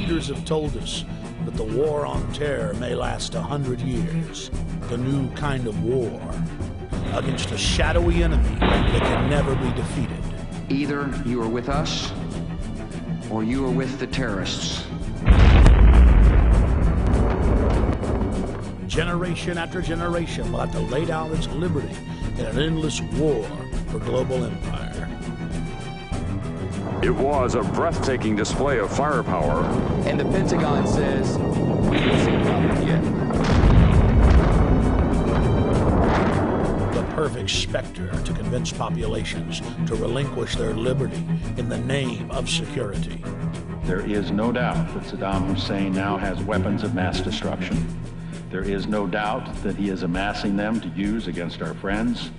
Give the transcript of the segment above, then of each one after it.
leaders have told us that the war on terror may last 100 years. The new kind of war against a shadowy enemy that can never be defeated. Either you are with us, or you are with the terrorists. Generation after generation will have to lay down its liberty in an endless war for global empire. It was a breathtaking display of firepower. And the Pentagon says, we haven't seen nothing yet. The perfect specter to convince populations to relinquish their liberty in the name of security. There is no doubt that Saddam Hussein now has weapons of mass destruction. There is no doubt that he is amassing them to use against our friends,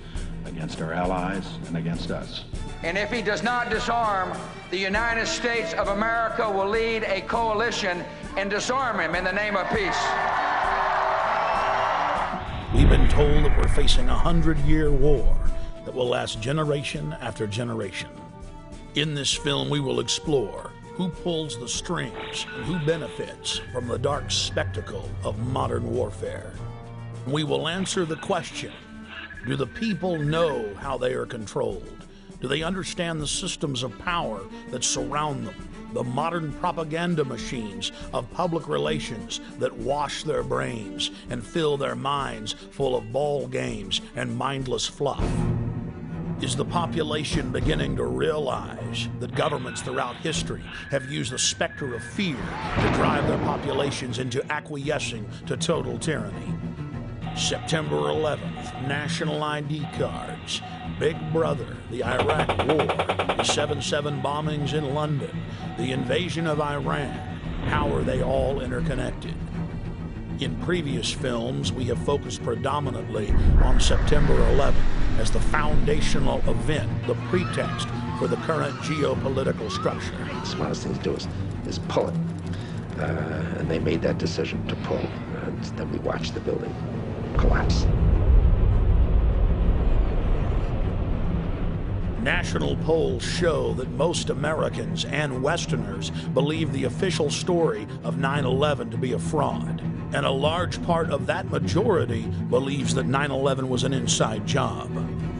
against our allies, and against us. And if he does not disarm, the United States of America will lead a coalition and disarm him in the name of peace. We've been told that we're facing a 100-year war that will last generation after generation. In this film, we will explore who pulls the strings and who benefits from the dark spectacle of modern warfare. We will answer the question, do the people know how they are controlled? Do they understand the systems of power that surround them? The modern propaganda machines of public relations that wash their brains and fill their minds full of ball games and mindless fluff. Is the population beginning to realize that governments throughout history have used the specter of fear to drive their populations into acquiescing to total tyranny? September 11th, national ID cards, Big Brother, the Iraq War, the 7/7 bombings in London, the invasion of Iran. How are they all interconnected? In previous films, we have focused predominantly on September 11th as the foundational event, the pretext for the current geopolitical structure. The smartest thing to do is pull it. And they made that decision to pull. And then we watched the building collapse. National polls show that most Americans and Westerners believe the official story of 9/11 to be a fraud. And a large part of that majority believes that 9/11 was an inside job.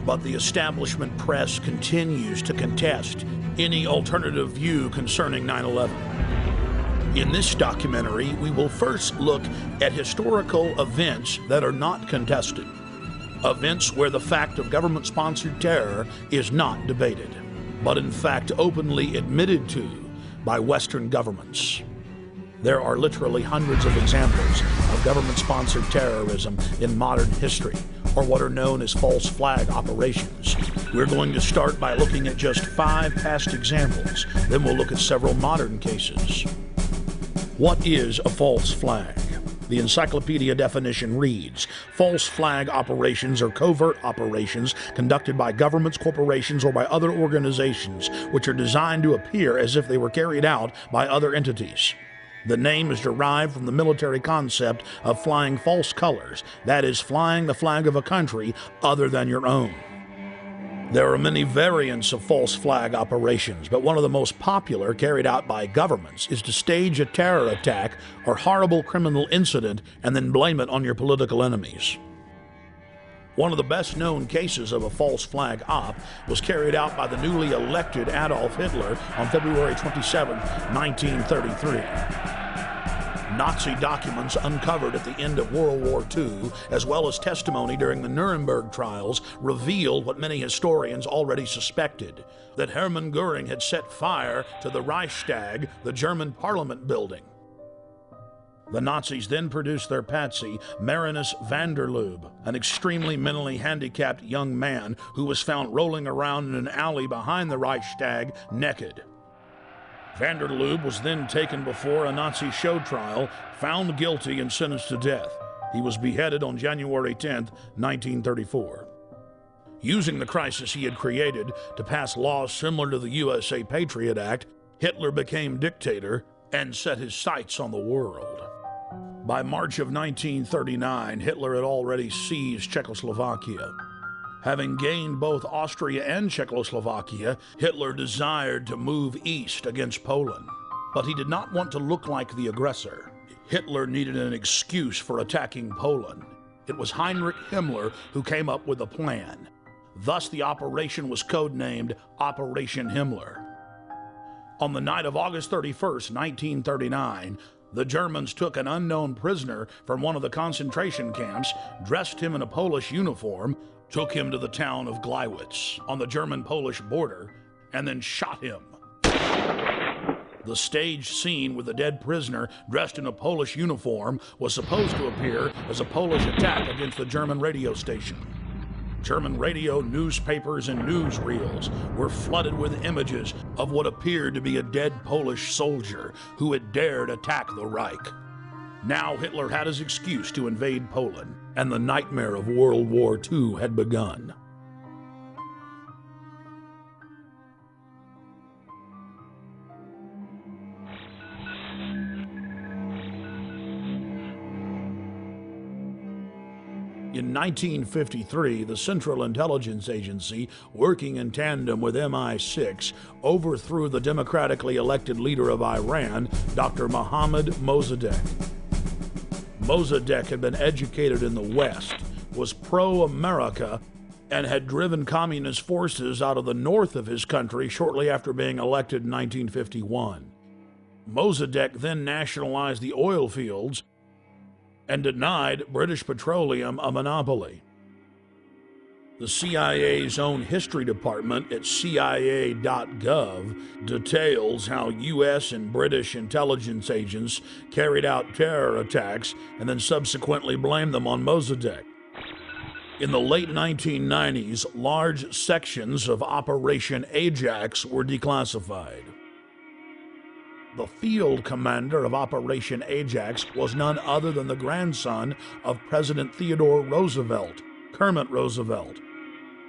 But the establishment press continues to contest any alternative view concerning 9/11. In this documentary, we will first look at historical events that are not contested. Events where the fact of government-sponsored terror is not debated, but in fact openly admitted to by Western governments. There are literally hundreds of examples of government-sponsored terrorism in modern history, or what are known as false flag operations. We're going to start by looking at just 5 past examples, then we'll look at several modern cases. What is a false flag? The encyclopedia definition reads, false flag operations are covert operations conducted by governments, corporations, or by other organizations which are designed to appear as if they were carried out by other entities. The name is derived from the military concept of flying false colors, that is, flying the flag of a country other than your own. There are many variants of false flag operations, but one of the most popular carried out by governments is to stage a terror attack or horrible criminal incident and then blame it on your political enemies. One of the best-known cases of a false flag op was carried out by the newly elected Adolf Hitler on February 27, 1933. Nazi documents uncovered at the end of World War II, as well as testimony during the Nuremberg trials, revealed what many historians already suspected, that Hermann Göring had set fire to the Reichstag, the German parliament building. The Nazis then produced their patsy, Marinus van der Lubbe, an extremely mentally handicapped young man who was found rolling around in an alley behind the Reichstag naked. Van der Lubbe was then taken before a Nazi show trial, found guilty and sentenced to death. He was beheaded on January 10, 1934. Using the crisis he had created to pass laws similar to the U.S.A. Patriot Act, Hitler became dictator and set his sights on the world. By March of 1939, Hitler had already seized Czechoslovakia. Having gained both Austria and Czechoslovakia, Hitler desired to move east against Poland. But he did not want to look like the aggressor. Hitler needed an excuse for attacking Poland. It was Heinrich Himmler who came up with a plan. Thus, the operation was codenamed Operation Himmler. On the night of August 31st, 1939, the Germans took an unknown prisoner from one of the concentration camps, dressed him in a Polish uniform, took him to the town of Gleiwitz on the German-Polish border, and then shot him. The staged scene with the dead prisoner dressed in a Polish uniform was supposed to appear as a Polish attack against the German radio station. German radio, newspapers, and newsreels were flooded with images of what appeared to be a dead Polish soldier who had dared attack the Reich. Now Hitler had his excuse to invade Poland, and the nightmare of World War II had begun. In 1953, the Central Intelligence Agency, working in tandem with MI6, overthrew the democratically elected leader of Iran, Dr. Mohammad Mossadegh. Mossadegh had been educated in the West, was pro-America, and had driven communist forces out of the north of his country shortly after being elected in 1951. Mossadegh then nationalized the oil fields and denied British Petroleum a monopoly. The CIA's own history department at CIA.gov details how U.S. and British intelligence agents carried out terror attacks and then subsequently blamed them on Mossadegh. In the late 1990s, large sections of Operation Ajax were declassified. The field commander of Operation Ajax was none other than the grandson of President Theodore Roosevelt, Kermit Roosevelt.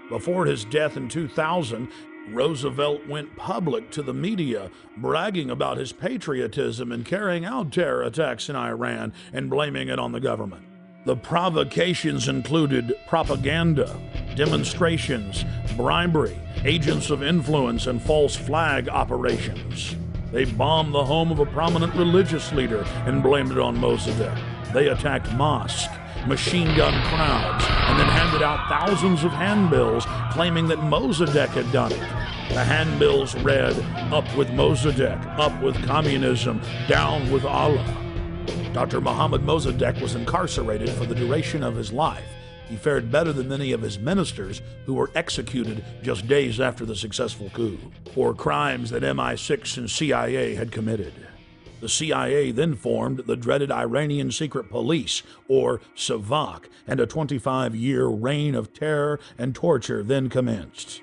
Before his death in 2000, Roosevelt went public to the media, bragging about his patriotism in carrying out terror attacks in Iran and blaming it on the government. The provocations included propaganda, demonstrations, bribery, agents of influence, and false flag operations. They bombed the home of a prominent religious leader and blamed it on Mossadegh. They attacked mosques, machine gun crowds, and then handed out thousands of handbills claiming that Mossadegh had done it. The handbills read, "Up with Mossadegh, up with communism, down with Allah." Dr. Mohammad Mossadegh was incarcerated for the duration of his life. He fared better than many of his ministers who were executed just days after the successful coup for crimes that MI6 and CIA had committed. The CIA then formed the dreaded Iranian Secret Police, or Savak, and a 25-year reign of terror and torture then commenced.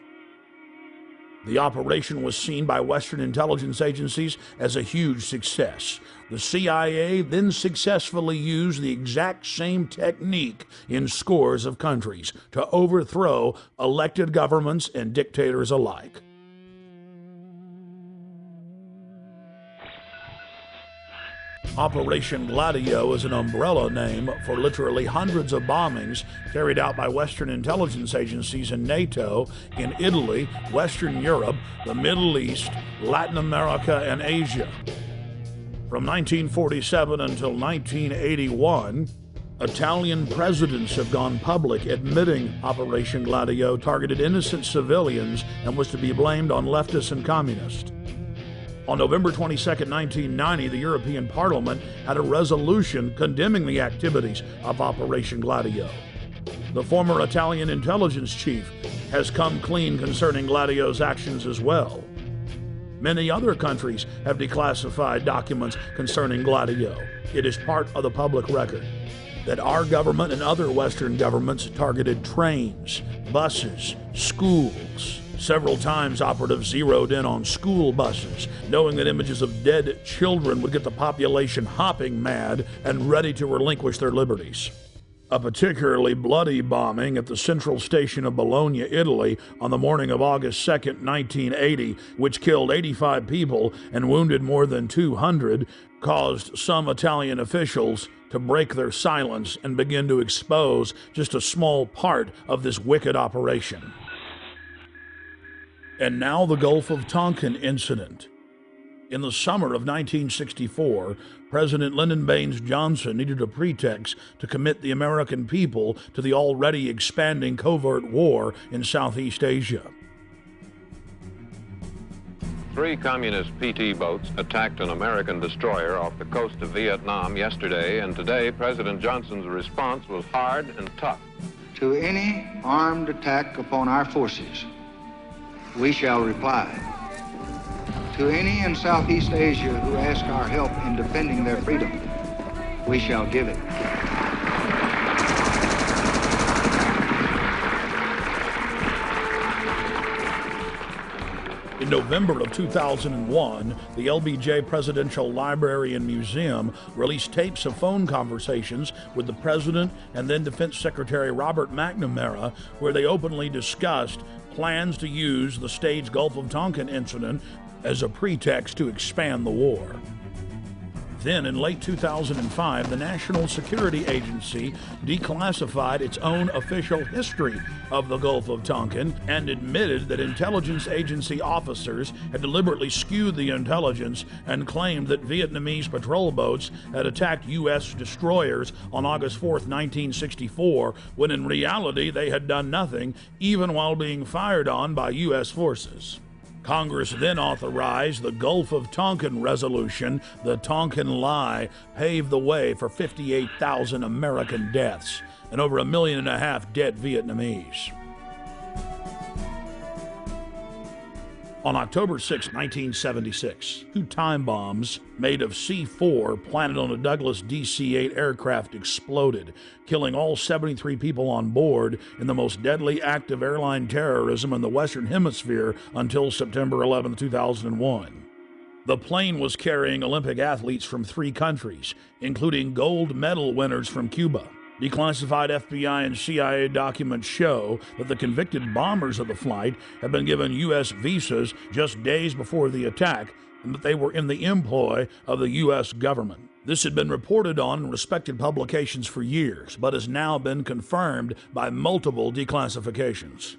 The operation was seen by Western intelligence agencies as a huge success. The CIA then successfully used the exact same technique in scores of countries to overthrow elected governments and dictators alike. Operation Gladio is an umbrella name for literally hundreds of bombings carried out by Western intelligence agencies and NATO in Italy, Western Europe, the Middle East, Latin America, and Asia. From 1947 until 1981, Italian presidents have gone public admitting Operation Gladio targeted innocent civilians and was to be blamed on leftists and communists. On November 22, 1990, the European Parliament had a resolution condemning the activities of Operation Gladio. The former Italian intelligence chief has come clean concerning Gladio's actions as well. Many other countries have declassified documents concerning Gladio. It is part of the public record that our government and other Western governments targeted trains, buses, schools. Several times operatives zeroed in on school buses, knowing that images of dead children would get the population hopping mad and ready to relinquish their liberties. A particularly bloody bombing at the central station of Bologna, Italy, on the morning of August 2, 1980, which killed 85 people and wounded more than 200, caused some Italian officials to break their silence and begin to expose just a small part of this wicked operation. And now the Gulf of Tonkin incident. In the summer of 1964, President Lyndon Baines Johnson needed a pretext to commit the American people to the already expanding covert war in Southeast Asia. 3 communist PT boats attacked an American destroyer off the coast of Vietnam yesterday, and today President Johnson's response was hard and tough. To any armed attack upon our forces, we shall reply. To any in Southeast Asia who ask our help in defending their freedom, we shall give it. In November of 2001, the LBJ Presidential Library and Museum released tapes of phone conversations with the President and then Defense Secretary Robert McNamara, where they openly discussed plans to use the staged Gulf of Tonkin incident as a pretext to expand the war. Then, in late 2005, the National Security Agency declassified its own official history of the Gulf of Tonkin and admitted that intelligence agency officers had deliberately skewed the intelligence and claimed that Vietnamese patrol boats had attacked U.S. destroyers on August 4, 1964, when in reality they had done nothing, even while being fired on by U.S. forces. Congress then authorized the Gulf of Tonkin Resolution. The Tonkin Lie paved the way for 58,000 American deaths and over 1.5 million dead Vietnamese. On October 6, 1976, 2 time bombs made of C-4 planted on a Douglas DC-8 aircraft exploded, killing all 73 people on board in the most deadly act of airline terrorism in the Western Hemisphere until September 11, 2001. The plane was carrying Olympic athletes from 3 countries, including gold medal winners from Cuba. Declassified FBI and CIA documents show that the convicted bombers of the flight had been given U.S. visas just days before the attack and that they were in the employ of the U.S. government. This had been reported on in respected publications for years, but has now been confirmed by multiple declassifications.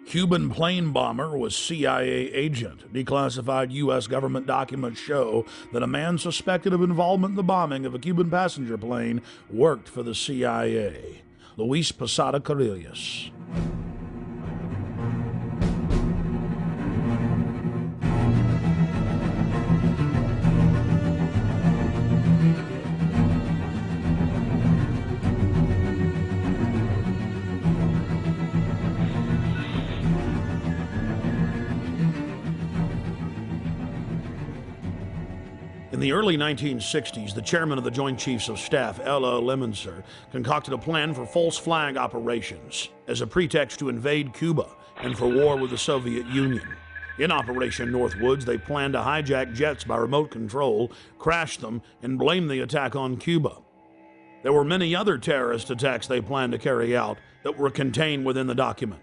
Cuban plane bomber was CIA agent. Declassified U.S. government documents show that a man suspected of involvement in the bombing of a Cuban passenger plane worked for the CIA. Luis Posada Carrillas. In the early 1960s, the chairman of the Joint Chiefs of Staff, Ella Lemonser, concocted a plan for false flag operations as a pretext to invade Cuba and for war with the Soviet Union. In Operation Northwoods, they planned to hijack jets by remote control, crash them, and blame the attack on Cuba. There were many other terrorist attacks they planned to carry out that were contained within the document.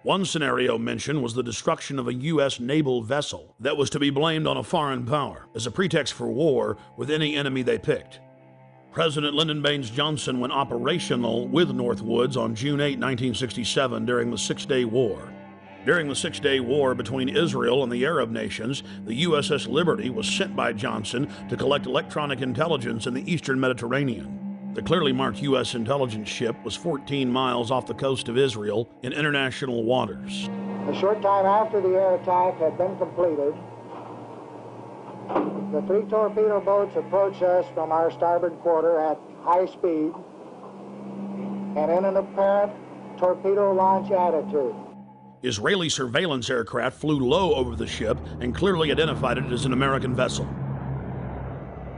One scenario mentioned was the destruction of a U.S. naval vessel that was to be blamed on a foreign power as a pretext for war with any enemy they picked. President Lyndon Baines Johnson went operational with Northwoods on June 8, 1967 during the Six-Day War. During the Six-Day War between Israel and the Arab nations, the USS Liberty was sent by Johnson to collect electronic intelligence in the eastern Mediterranean. The clearly marked U.S. intelligence ship was 14 miles off the coast of Israel in international waters. A short time after the air attack had been completed, the 3 torpedo boats approached us from our starboard quarter at high speed and in an apparent torpedo launch attitude. Israeli surveillance aircraft flew low over the ship and clearly identified it as an American vessel.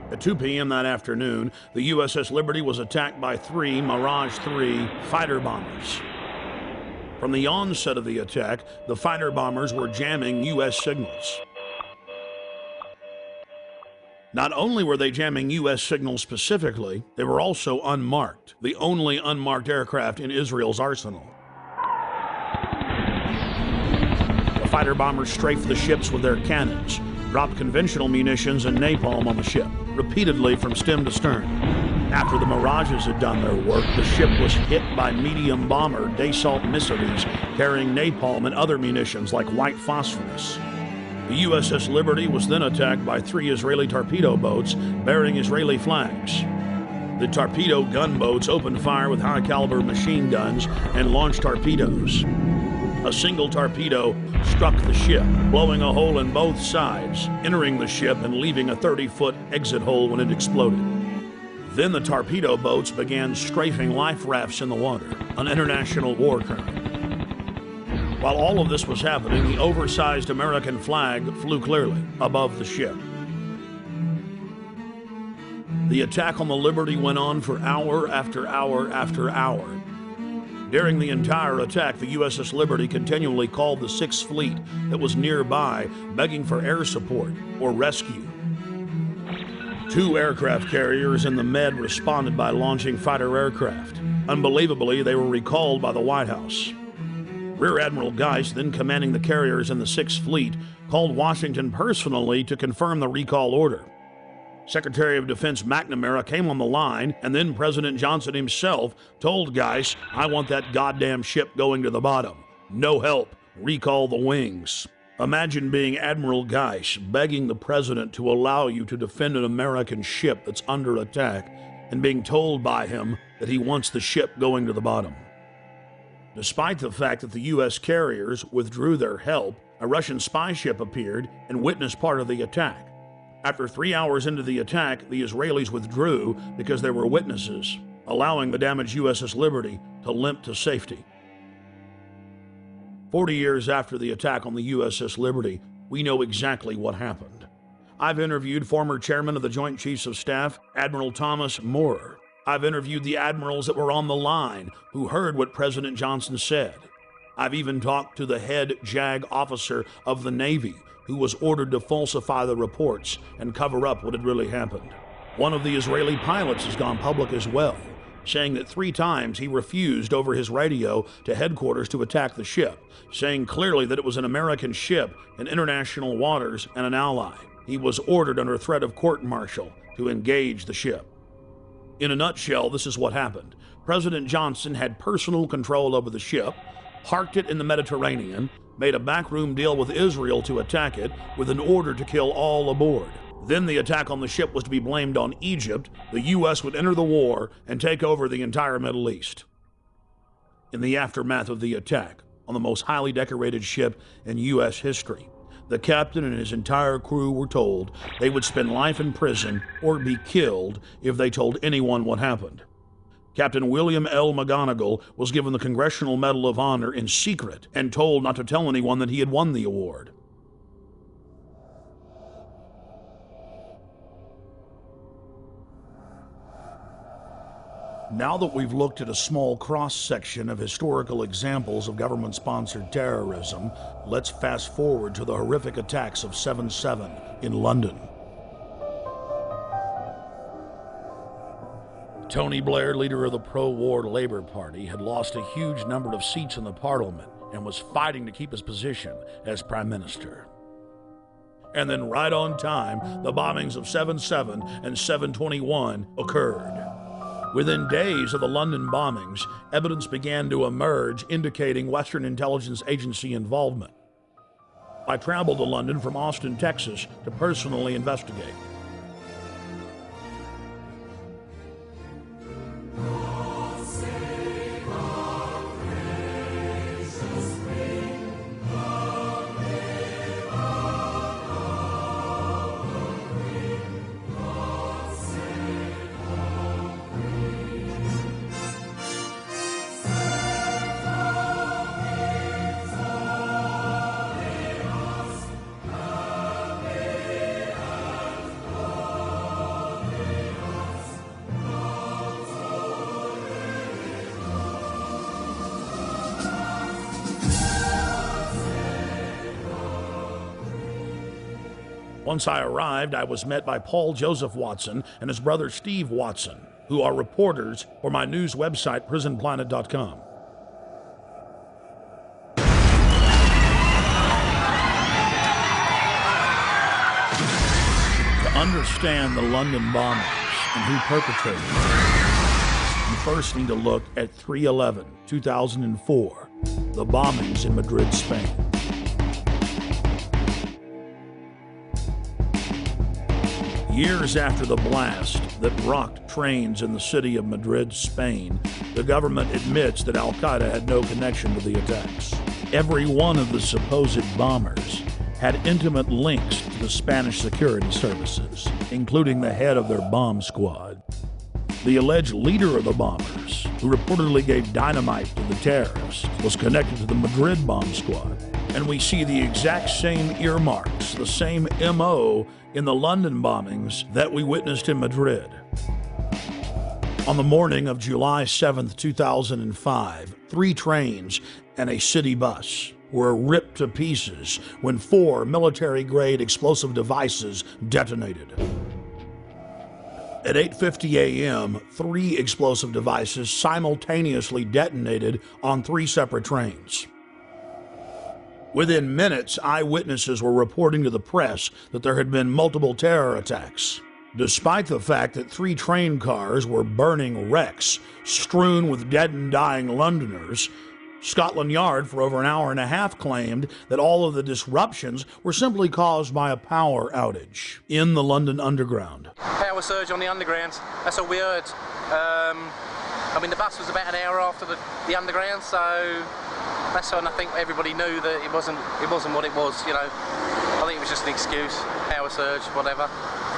At 2 p.m. that afternoon, the USS Liberty was attacked by 3 Mirage 3 fighter bombers. From the onset of the attack, the fighter bombers were jamming U.S. signals. Not only were they jamming U.S. signals specifically, they were also unmarked, the only unmarked aircraft in Israel's arsenal. The fighter bombers strafed the ships with their cannons, dropped conventional munitions and napalm on the ship, repeatedly from stem to stern. After the Mirages had done their work, the ship was hit by medium bomber Dassault missiles carrying napalm and other munitions like white phosphorus. The USS Liberty was then attacked by 3 Israeli torpedo boats bearing Israeli flags. The torpedo gunboats opened fire with high-caliber machine guns and launched torpedoes. A single torpedo struck the ship, blowing a hole in both sides, entering the ship and leaving a 30-foot exit hole when it exploded. Then the torpedo boats began strafing life rafts in the water, an international war crime. While all of this was happening, the oversized American flag flew clearly above the ship. The attack on the Liberty went on for hour after hour after hour. During the entire attack, the USS Liberty continually called the Sixth Fleet that was nearby, begging for air support or rescue. 2 aircraft carriers in the Med responded by launching fighter aircraft. Unbelievably, they were recalled by the White House. Rear Admiral Geist, then commanding the carriers in the Sixth Fleet, called Washington personally to confirm the recall order. Secretary of Defense McNamara came on the line, and then President Johnson himself told Geist, "I want that goddamn ship going to the bottom. No help. Recall the wings." Imagine being Admiral Geist begging the president to allow you to defend an American ship that's under attack and being told by him that he wants the ship going to the bottom. Despite the fact that the U.S. carriers withdrew their help, a Russian spy ship appeared and witnessed part of the attack. After 3 hours into the attack, the Israelis withdrew because there were witnesses, allowing the damaged USS Liberty to limp to safety. 40 years after the attack on the USS Liberty, we know exactly what happened. I've interviewed former chairman of the Joint Chiefs of Staff, Admiral Thomas Moorer. I've interviewed the admirals that were on the line who heard what President Johnson said. I've even talked to the head JAG officer of the Navy, who was ordered to falsify the reports and cover up what had really happened. One of the Israeli pilots has gone public as well, saying that 3 times he refused over his radio to headquarters to attack the ship, saying clearly that it was an American ship in international waters and an ally. He was ordered under threat of court-martial to engage the ship. In a nutshell, this is what happened. President Johnson had personal control over the ship, parked it in the Mediterranean, made a backroom deal with Israel to attack it with an order to kill all aboard. Then the attack on the ship was to be blamed on Egypt. The U.S. would enter the war and take over the entire Middle East. In the aftermath of the attack on the most highly decorated ship in U.S. history, the captain and his entire crew were told they would spend life in prison or be killed if they told anyone what happened. Captain William L. McGonigal was given the Congressional Medal of Honor in secret and told not to tell anyone that he had won the award. Now that we've looked at a small cross-section of historical examples of government-sponsored terrorism, let's fast forward to the horrific attacks of 7/7 in London. Tony Blair, leader of the pro-war Labour Party, had lost a huge number of seats in the Parliament and was fighting to keep his position as Prime Minister. And then right on time, the bombings of 7/7 and 7/21 occurred. Within days of the London bombings, evidence began to emerge indicating Western intelligence agency involvement. I traveled to London from Austin, Texas, to personally investigate. Once I arrived, I was met by Paul Joseph Watson and his brother Steve Watson, who are reporters for my news website, prisonplanet.com. To understand the London bombings and who perpetrated them, you first need to look at 3/11/2004, the bombings in Madrid, Spain. Years after the blast that rocked trains in the city of Madrid, Spain, the government admits that Al-Qaeda had no connection to the attacks. Every one of the supposed bombers had intimate links to the Spanish security services, including the head of their bomb squad. The alleged leader of the bombers, who reportedly gave dynamite to the terrorists, was connected to the Madrid bomb squad. And we see the exact same earmarks, the same MO in the London bombings that we witnessed in Madrid. On the morning of July 7th, 2005, 3 trains and a city bus were ripped to pieces when 4 military-grade explosive devices detonated. At 8:50 a.m., 3 explosive devices simultaneously detonated on 3 separate trains. Within minutes, eyewitnesses were reporting to the press that there had been multiple terror attacks, despite the fact that 3 train cars were burning wrecks strewn with dead and dying Londoners. Scotland Yard, for over an hour and a half, claimed that all of the disruptions were simply caused by a power outage in the London Underground. Power surge on the Underground, that's all we heard. I mean, the bus was about an hour after the Underground, so that's when I think everybody knew that it wasn't what it was, you know. I think it was just an excuse, power surge, whatever.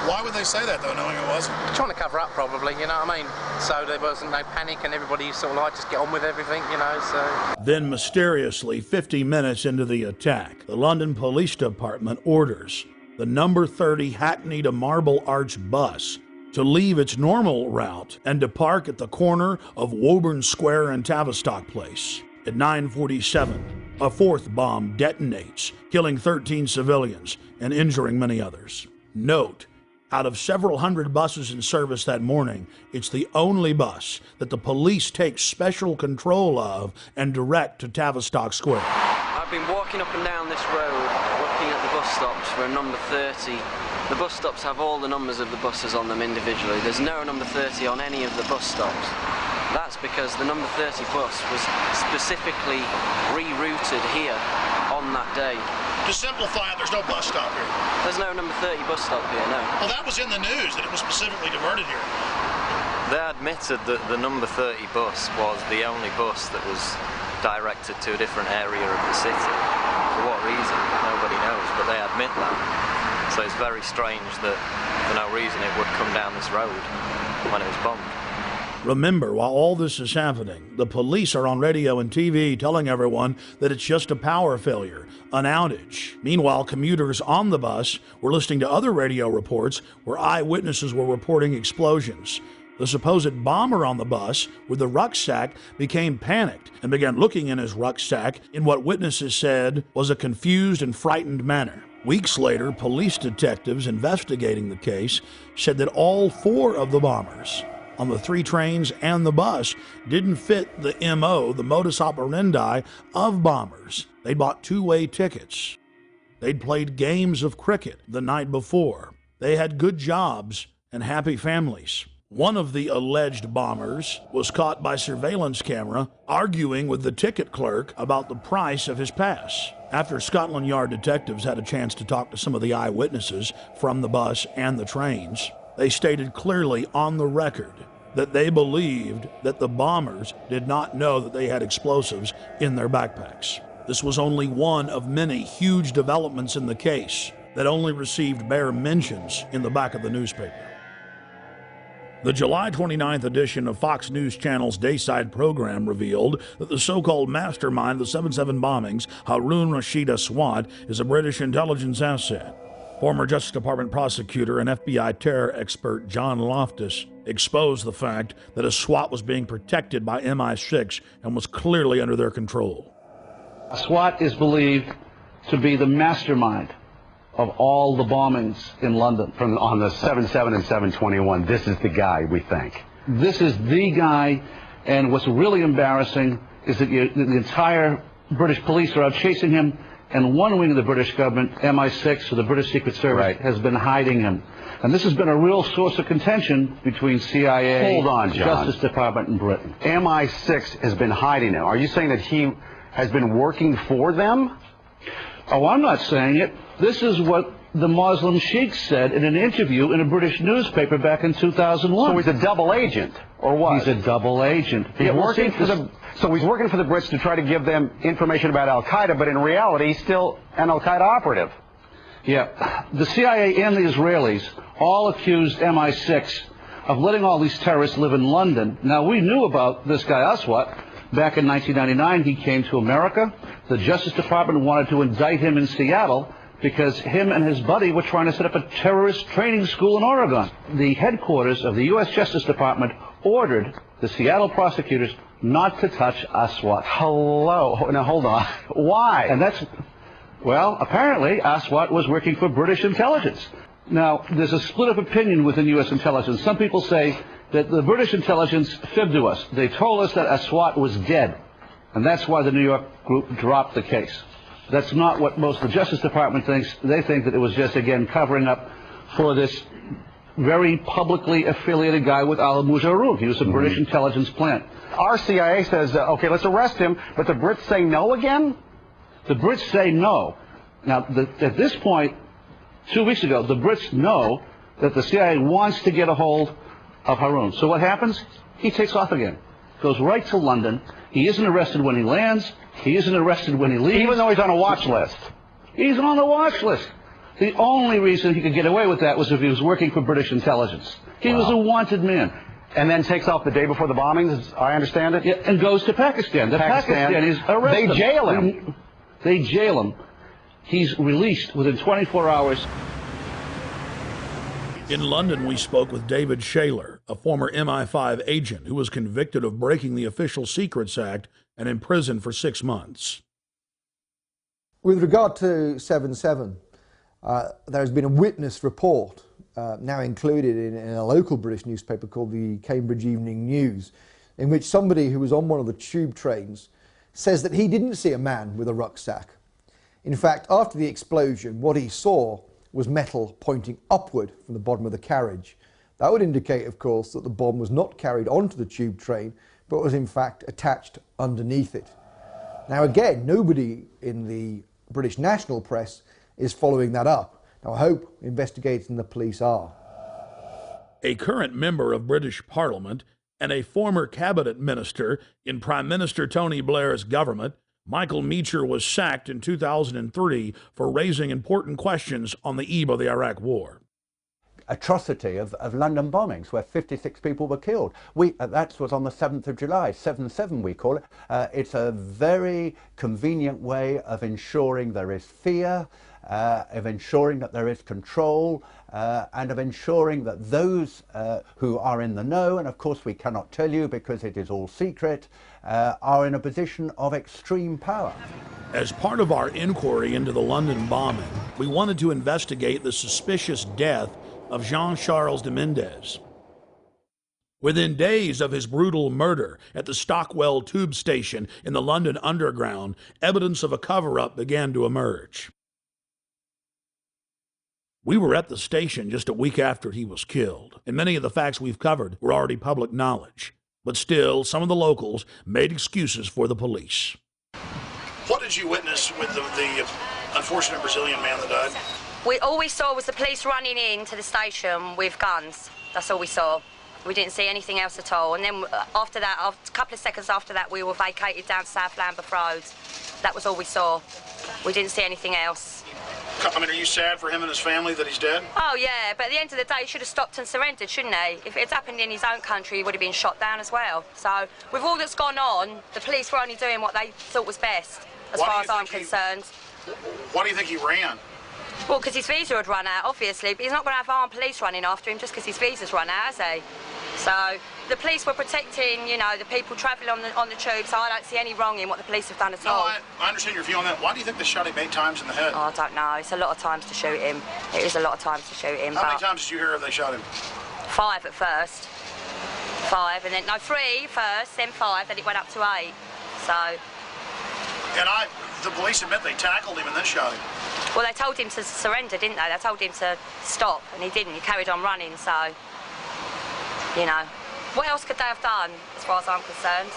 Why would they say that, though, knowing it wasn't? Trying to cover up, probably, you know what I mean? So there wasn't no panic and everybody sort of like, just get on with everything, you know, so. Then, mysteriously, 50 minutes into the attack, the London Police Department orders the number 30 Hackney to Marble Arch bus to leave its normal route and to park at the corner of Woburn Square and Tavistock Place. At 9:47, a 4th bomb detonates, killing 13 civilians and injuring many others. Note, out of several hundred buses in service that morning, it's the only bus that the police take special control of and direct to Tavistock Square. I've been walking up and down this road, looking at the bus stops for a number 30. The bus stops have all the numbers of the buses on them individually. There's no number 30 on any of the bus stops. That's because the number 30 bus was specifically rerouted here on that day. To simplify it, there's no bus stop here. There's no number 30 bus stop here, no. Well, that was in the news, that it was specifically diverted here. They admitted that the number 30 bus was the only bus that was directed to a different area of the city. For what reason? Nobody knows, but they admit that. So it's very strange that for no reason it would come down this road when it was bombed. Remember, while all this is happening, the police are on radio and TV telling everyone that it's just a power failure, an outage. Meanwhile, commuters on the bus were listening to other radio reports where eyewitnesses were reporting explosions. The supposed bomber on the bus with the rucksack became panicked and began looking in his rucksack in what witnesses said was a confused and frightened manner. Weeks later, police detectives investigating the case said that all 4 of the bombers on the 3 trains and the bus didn't fit the MO, the modus operandi of bombers. They bought 2-way tickets. They'd played games of cricket the night before. They had good jobs and happy families. One of the alleged bombers was caught by surveillance camera arguing with the ticket clerk about the price of his pass. After Scotland Yard detectives had a chance to talk to some of the eyewitnesses from the bus and the trains, they stated clearly on the record that they believed that the bombers did not know that they had explosives in their backpacks. This was only one of many huge developments in the case that only received bare mentions in the back of the newspaper. The July 29th edition of Fox News Channel's Dayside program revealed that the so-called mastermind of the 7/7 bombings, Harun Rashid Aswad, is a British intelligence asset. Former Justice Department prosecutor and FBI terror expert John Loftus exposed the fact that Aswad was being protected by MI6 and was clearly under their control. Aswad is believed to be the mastermind of all the bombings in London. On the 7/7 and 7/21, this is the guy, we think. This is the guy, and what's really embarrassing is that the entire British police are out chasing him, and one wing of the British government, MI6, or the British Secret Service, has been hiding him. And this has been a real source of contention between CIA, Hold on, John. Justice Department, and Britain. MI6 has been hiding him. Are you saying that he has been working for them? Oh, I'm not saying it. This is what the Muslim sheikh said in an interview in a British newspaper back in 2001. So he's a double agent, or what? He's a double agent. He's working for the, so he's working for the Brits to try to give them information about Al-Qaeda, but in reality, he's still an Al-Qaeda operative. Yeah. The CIA and the Israelis all accused MI6 of letting all these terrorists live in London. Now, we knew about this guy Aswat. Back in 1999, he came to America. The Justice Department wanted to indict him in Seattle because him and his buddy were trying to set up a terrorist training school in Oregon. The headquarters of the U.S. Justice Department ordered the Seattle prosecutors not to touch Aswat. Hello. Now, hold on. Why? And that's, well, apparently Aswat was working for British intelligence. Now, there's a split of opinion within U.S. intelligence. Some people say that the British intelligence fibbed to us. They told us that Aswat was dead, and that's why the New York group dropped the case. That's not what most of the Justice Department thinks. They think that it was just, again, covering up for this very publicly affiliated guy with Al-Mujaroon. He was a British intelligence plant. Our CIA says, okay, let's arrest him, but the Brits say no again? The Brits say no. Now, at this point, 2 weeks ago, the Brits know that the CIA wants to get a hold of Haroon. So what happens? He takes off again. Goes right to London. He isn't arrested when he lands. He isn't arrested when he leaves. Even though he's on a watch list. He's on the watch list. The only reason he could get away with that was if he was working for British intelligence. He was a wanted man. And then takes off the day before the bombings, as I understand it? Yeah, and goes to Pakistan. The Pakistanis arrest him. They jail him. They jail him. He's released within 24 hours. In London, we spoke with David Shaler, a former MI5 agent who was convicted of breaking the Official Secrets Act and imprisoned for 6 months. With regard to 7/7, there has been a witness report now included in a local British newspaper called the Cambridge Evening News, in which somebody who was on one of the tube trains says that he didn't see a man with a rucksack. In fact, after the explosion, what he saw was metal pointing upward from the bottom of the carriage. That would indicate, of course, that the bomb was not carried onto the tube train, but was in fact attached underneath it. Now again, nobody in the British national press is following that up. Now I hope investigators and the police are. A current member of British Parliament and a former cabinet minister in Prime Minister Tony Blair's government, Michael Meacher, was sacked in 2003 for raising important questions on the eve of the Iraq War. Atrocity of London bombings where 56 people were killed. That was on the 7th of July, 7/7 we call it. It's a very convenient way of ensuring there is fear, of ensuring that there is control, and of ensuring that those who are in the know, and of course we cannot tell you because it is all secret, are in a position of extreme power. As part of our inquiry into the London bombing, we wanted to investigate the suspicious death of Jean-Charles de Mendes. Within days of his brutal murder at the Stockwell tube station in the London Underground, evidence of a cover-up began to emerge. We were at the station just a week after he was killed, and many of the facts we've covered were already public knowledge. But still, some of the locals made excuses for the police. What did you witness with the unfortunate Brazilian man that died? All we saw was the police running into the station with guns. That's all we saw. We didn't see anything else at all. And then after that, a couple of seconds after that, we were vacated down South Lambeth Road. That was all we saw. We didn't see anything else. I mean, are you sad for him and his family that he's dead? Oh, yeah, but at the end of the day, he should have stopped and surrendered, shouldn't he? If it had happened in his own country, he would have been shot down as well. So, with all that's gone on, the police were only doing what they thought was best, as far as I'm concerned. Why do you think he ran? Well, because his visa had run out, obviously, but he's not going to have armed police running after him just because his visa's run out, has he? So, the police were protecting, you know, the people travelling on the tube, so I don't see any wrong in what the police have done at all. I understand your view on that. Why do you think they shot him 8 times in the head? Oh, I don't know. It's a lot of times to shoot him. It is a lot of times to shoot him. How many times did you hear they shot him? 5 at first. 5, and then, no, 3 first, then 5, then it went up to 8. So... And the police admit they tackled him and then shot him. Well, they told him to surrender, didn't they? They told him to stop, and he didn't. He carried on running, so, you know. What else could they have done, as far as I'm concerned?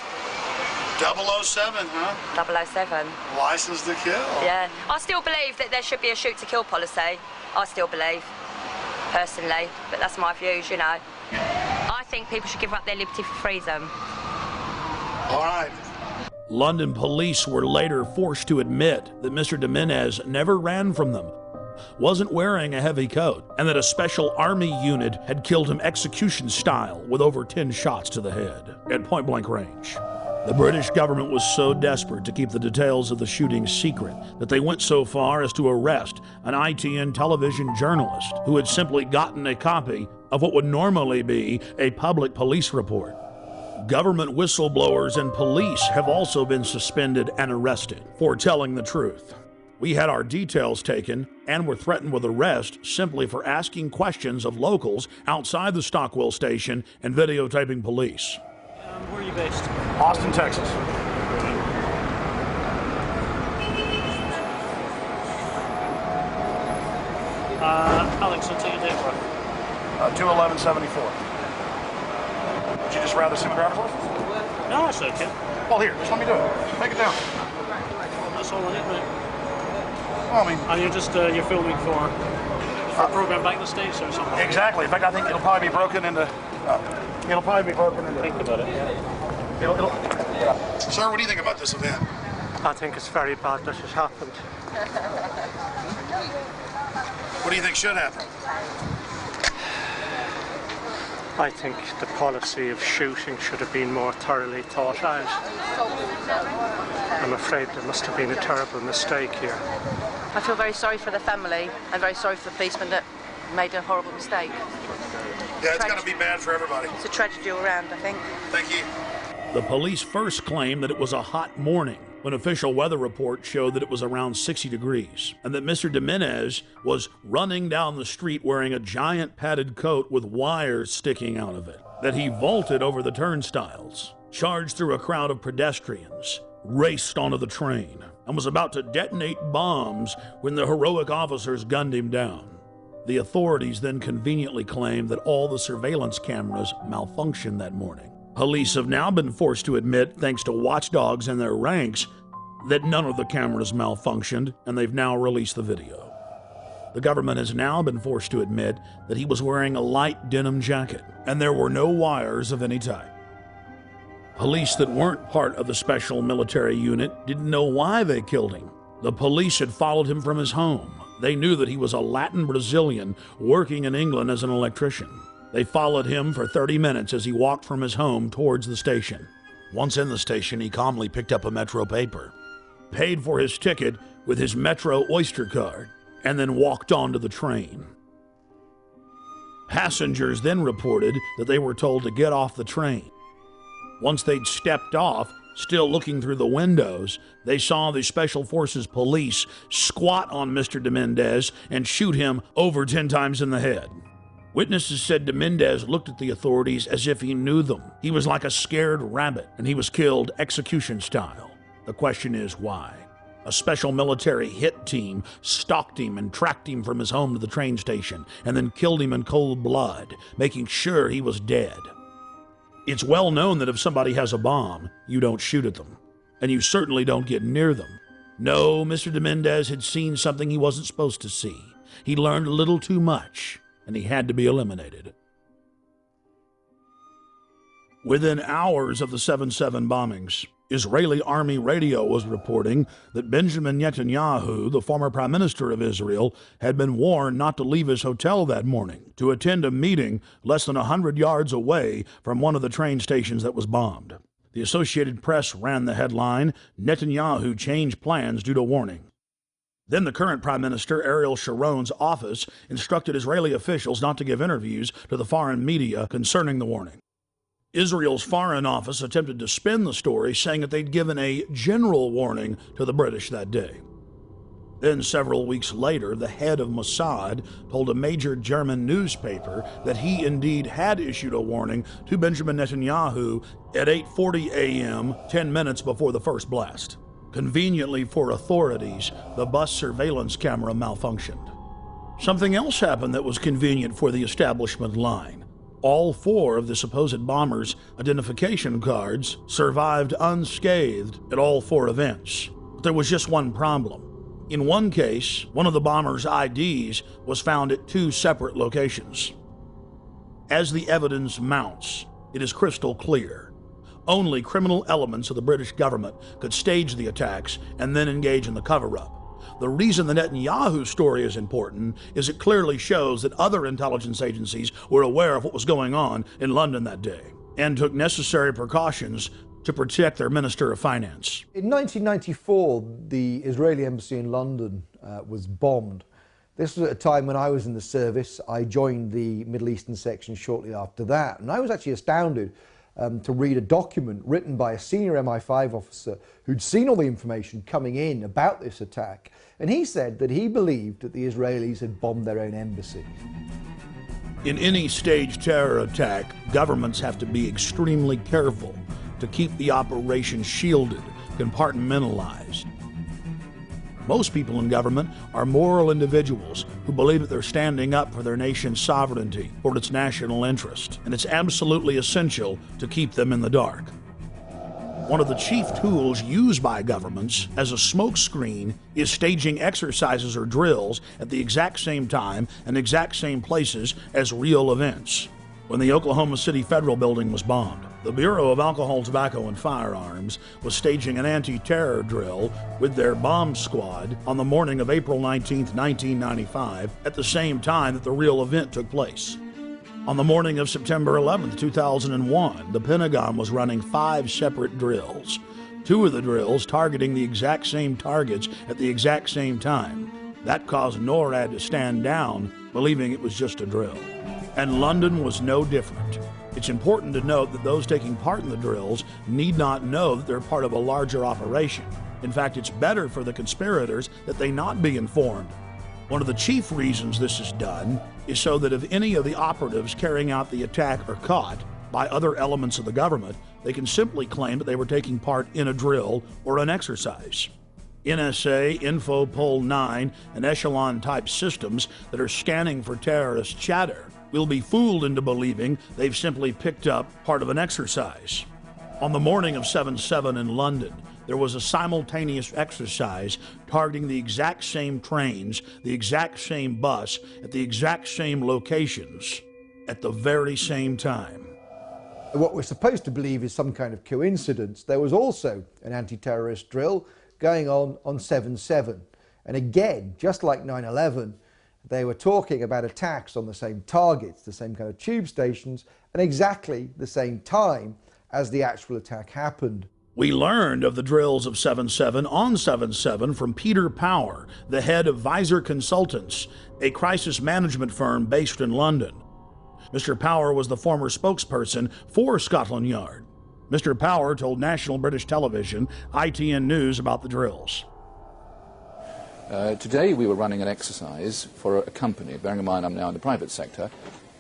007, huh? 007. License to kill. Yeah. I still believe that there should be a shoot-to-kill policy. I still believe, personally, but that's my views, you know. I think people should give up their liberty for freedom. All right. London police were later forced to admit that Mr. Jimenez never ran from them, wasn't wearing a heavy coat, and that a special army unit had killed him execution style with over 10 shots to the head at point-blank range. The British government was so desperate to keep the details of the shooting secret that they went so far as to arrest an ITN television journalist who had simply gotten a copy of what would normally be a public police report. Government whistleblowers and police have also been suspended and arrested for telling the truth. We had our details taken and were threatened with arrest simply for asking questions of locals outside the Stockwell station and videotaping police. Where are you based? Austin, Texas. Alex, I'll take your date for 2/11/74. Would you just rather see my driver's license? No, that's okay. Well, here, just let me do it. Take it down. That's all I need, mate. Well, I mean... And you're just, you're filming for a program back in the States or something? Exactly. In fact, I think it'll probably be broken into... Think about it, yeah. Sir, what do you think about this event? I think it's very bad that has happened. What do you think should happen? I think the policy of shooting should have been more thoroughly thought out. I'm afraid there must have been a terrible mistake here. I feel very sorry for the family and very sorry for the policeman that made a horrible mistake. Yeah, it's going to be bad for everybody. It's a tragedy all around, I think. Thank you. The police first claimed that it was a hot morning when official weather reports showed that it was around 60 degrees and that Mr. Jimenez was running down the street wearing a giant padded coat with wires sticking out of it, that he vaulted over the turnstiles, charged through a crowd of pedestrians, raced onto the train, and was about to detonate bombs when the heroic officers gunned him down. The authorities then conveniently claimed that all the surveillance cameras malfunctioned that morning. Police have now been forced to admit, thanks to watchdogs in their ranks, that none of the cameras malfunctioned, and they've now released the video. The government has now been forced to admit that he was wearing a light denim jacket, and there were no wires of any type. Police that weren't part of the special military unit didn't know why they killed him. The police had followed him from his home. They knew that he was a Latin Brazilian working in England as an electrician. They followed him for 30 minutes as he walked from his home towards the station. Once in the station, he calmly picked up a Metro paper, paid for his ticket with his Metro Oyster card, and then walked onto the train. Passengers then reported that they were told to get off the train. Once they'd stepped off, still looking through the windows, they saw the Special Forces police squat on Mr. Jimenez and shoot him over 10 times in the head. Witnesses said Jimenez looked at the authorities as if he knew them. He was like a scared rabbit, and he was killed execution style. The question is why? A special military hit team stalked him and tracked him from his home to the train station, and then killed him in cold blood, making sure he was dead. It's well known that if somebody has a bomb, you don't shoot at them, and you certainly don't get near them. No, Mr. Jimenez had seen something he wasn't supposed to see. He learned a little too much, and he had to be eliminated. Within hours of the 7/7 bombings, Israeli army radio was reporting that Benjamin Netanyahu, the former prime minister of Israel, had been warned not to leave his hotel that morning to attend a meeting less than 100 yards away from one of the train stations that was bombed. The Associated Press ran the headline, "Netanyahu changed plans due to warning." Then the current Prime Minister, Ariel Sharon's office, instructed Israeli officials not to give interviews to the foreign media concerning the warning. Israel's Foreign Office attempted to spin the story, saying that they'd given a general warning to the British that day. Then, several weeks later, the head of Mossad told a major German newspaper that he indeed had issued a warning to Benjamin Netanyahu at 8:40 a.m., 10 minutes before the first blast. Conveniently for authorities, the bus surveillance camera malfunctioned. Something else happened that was convenient for the establishment line. All 4 of the supposed bombers' identification cards survived unscathed at all 4 events. But there was just one problem. In one case, one of the bombers' IDs was found at 2 separate locations. As the evidence mounts, it is crystal clear. Only criminal elements of the British government could stage the attacks and then engage in the cover-up. The reason the Netanyahu story is important is it clearly shows that other intelligence agencies were aware of what was going on in London that day and took necessary precautions to protect their Minister of Finance. In 1994, the Israeli embassy in London was bombed. This was at a time when I was in the service. I joined the Middle Eastern section shortly after that, and I was actually astounded to read a document written by a senior MI5 officer who'd seen all the information coming in about this attack, and he said that he believed that the Israelis had bombed their own embassy. In any staged terror attack, governments have to be extremely careful to keep the operation shielded, compartmentalized. Most people in government are moral individuals who believe that they're standing up for their nation's sovereignty, for its national interest, and it's absolutely essential to keep them in the dark. One of the chief tools used by governments as a smokescreen is staging exercises or drills at the exact same time and exact same places as real events. When the Oklahoma City Federal Building was bombed, the Bureau of Alcohol, Tobacco, and Firearms was staging an anti-terror drill with their bomb squad on the morning of April 19, 1995, at the same time that the real event took place. On the morning of September 11, 2001, the Pentagon was running 5 separate drills, 2 of the drills targeting the exact same targets at the exact same time. That caused NORAD to stand down, believing it was just a drill. And London was no different. It's important to note that those taking part in the drills need not know that they're part of a larger operation. In fact, it's better for the conspirators that they not be informed. One of the chief reasons this is done is so that if any of the operatives carrying out the attack are caught by other elements of the government, they can simply claim that they were taking part in a drill or an exercise. NSA, Infopol 9, and Echelon-type systems that are scanning for terrorist chatter will be fooled into believing they've simply picked up part of an exercise. On the morning of 7/7 in London, there was a simultaneous exercise targeting the exact same trains, the exact same bus, at the exact same locations, at the very same time. What we're supposed to believe is some kind of coincidence. There was also an anti-terrorist drill going on 7/7. And again, just like 9/11, they were talking about attacks on the same targets, the same kind of tube stations, and exactly the same time as the actual attack happened. We learned of the drills of 7/7 on 7/7 from Peter Power, the head of Visor Consultants, a crisis management firm based in London. Mr. Power was the former spokesperson for Scotland Yard. Mr. Power told National British Television, ITN News, about the drills. Today we were running an exercise for a company, bearing in mind I'm now in the private sector,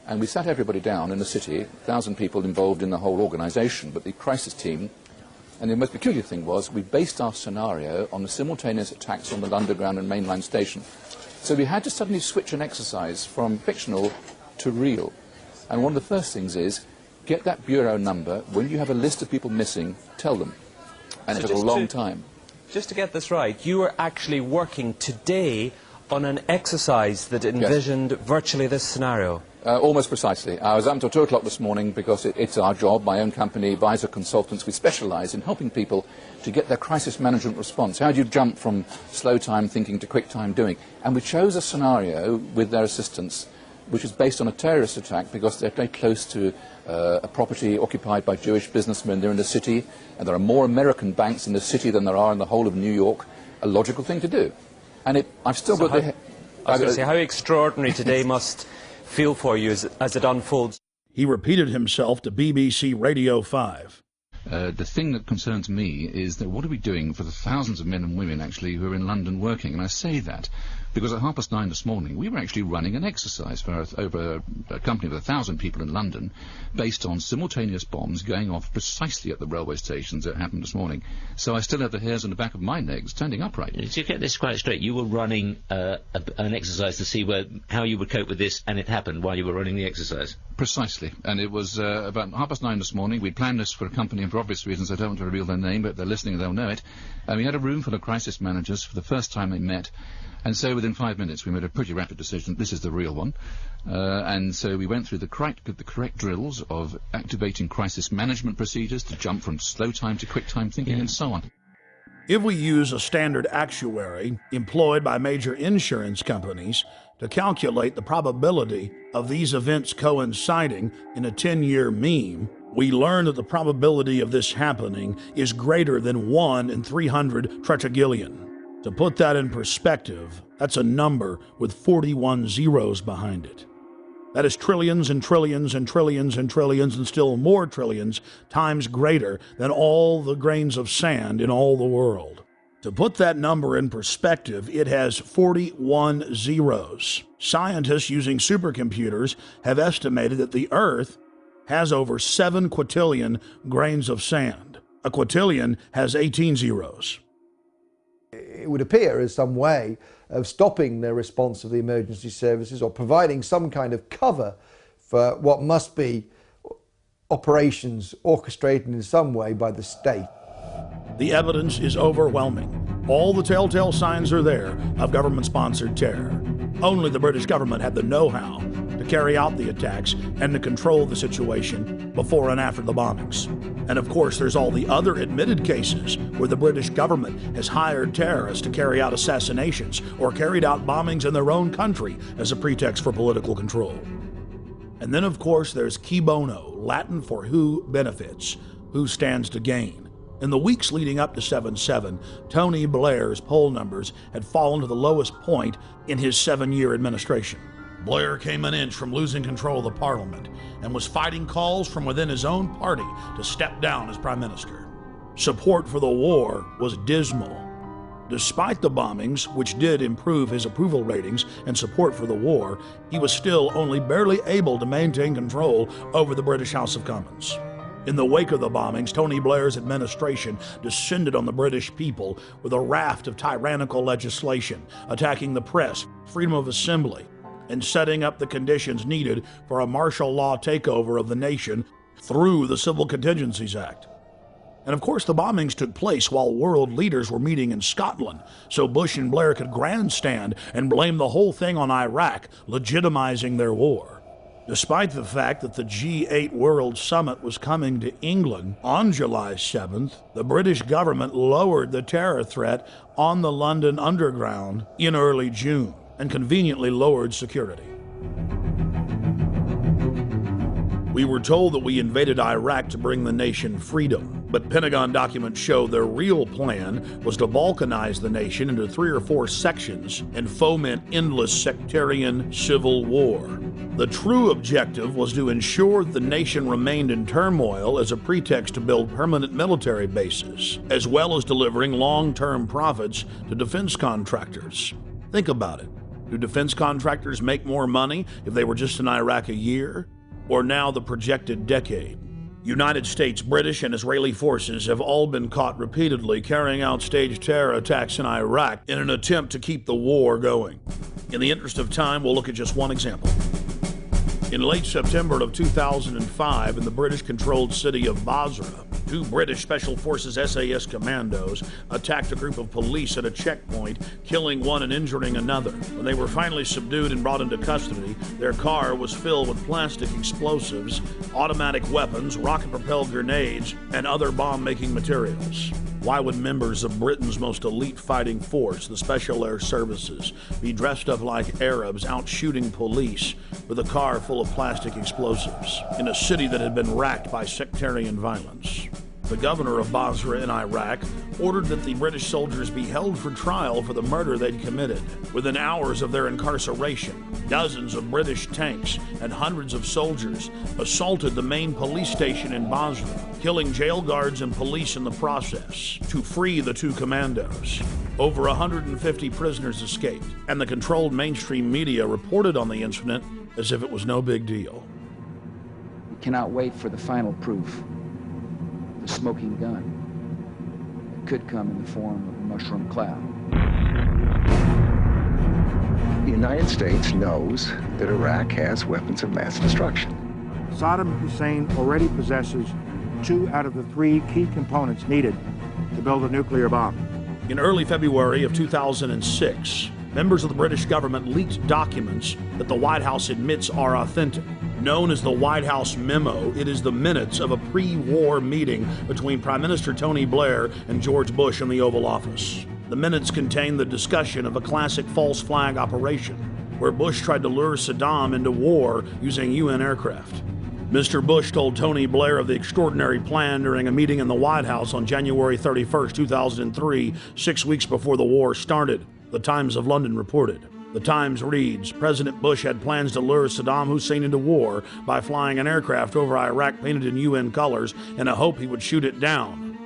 and we sat everybody down in the city, 1,000 people involved in the whole organisation, but the crisis team, and the most peculiar thing was we based our scenario on the simultaneous attacks on the Underground and mainline station. So we had to suddenly switch an exercise from fictional to real. And one of the first things is, get that bureau number. When you have a list of people missing, tell them. And it took a long time. Just to get this right, you were actually working today on an exercise that envisioned virtually this scenario? Almost precisely. I was up until 2 o'clock this morning because it's our job, my own company, Visor Consultants. We specialise in helping people to get their crisis management response. How do you jump from slow time thinking to quick time doing? And we chose a scenario with their assistance which is based on a terrorist attack because they're very close to a property occupied by Jewish businessmen. They're in the city, and there are more American banks in the city than there are in the whole of New York. A logical thing to do. And I've still got the... I was going to say, how extraordinary today must feel for you as it unfolds. He repeated himself to BBC Radio 5. The thing that concerns me is that what are we doing for the thousands of men and women actually who are in London working? And I say that because at 9:30 this morning we were actually running an exercise for over a company of 1,000 people in London based on simultaneous bombs going off precisely at the railway stations that happened this morning. So I still have the hairs on the back of my neck standing upright. To get this quite straight, you were running an exercise to see how you would cope with this, and it happened while you were running the exercise? Precisely. And it was about 9:30 this morning. We planned this for a company, and for obvious reasons I don't want to reveal their name, but if they're listening they'll know it. And we had a room full of crisis managers for the first time they met. And so within 5 minutes we made a pretty rapid decision, this is the real one. And so we went through the correct drills of activating crisis management procedures to jump from slow time to quick time thinking and so on. If we use a standard actuary employed by major insurance companies to calculate the probability of these events coinciding in a 10-year mean, we learn that the probability of this happening is greater than 1 in 300 tetragillion. To put that in perspective, that's a number with 41 zeros behind it. That is trillions and trillions and trillions and trillions and still more trillions times greater than all the grains of sand in all the world. To put that number in perspective, it has 41 zeros. Scientists using supercomputers have estimated that the Earth has over 7 quintillion grains of sand. A quintillion has 18 zeros. It would appear as some way of stopping the response of the emergency services or providing some kind of cover for what must be operations orchestrated in some way by the state. The evidence is overwhelming. All the telltale signs are there of government-sponsored terror. Only the British government had the know-how to carry out the attacks and to control the situation before and after the bombings. And of course, there's all the other admitted cases where the British government has hired terrorists to carry out assassinations or carried out bombings in their own country as a pretext for political control. And then, of course, there's qui bono, Latin for who benefits, who stands to gain. In the weeks leading up to 7/7, Tony Blair's poll numbers had fallen to the lowest point in his 7-year administration. Blair came an inch from losing control of the parliament and was fighting calls from within his own party to step down as prime minister. Support for the war was dismal. Despite the bombings, which did improve his approval ratings and support for the war, he was still only barely able to maintain control over the British House of Commons. In the wake of the bombings, Tony Blair's administration descended on the British people with a raft of tyrannical legislation, attacking the press, freedom of assembly, and setting up the conditions needed for a martial law takeover of the nation through the Civil Contingencies Act. And of course, the bombings took place while world leaders were meeting in Scotland, so Bush and Blair could grandstand and blame the whole thing on Iraq, legitimizing their war. Despite the fact that the G8 World Summit was coming to England on July 7th, the British government lowered the terror threat on the London Underground in early June and conveniently lowered security. We were told that we invaded Iraq to bring the nation freedom, but Pentagon documents show their real plan was to balkanize the nation into 3 or 4 sections and foment endless sectarian civil war. The true objective was to ensure the nation remained in turmoil as a pretext to build permanent military bases, as well as delivering long-term profits to defense contractors. Think about it. Do defense contractors make more money if they were just in Iraq a year, or now the projected decade? United States, British, and Israeli forces have all been caught repeatedly carrying out staged terror attacks in Iraq in an attempt to keep the war going. In the interest of time, we'll look at just one example. In late September of 2005, in the British-controlled city of Basra, 2 British Special Forces SAS commandos attacked a group of police at a checkpoint, killing one and injuring another. When they were finally subdued and brought into custody, their car was filled with plastic explosives, automatic weapons, rocket-propelled grenades, and other bomb-making materials. Why would members of Britain's most elite fighting force, the Special Air Services, be dressed up like Arabs out shooting police with a car full of plastic explosives in a city that had been racked by sectarian violence? the governor of Basra in Iraq, ordered that the British soldiers be held for trial for the murder they'd committed. Within hours of their incarceration, dozens of British tanks and hundreds of soldiers assaulted the main police station in Basra, killing jail guards and police in the process to free the two commandos. Over 150 prisoners escaped, and the controlled mainstream media reported on the incident as if it was no big deal. We cannot wait for the final proof. The smoking gun. It could come in the form of a mushroom cloud. The United States knows that Iraq has weapons of mass destruction. Saddam Hussein already possesses 2 out of the 3 key components needed to build a nuclear bomb. In early February of 2006, members of the British government leaked documents that the White House admits are authentic. Known as the White House Memo, it is the minutes of a pre-war meeting between Prime Minister Tony Blair and George Bush in the Oval Office. The minutes contain the discussion of a classic false flag operation, where Bush tried to lure Saddam into war using UN aircraft. Mr. Bush told Tony Blair of the extraordinary plan during a meeting in the White House on January 31, 2003, 6 weeks before the war started, the Times of London reported. The Times reads, President Bush had plans to lure Saddam Hussein into war by flying an aircraft over Iraq painted in UN colors in a hope he would shoot it down.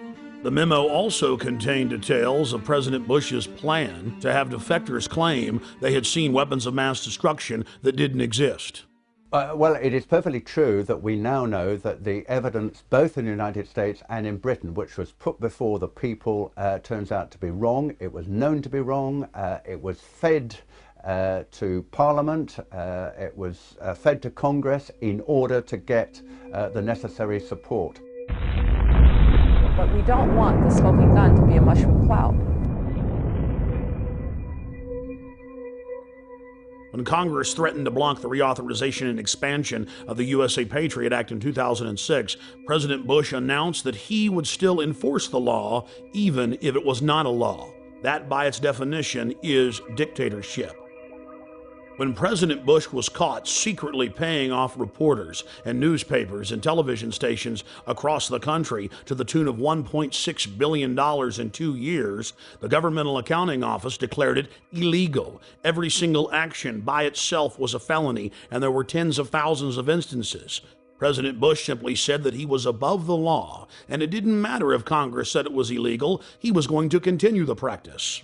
The memo also contained details of President Bush's plan to have defectors claim they had seen weapons of mass destruction that didn't exist. Well, it is perfectly true that we now know that the evidence, both in the United States and in Britain, which was put before the people, turns out to be wrong. It was known to be wrong. It was fed to Parliament. It was fed to Congress in order to get the necessary support. But we don't want the smoking gun to be a mushroom cloud. When Congress threatened to block the reauthorization and expansion of the U.S.C. Patriot Act in 2006, President Bush announced that he would still enforce the law even if it was not a law. That, by its definition, is dictatorship. When President Bush was caught secretly paying off reporters and newspapers and television stations across the country to the tune of $1.6 billion in 2 years, the Governmental Accounting Office declared it illegal. Every single action by itself was a felony, and there were tens of thousands of instances. President Bush simply said that he was above the law, and it didn't matter if Congress said it was illegal, he was going to continue the practice.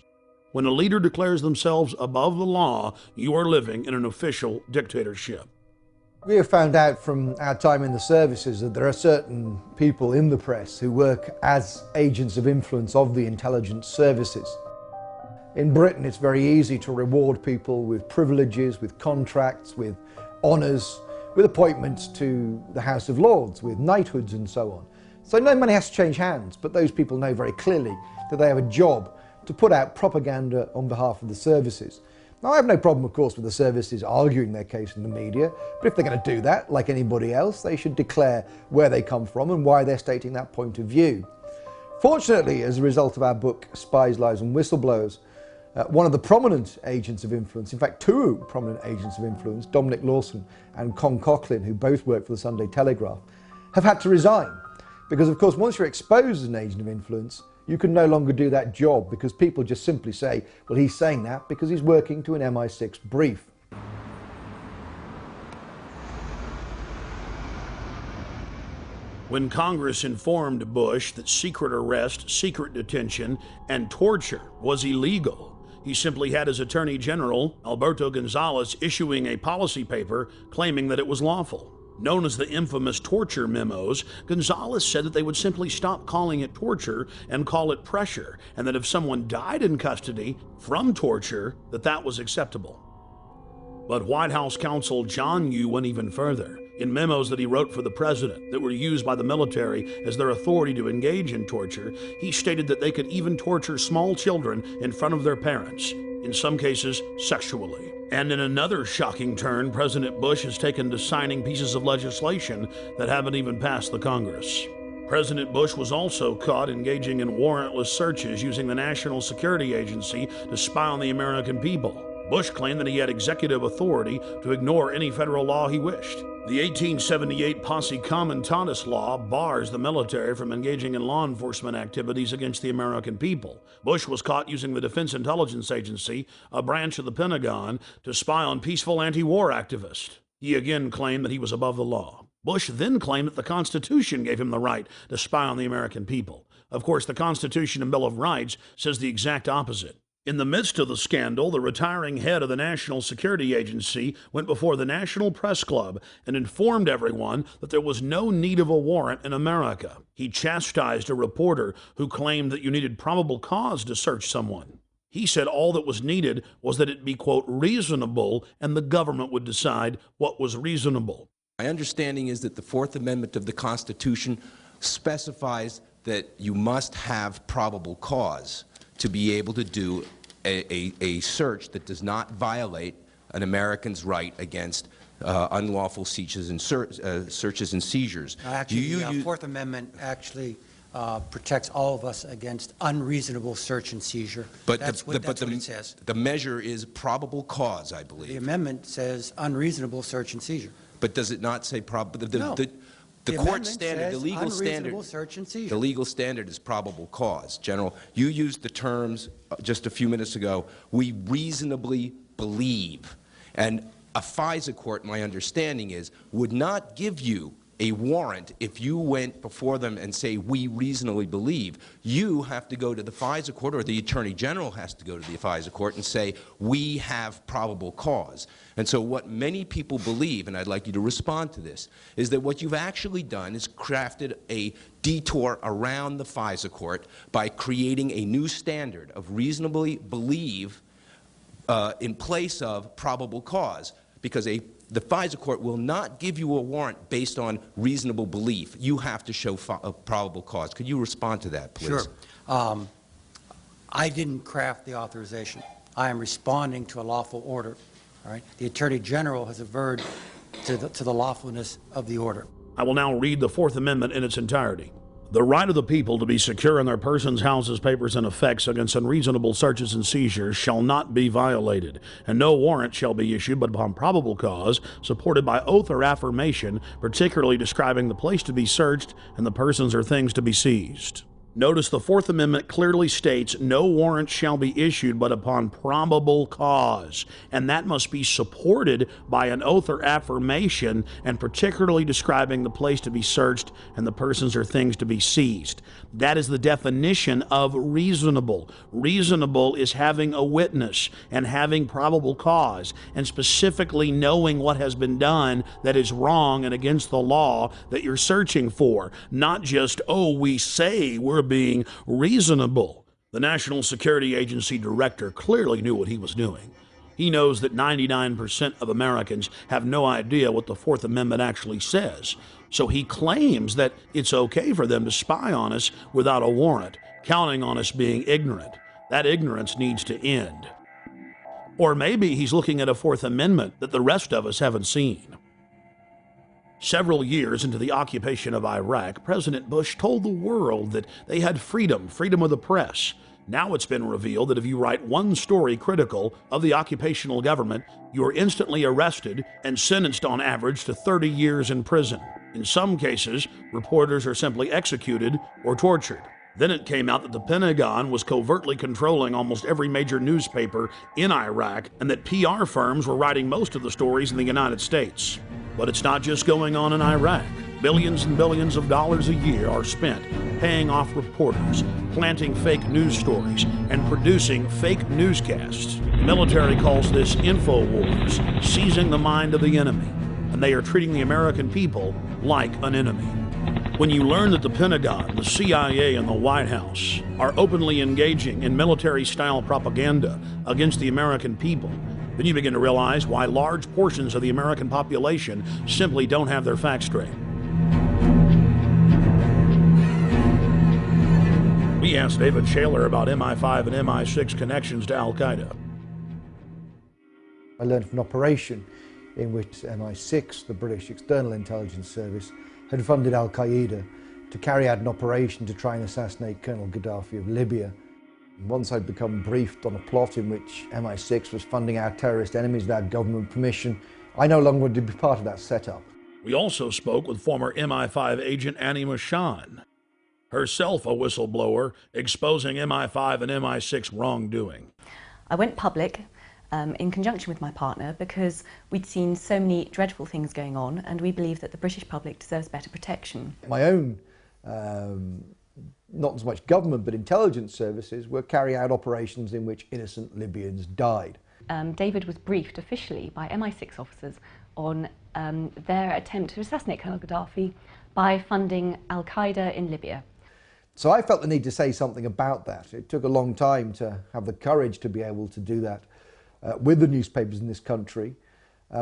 When a leader declares themselves above the law, you are living in an official dictatorship. We have found out from our time in the services that there are certain people in the press who work as agents of influence of the intelligence services. In Britain, it's very easy to reward people with privileges, with contracts, with honours, with appointments to the House of Lords, with knighthoods and so on. So no money has to change hands, but those people know very clearly that they have a job to put out propaganda on behalf of the services. Now, I have no problem, of course, with the services arguing their case in the media, but if they're going to do that, like anybody else, they should declare where they come from and why they're stating that point of view. Fortunately, as a result of our book, Spies, Lies and Whistleblowers, one of the prominent agents of influence, in fact 2 prominent agents of influence, Dominic Lawson and Con Coughlin, who both work for the Sunday Telegraph, have had to resign. Because, of course, once you're exposed as an agent of influence, you can no longer do that job because people just simply say, well, he's saying that because he's working to an MI6 brief. When Congress informed Bush that secret arrest, secret detention, and torture was illegal, he simply had his Attorney General, Alberto Gonzales, issuing a policy paper claiming that it was lawful. Known as the infamous torture memos, Gonzales said that they would simply stop calling it torture and call it pressure, and that if someone died in custody from torture, that was acceptable. But White House counsel John Yoo went even further. In memos that he wrote for the president that were used by the military as their authority to engage in torture, he stated that they could even torture small children in front of their parents, in some cases sexually. And in another shocking turn, President Bush has taken to signing pieces of legislation that haven't even passed the Congress. President Bush was also caught engaging in warrantless searches using the National Security Agency to spy on the American people. Bush claimed that he had executive authority to ignore any federal law he wished. The 1878 Posse Comitatus law bars the military from engaging in law enforcement activities against the American people. Bush was caught using the Defense Intelligence Agency, a branch of the Pentagon, to spy on peaceful anti-war activists. He again claimed that he was above the law. Bush then claimed that the Constitution gave him the right to spy on the American people. Of course, the Constitution and Bill of Rights says the exact opposite. In the midst of the scandal, the retiring head of the National Security Agency went before the National Press Club and informed everyone that there was no need of a warrant in America. He chastised a reporter who claimed that you needed probable cause to search someone. He said all that was needed was that it be, quote, reasonable, and the government would decide what was reasonable. My understanding is that the Fourth Amendment of the Constitution specifies that you must have probable cause to be able to do a search that does not violate an American's right against unlawful searches and seizures. Actually, the Fourth Amendment actually protects all of us against unreasonable search and seizure. But that's what it says. The measure is probable cause, I believe. The amendment says unreasonable search and seizure. But does it not say probable? No. The court standard, the legal standard, search and seizure. the legal standard is probable cause. General, you used the terms just a few minutes ago, we reasonably believe. And a FISA court, my understanding is, would not give you a warrant if you went before them and say, we reasonably believe. You have to go to the FISA court, or the Attorney General has to go to the FISA court and say, we have probable cause. And so what many people believe, and I'd like you to respond to this, is that what you've actually done is crafted a detour around the FISA court by creating a new standard of reasonably believe in place of probable cause, because the FISA court will not give you a warrant based on reasonable belief. You have to show a probable cause. Could you respond to that, please? Sure. I didn't craft the authorization. I am responding to a lawful order. All right? The Attorney General has averred to the lawfulness of the order. I will now read the Fourth Amendment in its entirety. The right of the people to be secure in their persons, houses, papers, and effects against unreasonable searches and seizures shall not be violated, and no warrant shall be issued but upon probable cause, supported by oath or affirmation, particularly describing the place to be searched and the persons or things to be seized. Notice the Fourth Amendment clearly states no warrant shall be issued but upon probable cause, and that must be supported by an oath or affirmation, and particularly describing the place to be searched and the persons or things to be seized. That is the definition of reasonable. Reasonable is having a witness and having probable cause, and specifically knowing what has been done that is wrong and against the law that you're searching for, not just, oh, we say we're being reasonable. The National Security Agency director clearly knew what he was doing. He knows that 99% of Americans have no idea what the Fourth Amendment actually says. So he claims that it's okay for them to spy on us without a warrant, counting on us being ignorant. That ignorance needs to end. Or maybe he's looking at a Fourth Amendment that the rest of us haven't seen. Several years into the occupation of Iraq, President Bush told the world that they had freedom of the press. Now it's been revealed that if you write one story critical of the occupational government, you are instantly arrested and sentenced on average to 30 years in prison. In some cases, reporters are simply executed or tortured. Then it came out that the Pentagon was covertly controlling almost every major newspaper in Iraq, and that PR firms were writing most of the stories in the United States. But it's not just going on in Iraq. Billions and billions of dollars a year are spent paying off reporters, planting fake news stories, and producing fake newscasts. The military calls this InfoWars, seizing the mind of the enemy, and they are treating the American people like an enemy. When you learn that the Pentagon, the CIA, and the White House are openly engaging in military-style propaganda against the American people, then you begin to realize why large portions of the American population simply don't have their facts straight. We asked David Shaler about MI5 and MI6 connections to Al-Qaeda. I learned from an operation in which MI6, the British External Intelligence Service, had funded Al-Qaeda to carry out an operation to try and assassinate Colonel Gaddafi of Libya. And once I'd become briefed on a plot in which MI6 was funding our terrorist enemies without government permission, I no longer wanted to be part of that setup. We also spoke with former MI5 agent Annie Mashan, herself a whistleblower exposing MI5 and MI6 wrongdoing. I went public in conjunction with my partner because we'd seen so many dreadful things going on, and we believe that the British public deserves better protection. My own, not so much government but intelligence services, were carrying out operations in which innocent Libyans died. David was briefed officially by MI6 officers on their attempt to assassinate Colonel Gaddafi by funding Al-Qaeda in Libya. So I felt the need to say something about that. It took a long time to have the courage to be able to do that with the newspapers in this country,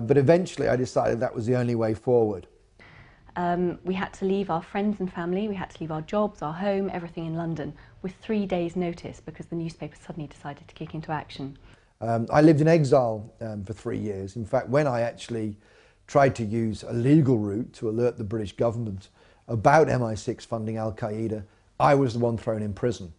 but eventually I decided that was the only way forward. We had to leave our friends and family, we had to leave our jobs, our home, everything in London with 3 days' notice because the newspaper suddenly decided to kick into action. I lived in exile for 3 years. In fact, when I actually tried to use a legal route to alert the British government about MI6 funding Al-Qaeda, I was the one thrown in prison.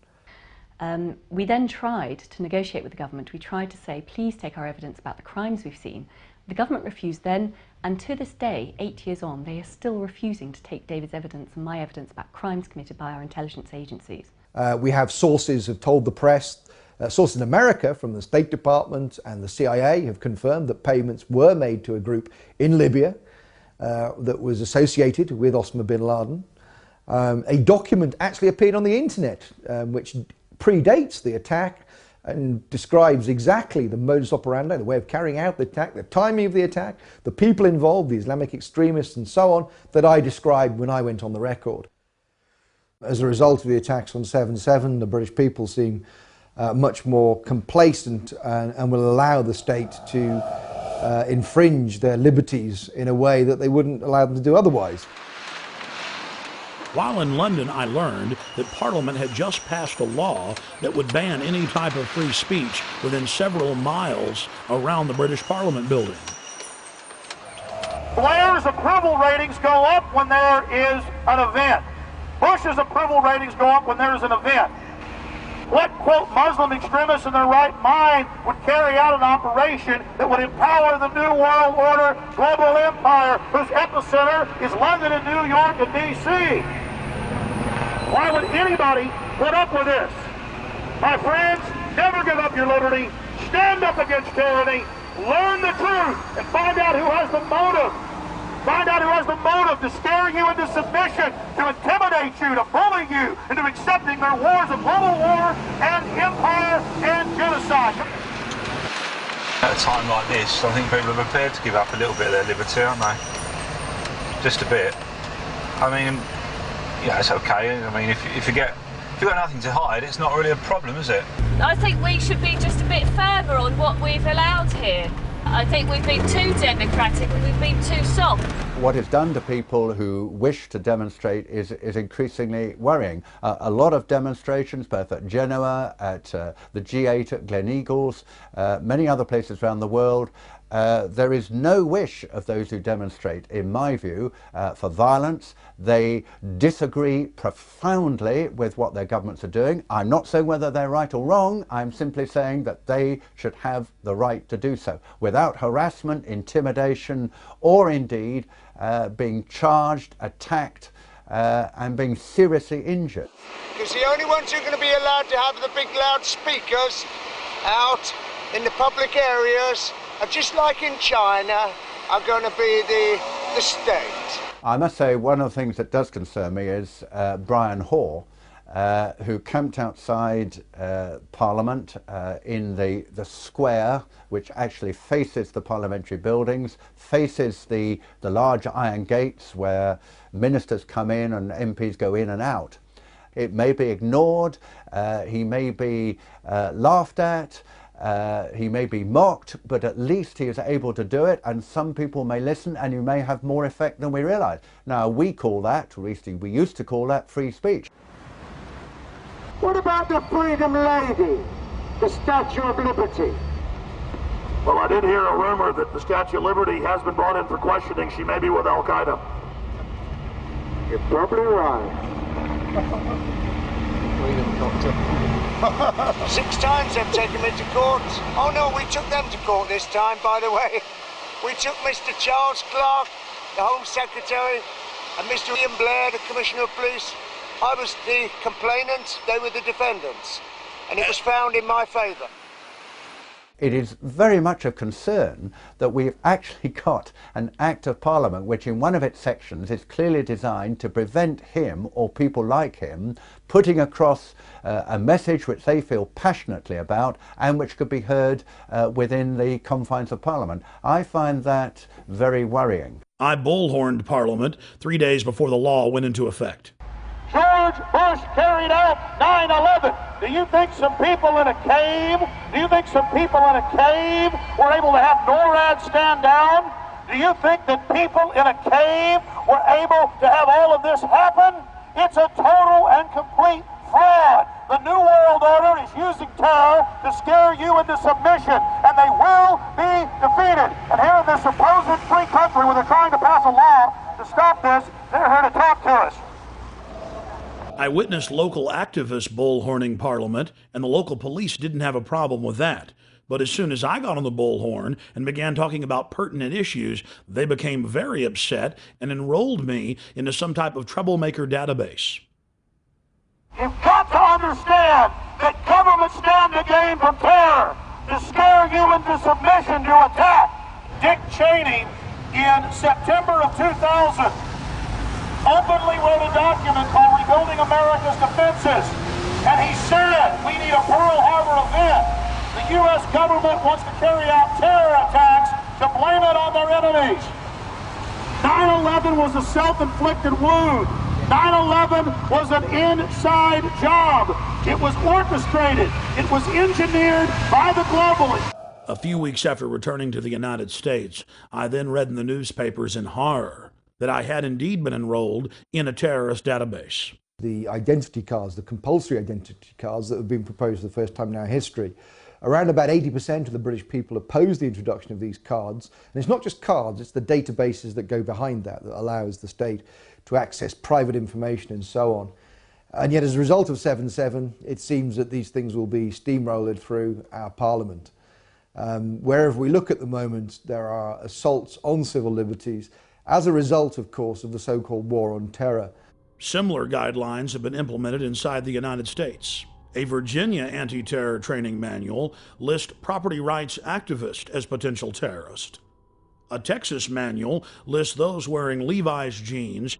We then tried to negotiate with the government. We tried to say, please take our evidence about the crimes we've seen. The government refused then, and to this day, 8 years on, they are still refusing to take David's evidence and my evidence about crimes committed by our intelligence agencies. We have sources who have told the press, sources in America from the State Department and the CIA have confirmed that payments were made to a group in Libya that was associated with Osama bin Laden. A document actually appeared on the internet which predates the attack and describes exactly the modus operandi, the way of carrying out the attack, the timing of the attack, the people involved, the Islamic extremists and so on, that I described when I went on the record. As a result of the attacks on 7/7, the British people seem much more complacent and will allow the state to infringe their liberties in a way that they wouldn't allow them to do otherwise. While in London, I learned that Parliament had just passed a law that would ban any type of free speech within several miles around the British Parliament building. Blair's approval ratings go up when there is an event. Bush's approval ratings go up when there is an event. What, quote, Muslim extremists in their right mind would carry out an operation that would empower the New World Order global empire whose epicenter is London and New York and D.C.? Why would anybody put up with this? My friends, never give up your liberty. Stand up against tyranny. Learn the truth and find out who has the motive. Find out who has the motive to scare you into submission, to intimidate you, to bully you into accepting their wars of global war and empire and genocide. At a time like this, I think people are prepared to give up a little bit of their liberty, aren't they? Just a bit. I mean, yeah, it's okay. I mean, if you've got nothing to hide, it's not really a problem, is it? I think we should be just a bit firmer on what we've allowed here. I think we've been too democratic and we've been too soft. What it's done to people who wish to demonstrate is increasingly worrying. A lot of demonstrations, both at Genoa, at the G8 at Gleneagles, many other places around the world. There is no wish of those who demonstrate, in my view, for violence. They disagree profoundly with what their governments are doing. I'm not saying whether they're right or wrong. I'm simply saying that they should have the right to do so without harassment, intimidation, or indeed being charged, attacked, and being seriously injured. Because the only ones who are going to be allowed to have the big loudspeakers out in the public areas, just like in China, are going to be the state. I must say one of the things that does concern me is Brian Hoare, who camped outside Parliament in the square, which actually faces the parliamentary buildings, faces the large iron gates where ministers come in and MPs go in and out. It may be ignored, he may be laughed at, he may be mocked, but at least he is able to do it, and some people may listen, and you may have more effect than we realise. Now, we call that, or at least we used to call that, free speech. What about the Freedom Lady, the Statue of Liberty? Well, I did hear a rumor that the Statue of Liberty has been brought in for questioning. She may be with Al-Qaeda. You're probably right. Freedom Doctor. 6 times they've taken me to court. Oh no, we took them to court this time, by the way. We took Mr. Charles Clark the Home Secretary, and Mr. Ian Blair, the Commissioner of Police. I was the complainant, they were the defendants, and it was found in my favour. It is very much a concern that we've actually got an Act of Parliament which in one of its sections is clearly designed to prevent him or people like him putting across a message which they feel passionately about and which could be heard within the confines of Parliament. I find that very worrying. I bullhorned Parliament 3 days before the law went into effect. George Bush carried out 9/11. Do you think some people in a cave, were able to have NORAD stand down? Do you think that people in a cave were able to have all of this happen? It's a total and complete fraud. The New World Order is using terror to scare you into submission, and they will be defeated. And here in this supposed free country where they're trying to pass a law to stop this, they're here to talk to us. I witnessed local activists bullhorning Parliament, and the local police didn't have a problem with that. But as soon as I got on the bullhorn and began talking about pertinent issues, they became very upset and enrolled me into some type of troublemaker database. You've got to understand that governments stand to gain from terror, to scare you into submission, to attack. Dick Cheney, in September of 2000, openly wrote a document called Rebuilding America's Defenses. And he said, we need a Pearl Harbor event. The U.S. government wants to carry out terror attacks to blame it on their enemies. 9/11 was a self-inflicted wound. 9/11 was an inside job. It was orchestrated. It was engineered by the globalists. A few weeks after returning to the United States, I then read in the newspapers in horror that I had indeed been enrolled in a terrorist database. The identity cards, the compulsory identity cards that have been proposed for the first time in our history, around about 80% of the British people oppose the introduction of these cards. And it's not just cards, it's the databases that go behind that allows the state to access private information and so on. And yet as a result of 7/7, it seems that these things will be steamrolled through our Parliament. Wherever we look at the moment, there are assaults on civil liberties, as a result, of course, of the so-called war on terror. Similar guidelines have been implemented inside the United States. A Virginia anti-terror training manual lists property rights activists as potential terrorists. A Texas manual lists those wearing Levi's jeans,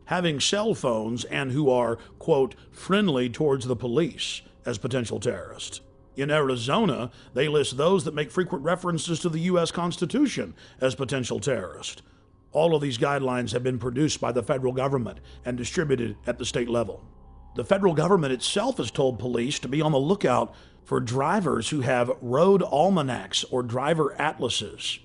having cell phones, and who are, quote, friendly towards the police as potential terrorists. In Arizona, they list those that make frequent references to the U.S. Constitution as potential terrorists. All of these guidelines have been produced by the federal government and distributed at the state level. The federal government itself has told police to be on the lookout for drivers who have road almanacs or driver atlases.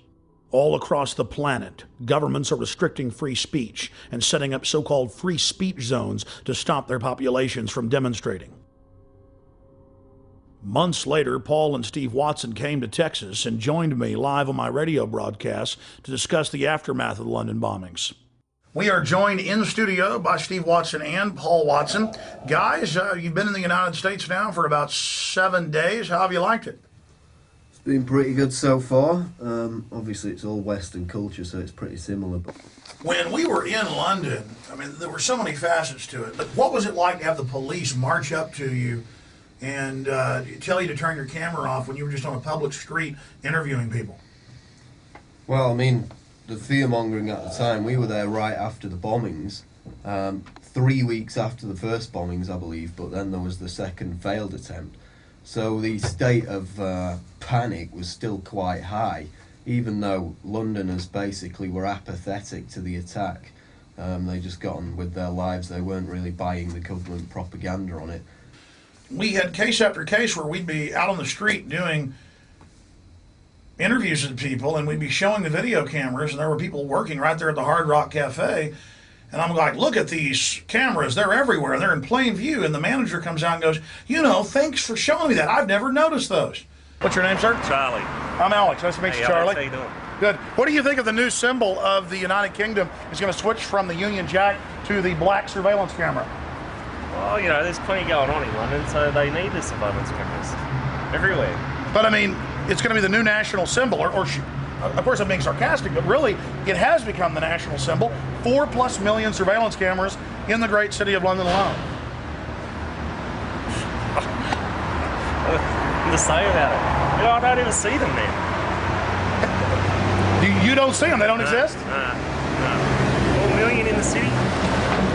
All across the planet, governments are restricting free speech and setting up so-called free speech zones to stop their populations from demonstrating. Months later, Paul and Steve Watson came to Texas and joined me live on my radio broadcast to discuss the aftermath of the London bombings. We are joined in studio by Steve Watson and Paul Watson. Guys, you've been in the United States now for about 7 days. How have you liked it? It's been pretty good so far. Obviously, it's all Western culture, so it's pretty similar. But when we were in London, I mean, there were so many facets to it. But what was it like to have the police march up to you and tell you to turn your camera off when you were just on a public street interviewing people? Well, I mean, the fear-mongering at the time, we were there right after the bombings, 3 weeks after the first bombings, I believe, but then there was the second failed attempt. So the state of panic was still quite high, even though Londoners basically were apathetic to the attack. They just got on with their lives. They weren't really buying the government propaganda on it. We had case after case where we'd be out on the street doing interviews with people, and we'd be showing the video cameras, and there were people working right there at the Hard Rock Cafe, and I'm like, look at these cameras, they're everywhere, they're in plain view, and the manager comes out and goes, you know, thanks for showing me that, I've never noticed those. What's your name, sir? Charlie. I'm Alex, nice to meet you, Charlie. Alex, how you doing? Good. What do you think of the new symbol of the United Kingdom is going to switch from the Union Jack to the black surveillance camera? Well, you know, there's plenty going on in London, so they need the surveillance cameras everywhere. But I mean, it's going to be the new national symbol, or of course I'm being sarcastic, but really it has become the national symbol. 4+ million surveillance cameras in the great city of London alone. To say about it. You know, I don't even see them there. You don't see them? They don't exist? No. 4 million in the city?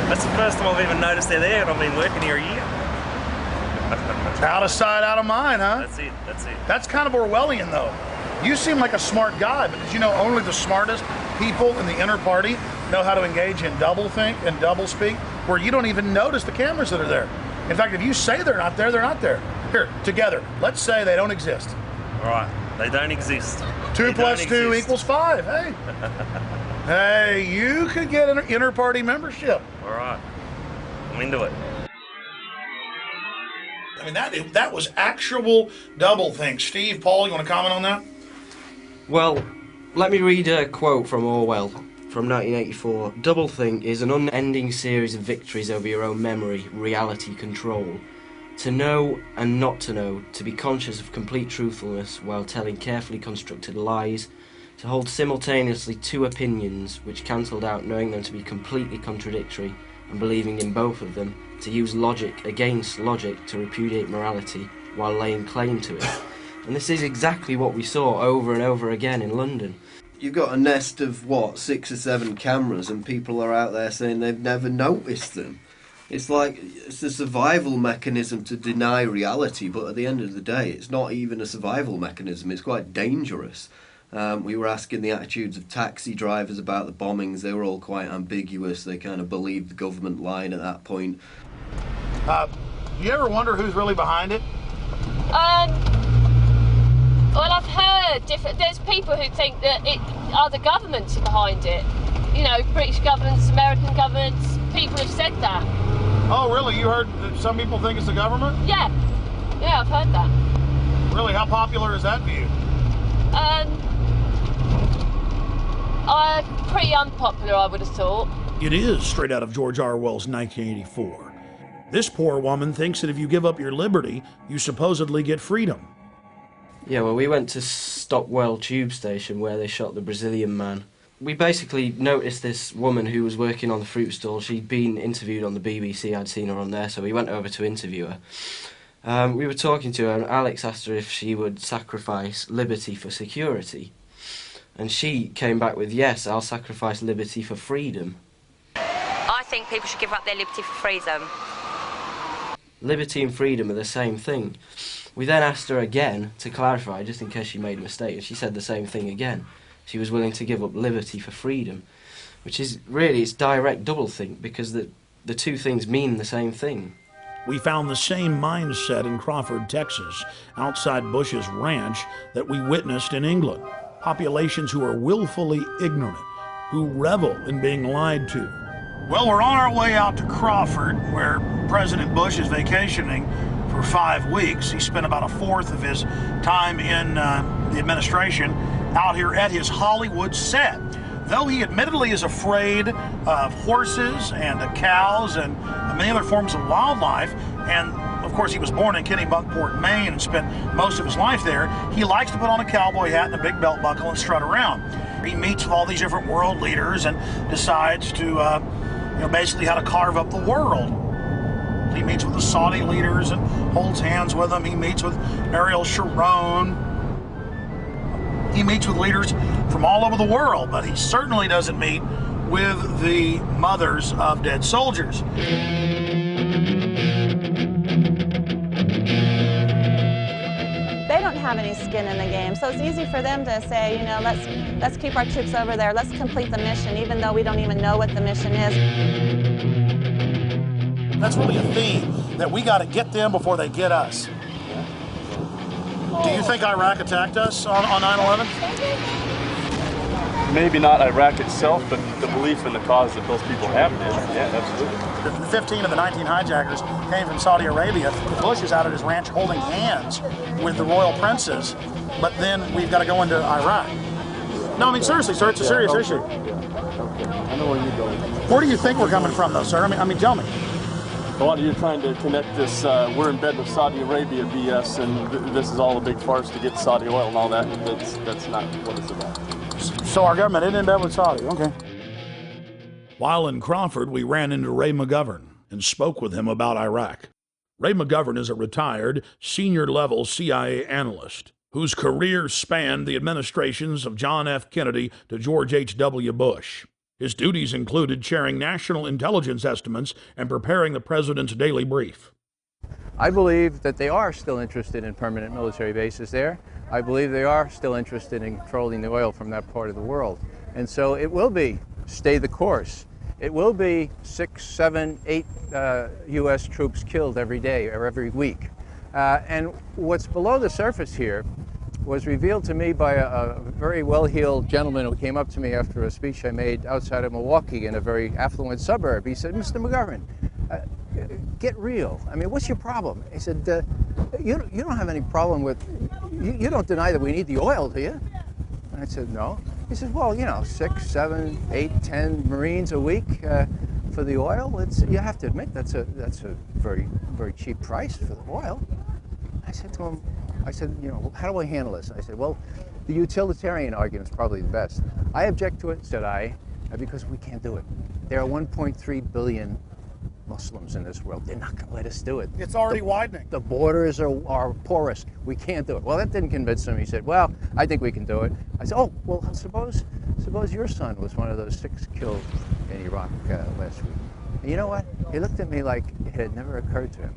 That's the first time I've even noticed they're there, and I've been working here a year. Out of sight, out of mind, huh? That's it. That's kind of Orwellian, though. You seem like a smart guy, but did you know only the smartest people in the inner party know how to engage in doublethink and doublespeak, where you don't even notice the cameras that are there? In fact, if you say they're not there, they're not there. Here, together, let's say they don't exist. All right, they don't exist. 2 + 2 = 5, hey. Hey, you could get an inner party membership. All right, I'm into it. I mean, that was actual doublethink. Steve, Paul, you want to comment on that? Well, let me read a quote from Orwell from 1984. Doublethink is an unending series of victories over your own memory, reality, control. To know and not to know, to be conscious of complete truthfulness while telling carefully constructed lies, to hold simultaneously two opinions which cancelled out knowing them to be completely contradictory and believing in both of them, to use logic against logic to repudiate morality while laying claim to it. And this is exactly what we saw over and over again in London. You've got a nest of, 6 or 7 cameras and people are out there saying they've never noticed them. It's like, it's a survival mechanism to deny reality, but at the end of the day, it's not even a survival mechanism, it's quite dangerous. We were asking the attitudes of taxi drivers about the bombings. They were all quite ambiguous. They kind of believed the government line at that point. Do you ever wonder who's really behind it? Well, I've heard there's people who think that other governments are behind it. You know, British governments, American governments, people have said that. Oh, really? You heard that some people think it's the government? Yeah, I've heard that. Really? How popular is that view? Pretty unpopular, I would have thought. It is straight out of George Orwell's 1984. This poor woman thinks that if you give up your liberty, you supposedly get freedom. Yeah, well, we went to Stockwell tube station where they shot the Brazilian man. We basically noticed this woman who was working on the fruit stall. She'd been interviewed on the BBC, I'd seen her on there, so we went over to interview her. We were talking to her, and Alex asked her if she would sacrifice liberty for security. And she came back with, yes, I'll sacrifice liberty for freedom. I think people should give up their liberty for freedom. Liberty and freedom are the same thing. We then asked her again to clarify, just in case she made a mistake, and she said the same thing again. She was willing to give up liberty for freedom, which is really, it's direct doublethink, because the two things mean the same thing. We found the same mindset in Crawford, Texas, outside Bush's ranch, that we witnessed in England. Populations who are willfully ignorant, who revel in being lied to. Well, we're on our way out to Crawford, where President Bush is vacationing for 5 weeks. He spent about 1/4 of his time in the administration out here at his Hollywood set. Though he admittedly is afraid of horses and cows and many other forms of wildlife, and of course he was born in Kennebunkport, Maine, and spent most of his life there, he likes to put on a cowboy hat and a big belt buckle and strut around. He meets with all these different world leaders and decides to, basically how to carve up the world. He meets with the Saudi leaders and holds hands with them. He meets with Ariel Sharon. He meets with leaders from all over the world, but he certainly doesn't meet with the mothers of dead soldiers. They don't have any skin in the game, so it's easy for them to say, let's keep our troops over there, let's complete the mission, even though we don't even know what the mission is. That's really a theme, that we got to get them before they get us. Do you think Iraq attacked us on 9/11? Maybe not Iraq itself, but the belief in the cause that those people have did. Yeah, absolutely. 15 of the 19 hijackers came from Saudi Arabia. Bush is out at his ranch holding hands with the royal princes, but then we've got to go into Iraq. No, I mean, seriously, sir, it's a serious issue. I know where you're going. Where do you think we're coming from, though, sir? I mean, tell me. A lot of you are trying to connect this, we're in bed with Saudi Arabia BS, and this is all a big farce to get Saudi oil and all that. That's not what it's about. So our government isn't in bed with Saudi. Okay. While in Crawford, we ran into Ray McGovern and spoke with him about Iraq. Ray McGovern is a retired, senior-level CIA analyst whose career spanned the administrations of John F. Kennedy to George H.W. Bush. His duties included chairing national intelligence estimates and preparing the president's daily brief. I believe that they are still interested in permanent military bases there. I believe they are still interested in controlling the oil from that part of the world. And so it will be stay the course. It will be 6, 7, 8 U.S. troops killed every day or every week. And what's below the surface here was revealed to me by a very well-heeled gentleman who came up to me after a speech I made outside of Milwaukee in a very affluent suburb. He said, "Mr. McGovern, get real. I mean, what's your problem?" He said, you don't have any problem with, you don't deny that we need the oil, do you? And I said, no. He says, well, you know, 6, 7, 8, 10 Marines a week for the oil. You have to admit that's a very, very cheap price for the oil. I said to him, you know, how do I handle this? I said, well, the utilitarian argument is probably the best. I object to it, said I, because we can't do it. There are 1.3 billion Muslims in this world. They're not going to let us do it. It's already widening. The borders are porous. We can't do it. Well, that didn't convince him. He said, well, I think we can do it. I said, oh, well, suppose your son was one of those 6 killed in Iraq last week. And you know what? He looked at me like it had never occurred to him.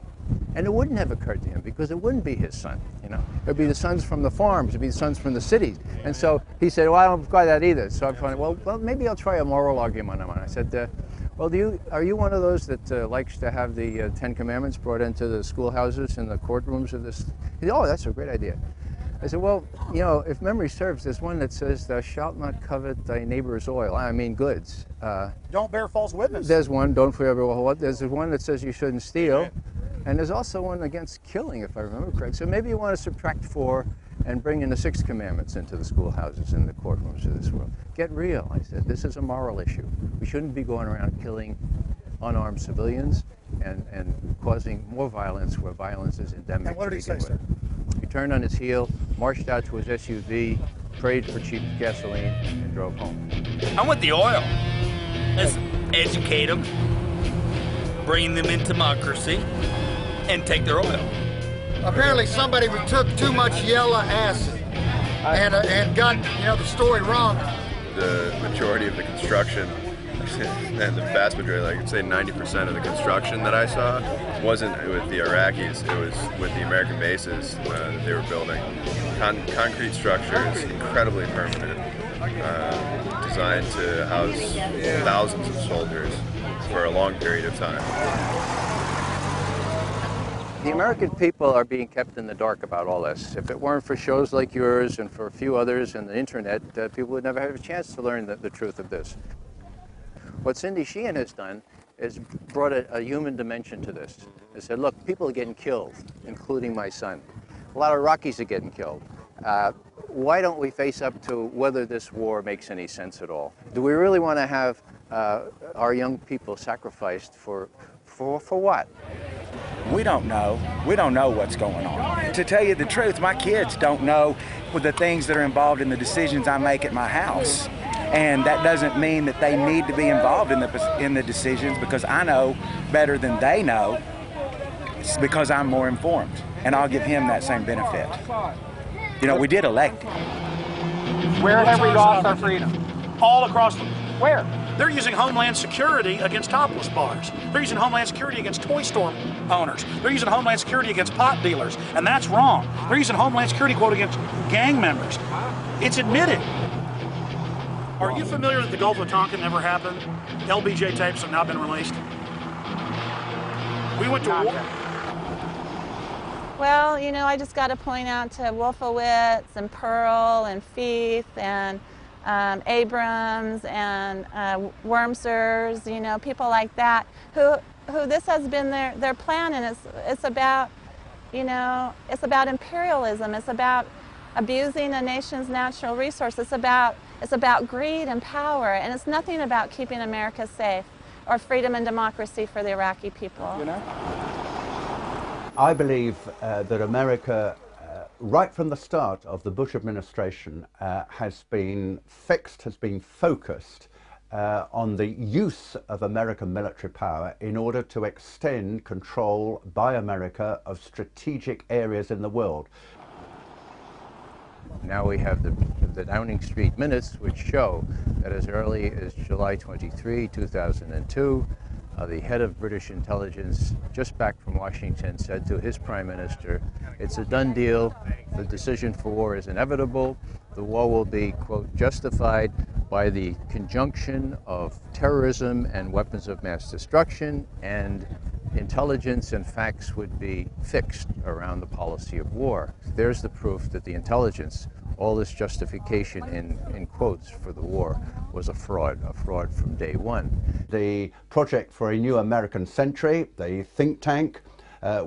And it wouldn't have occurred to him because it wouldn't be his son, you know. It would be the sons from the farms, it would be the sons from the cities. And so he said, well, I don't buy that either. So I thought, well, maybe I'll try a moral argument on it. I said, well, are you one of those that likes to have the 10 Commandments brought into the schoolhouses and the courtrooms of this? He said, oh, that's a great idea. I said, well, you know, if memory serves, there's one that says, thou shalt not covet thy neighbor's oil. I mean goods. Don't bear false witness. There's one, don't forever what. There's one that says you shouldn't steal. And there's also one against killing, if I remember correctly. So maybe you want to subtract 4 and bring in the 6 commandments into the schoolhouses and the courtrooms of this world. Get real, I said. This is a moral issue. We shouldn't be going around killing unarmed civilians and causing more violence where violence is endemic. And what did he say, sir? He turned on his heel, marched out to his SUV, prayed for cheap gasoline, and drove home. I want the oil. Let's educate them, bring them into democracy, and take their oil. Apparently somebody took too much yellow acid and got, you know, the story wrong. The majority of the construction, and the vast majority, like I'd say 90% of the construction that I saw wasn't with the Iraqis, it was with the American bases that they were building. Concrete structures, incredibly permanent, designed to house thousands of soldiers for a long period of time. The American people are being kept in the dark about all this. If it weren't for shows like yours and for a few others and the internet, people would never have a chance to learn the truth of this. What Cindy Sheehan has done is brought a human dimension to this. They said, look, people are getting killed, including my son. A lot of Iraqis are getting killed. Why don't we face up to whether this war makes any sense at all? Do we really want to have our young people sacrificed for what? We don't know. We don't know what's going on. To tell you the truth, my kids don't know the things that are involved in the decisions I make at my house. And that doesn't mean that they need to be involved in the decisions, because I know better than they know. It's because I'm more informed, and I'll give him that same benefit. You know, we did elect him. Where have we lost our freedom? All across the... Where? They're using Homeland Security against topless bars. They're using Homeland Security against toy store owners. They're using Homeland Security against pot dealers, and that's wrong. They're using Homeland Security, quote, against gang members. It's admitted. Are you familiar that the Gulf of Tonkin never happened? LBJ tapes have now been released. We went to war. Well, you know, I just got to point out to Wolfowitz and Pearl and Feith and Abrams and Wormsers, you know, people like that, who this has been their plan, and it's about, you know, it's about imperialism. It's about abusing a nation's natural resources. It's about greed and power, and it's nothing about keeping America safe or freedom and democracy for the Iraqi people. I believe that America right from the start of the Bush administration, has been focused on the use of American military power in order to extend control by America of strategic areas in the world. Now we have the Downing Street minutes, which show that as early as July 23, 2002, the head of British intelligence, just back from Washington, said to his prime minister, "It's a done deal. The decision for war is inevitable. The war will be, quote, justified by the conjunction of terrorism and weapons of mass destruction, and intelligence and facts would be fixed around the policy of war." There's the proof that the intelligence, all this justification in quotes for the war, was a fraud from day one. The Project for a New American Century, the think tank,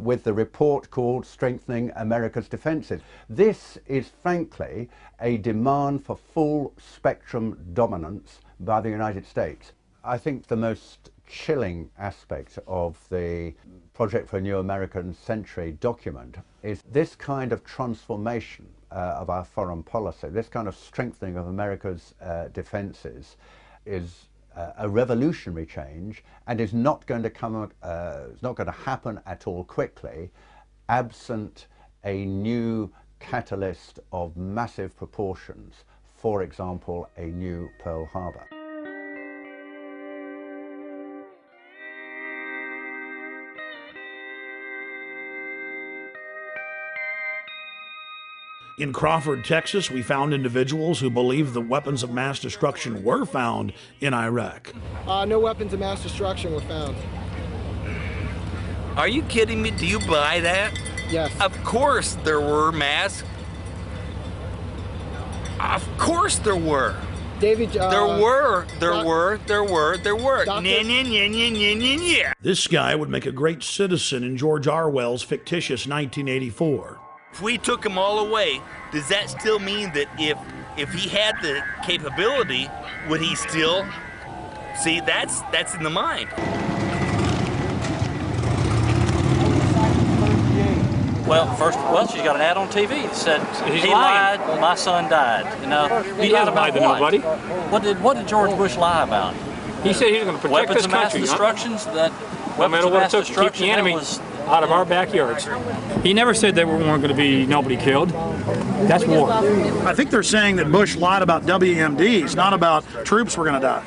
with the report called Strengthening America's Defenses. This is frankly a demand for full spectrum dominance by the United States. I think the most chilling aspect of the Project for a New American Century document is this kind of transformation of our foreign policy, this kind of strengthening of America's defenses is a revolutionary change, and is not going to happen at all quickly, absent a new catalyst of massive proportions, for example, a new Pearl Harbor. In Crawford, Texas, we found individuals who believe the weapons of mass destruction were found in Iraq. No weapons of mass destruction were found. Are you kidding me? Do you buy that? Yes. Of course there were mass. Of course there were. David, there were. Yeah. This guy would make a great citizen in George Orwell's fictitious 1984. If we took him all away, does that still mean that if he had the capability, would he still? See, that's in the mind. Well, she's got an ad on TV that said he lied, my son died. You know, he hasn't lied to nobody. What did George Bush lie about? He said he was going to protect weapons this of mass country. destructions. That no matter what it took to keep the enemy out of our backyards. He never said there weren't going to be nobody killed. That's war. I think they're saying that Bush lied about WMDs, not about troops were going to die.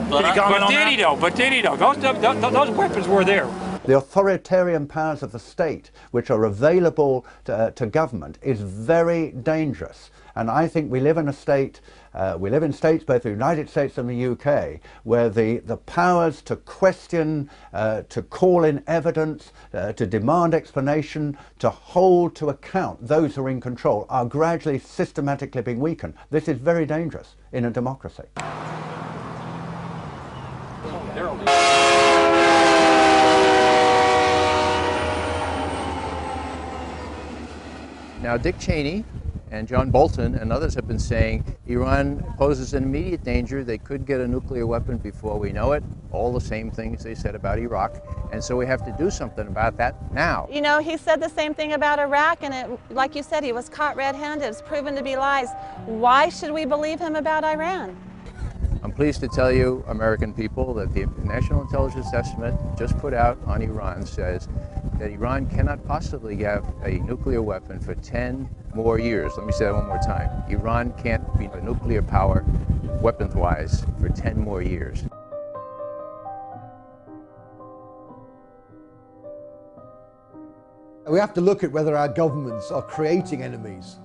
But did he though? Those weapons were there. The authoritarian powers of the state, which are available to government, is very dangerous. And I think we live in a state, we live in states, both the United States and the UK, where the powers to question, to call in evidence, to demand explanation, to hold to account those who are in control, are gradually, systematically being weakened. This is very dangerous in a democracy. Now, Dick Cheney and John Bolton and others have been saying Iran poses an immediate danger. They could get a nuclear weapon before we know it. All the same things they said about Iraq. And so we have to do something about that now. You know, he said the same thing about Iraq, and like you said, he was caught red-handed. It's proven to be lies. Why should we believe him about Iran? I'm pleased to tell you, American people, that the National Intelligence Estimate just put out on Iran says that Iran cannot possibly have a nuclear weapon for 10 more years. Let me say that one more time. Iran can't be a nuclear power, weapons-wise, for 10 more years. We have to look at whether our governments are creating enemies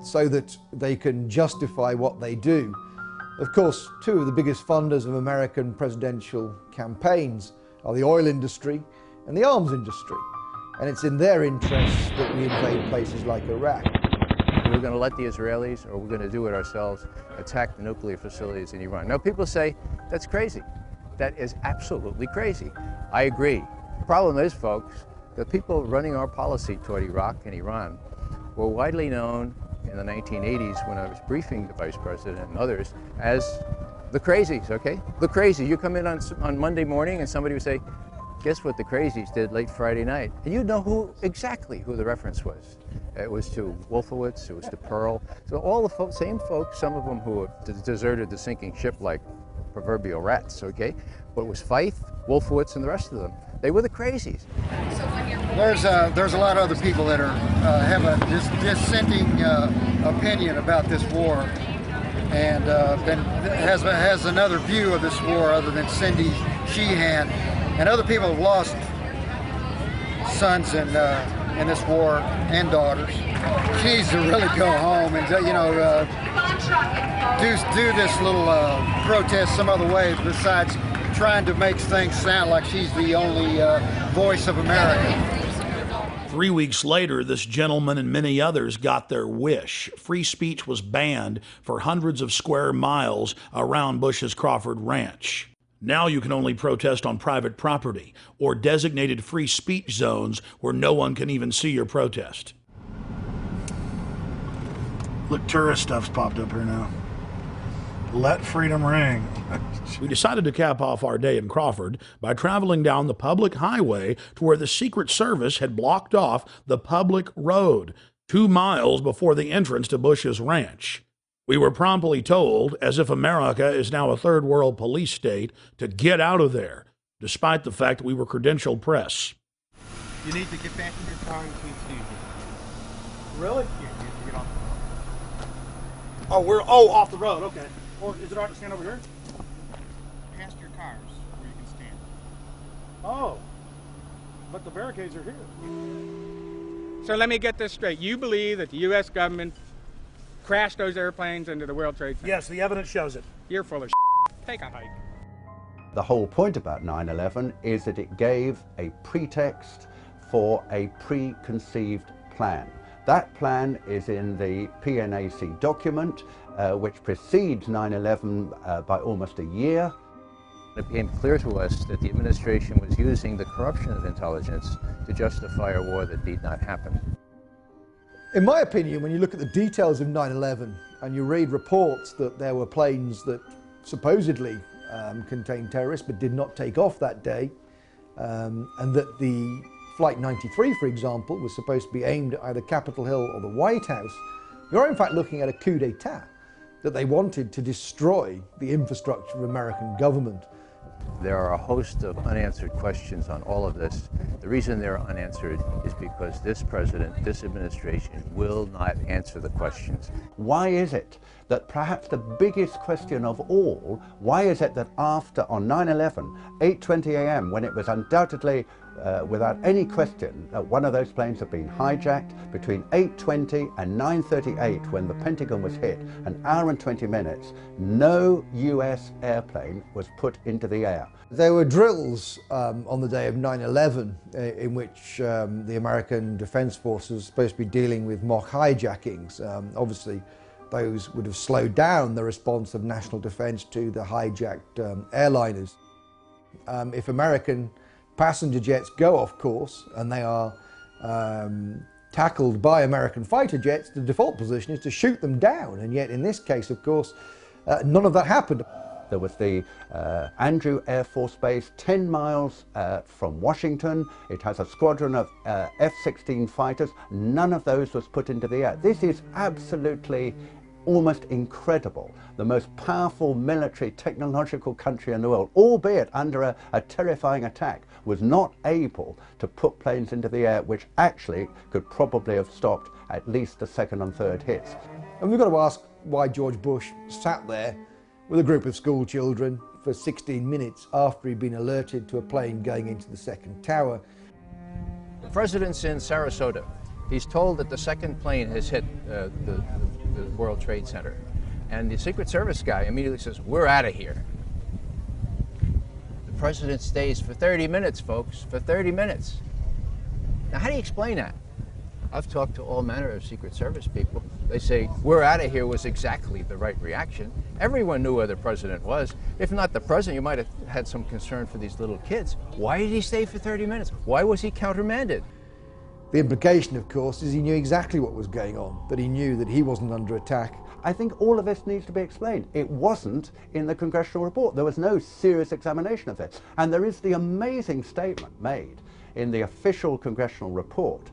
so that they can justify what they do. Of course, two of the biggest funders of American presidential campaigns are the oil industry and the arms industry. And it's in their interests that we invade places like Iraq. We're going to let the Israelis, or we're going to do it ourselves, attack the nuclear facilities in Iran. Now, people say, that's crazy. That is absolutely crazy. I agree. The problem is, folks, the people running our policy toward Iraq and Iran were widely known in the 1980s when I was briefing the Vice President and others as the crazies, okay? The crazies. You come in on Monday morning and somebody would say, Guess what the crazies did late Friday night? And you know exactly who the reference was. It was to Wolfowitz, it was to Pearl. So all the same folks, some of them who deserted the sinking ship like proverbial rats, okay? But it was Feith, Wolfowitz, and the rest of them. They were the crazies. There's a lot of other people that have a dissenting opinion about this war, and has another view of this war other than Cindy Sheehan, and other people have lost sons in this war and daughters. She needs to really go home and do this little protest some other way besides trying to make things sound like she's the only voice of America. 3 weeks later, this gentleman and many others got their wish. Free speech was banned for hundreds of square miles around Bush's Crawford Ranch. Now you can only protest on private property or designated free speech zones where no one can even see your protest. Look, tourist stuff's popped up here now. Let freedom ring. We decided to cap off our day in Crawford by traveling down the public highway to where the Secret Service had blocked off the public road 2 miles before the entrance to Bush's ranch. We were promptly told, as if America is now a third world police state, to get out of there, despite the fact that we were credentialed press. You need to get back in your car and keep Stevie. Really? Yeah, you have to get off the road. Oh, we're off the road. Okay. Or is it all right to stand over here? Past your cars where you can stand. Oh, but the barricades are here. So let me get this straight. You believe that the U.S. government crashed those airplanes into the World Trade Center? Yes, the evidence shows it. You're full of Take a hike. The whole point about 9/11 is that it gave a pretext for a preconceived plan. That plan is in the PNAC document, which precedes 9/11 by almost a year. It became clear to us that the administration was using the corruption of intelligence to justify a war that need not happen. In my opinion, when you look at the details of 9/11 and you read reports that there were planes that supposedly contained terrorists but did not take off that day, and that the Flight 93, for example, was supposed to be aimed at either Capitol Hill or the White House, you're in fact looking at a coup d'etat, that they wanted to destroy the infrastructure of American government. There are a host of unanswered questions on all of this. The reason they're unanswered is because this president, this administration, will not answer the questions. Why is it that perhaps the biggest question of all, why is it that after, on 9/11, 8:20 a.m., when it was undoubtedly, without any question, one of those planes had been hijacked, between 8:20 and 9:38, when the Pentagon was hit, an hour and 20 minutes, no US airplane was put into the air. There were drills on the day of 9/11 in which the American Defense Forces were supposed to be dealing with mock hijackings. Obviously, those would have slowed down the response of national defense to the hijacked airliners. If American passenger jets go off course and they are tackled by American fighter jets, the default position is to shoot them down. And yet in this case, of course, none of that happened. There was the Andrew Air Force Base 10 miles from Washington. It has a squadron of F-16 fighters. None of those was put into the air. This is absolutely almost incredible. The most powerful military technological country in the world, albeit under a terrifying attack, was not able to put planes into the air, which actually could probably have stopped at least the second and third hits. And we've got to ask why George Bush sat there with a group of school children for 16 minutes after he'd been alerted to a plane going into the second tower. The president's in Sarasota. He's told that the second plane has hit the World Trade Center. And the Secret Service guy immediately says, "We're out of here." The president stays for 30 minutes, folks, for 30 minutes. Now, how do you explain that? I've talked to all manner of Secret Service people. They say, "We're out of here" was exactly the right reaction. Everyone knew where the president was. If not the president, you might have had some concern for these little kids. Why did he stay for 30 minutes? Why was he countermanded? The implication, of course, is he knew exactly what was going on, that he knew that he wasn't under attack. I think all of this needs to be explained. It wasn't in the congressional report. There was no serious examination of this. And there is the amazing statement made in the official congressional report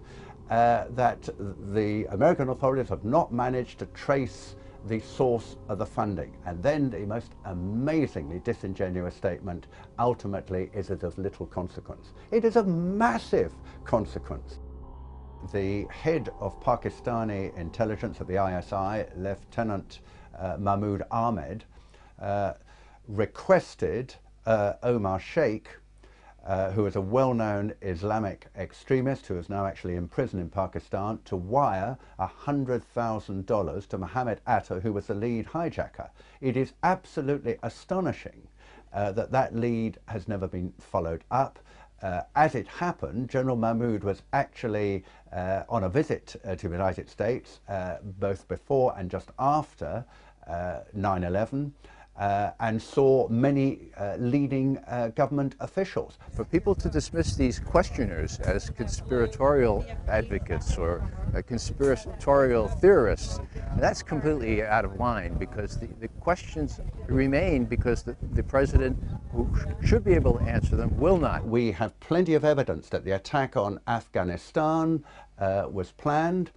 that the American authorities have not managed to trace the source of the funding. And then the most amazingly disingenuous statement, ultimately, is it of little consequence. It is of massive consequence. The head of Pakistani intelligence at the ISI, Lieutenant Mahmoud Ahmed, requested Omar Sheikh, who is a well-known Islamic extremist who is now actually in prison in Pakistan, to wire $100,000 to Mohammed Atta, who was the lead hijacker. It is absolutely astonishing that that lead has never been followed up. As it happened, General Mahmoud was actually on a visit to the United States, both before and just after 9/11, and saw many leading government officials. For people to dismiss these questioners as conspiratorial advocates or conspiratorial theorists, that's completely out of line, because the questions remain because the president, who should be able to answer them, will not. We have plenty of evidence that the attack on Afghanistan was planned.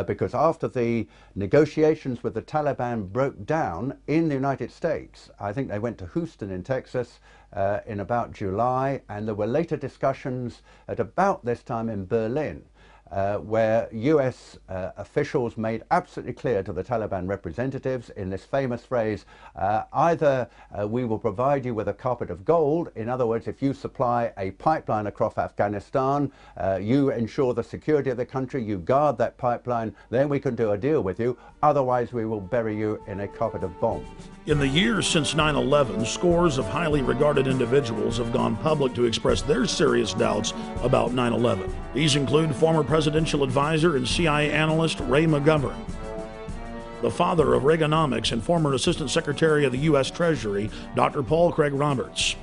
Because after the negotiations with the Taliban broke down in the United States, I think they went to Houston in Texas in about July, and there were later discussions at about this time in Berlin, where US officials made absolutely clear to the Taliban representatives in this famous phrase, either we will provide you with a carpet of gold, in other words, if you supply a pipeline across Afghanistan, you ensure the security of the country, you guard that pipeline, then we can do a deal with you, otherwise we will bury you in a carpet of bombs. In the years since 9/11, scores of highly regarded individuals have gone public to express their serious doubts about 9/11. These include former presidential advisor and CIA analyst Ray McGovern, the father of Reaganomics and former Assistant Secretary of the U.S. Treasury, Dr. Paul Craig Roberts,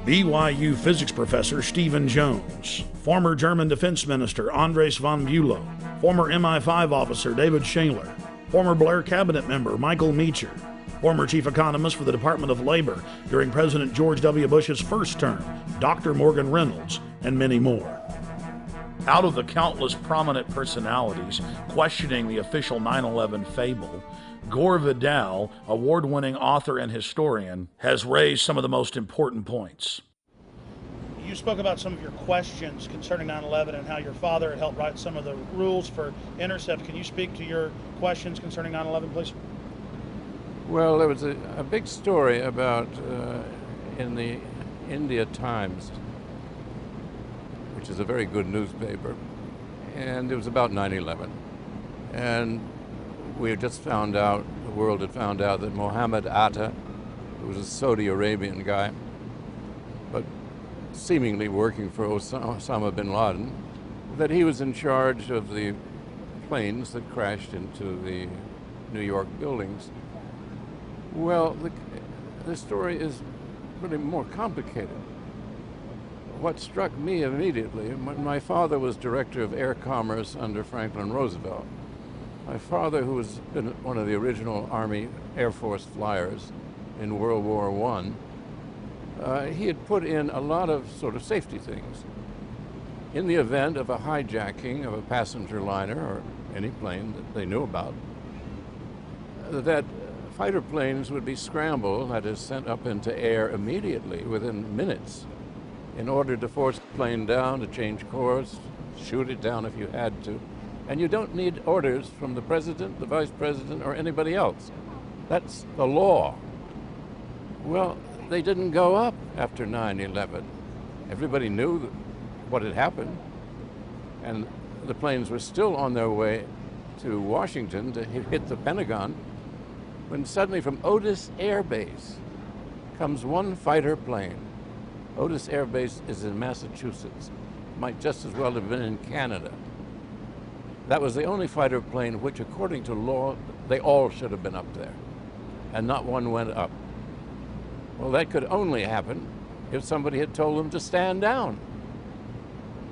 BYU physics professor Stephen Jones, former German Defense Minister Andres von Bülow, former MI5 officer David Shaler, former Blair cabinet member Michael Meacher, former chief economist for the Department of Labor during President George W. Bush's first term, Dr. Morgan Reynolds, and many more. Out of the countless prominent personalities questioning the official 9/11 fable, Gore Vidal, award-winning author and historian, has raised some of the most important points. You spoke about some of your questions concerning 9/11 and how your father had helped write some of the rules for Intercept. Can you speak to your questions concerning 9/11, please? Well, there was a big story about in the India Times, which is a very good newspaper, and it was about 9/11. And we had just found out, the world had found out, that Mohammed Atta, who was a Saudi Arabian guy, but seemingly working for Osama bin Laden, that he was in charge of the planes that crashed into the New York buildings. Well, the story is really more complicated. What struck me immediately, my father was director of air commerce under Franklin Roosevelt. My father, who was been one of the original Army Air Force flyers in World War I, he had put in a lot of sort of safety things. In the event of a hijacking of a passenger liner or any plane that they knew about, that fighter planes would be scrambled, that is, sent up into air immediately within minutes, in order to force the plane down, to change course, shoot it down if you had to. And you don't need orders from the president, the vice president, or anybody else. That's the law. Well, they didn't go up after 9/11. Everybody knew what had happened, and the planes were still on their way to Washington to hit the Pentagon, when suddenly from Otis Air Base comes one fighter plane. Otis Air Base is in Massachusetts. Might just as well have been in Canada. That was the only fighter plane which, according to law, they all should have been up there, and not one went up. Well, that could only happen if somebody had told them to stand down,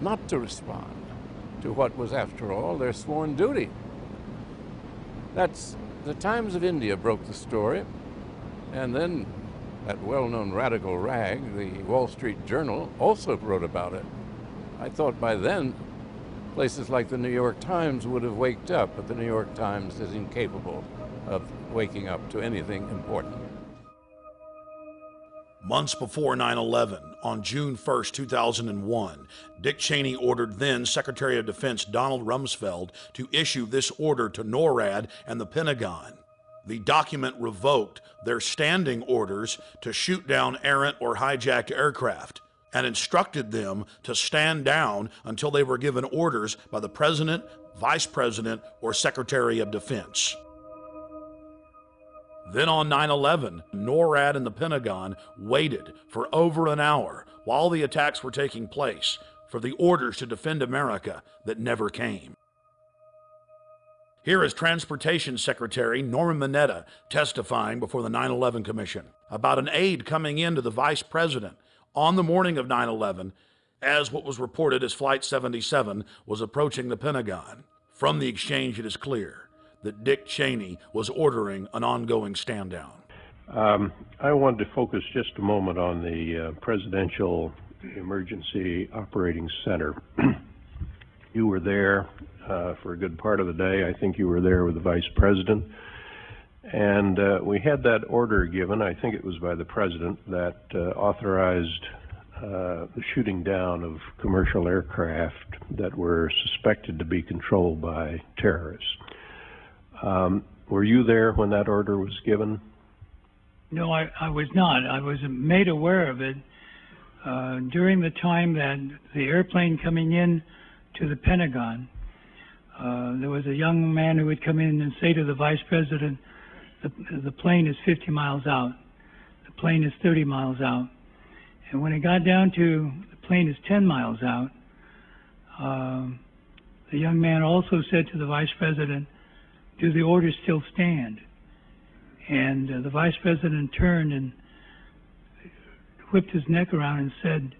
not to respond, to what was, after all, their sworn duty. The Times of India broke the story, and then that well-known radical rag, the Wall Street Journal, also wrote about it. I thought by then places like the New York Times would have waked up, but the New York Times is incapable of waking up to anything important. Months before 9/11, on June 1st, 2001, Dick Cheney ordered then Secretary of Defense Donald Rumsfeld to issue this order to NORAD and the Pentagon. The document revoked their standing orders to shoot down errant or hijacked aircraft and instructed them to stand down until they were given orders by the President, Vice President, or Secretary of Defense. Then on 9/11, NORAD and the Pentagon waited for over an hour while the attacks were taking place for the orders to defend America that never came. Here is Transportation Secretary Norman Mineta testifying before the 9/11 Commission about an aide coming in to the Vice President on the morning of 9/11 as what was reported as Flight 77 was approaching the Pentagon. From the exchange, it is clear that Dick Cheney was ordering an ongoing stand down. I wanted to focus just a moment on the Presidential Emergency Operating Center. You were there for a good part of the day. I think you were there with the Vice President. And we had that order given, I think it was by the President, that authorized the shooting down of commercial aircraft that were suspected to be controlled by terrorists. Were you there when that order was given? No, I was not. I was made aware of it during the time that the airplane coming in to the Pentagon. There was a young man who would come in and say to the Vice President, the plane is 50 miles out. The plane is 30 miles out. And when it got down to the plane is 10 miles out, the young man also said to the Vice President, do the orders still stand? And the Vice President turned and whipped his neck around and said,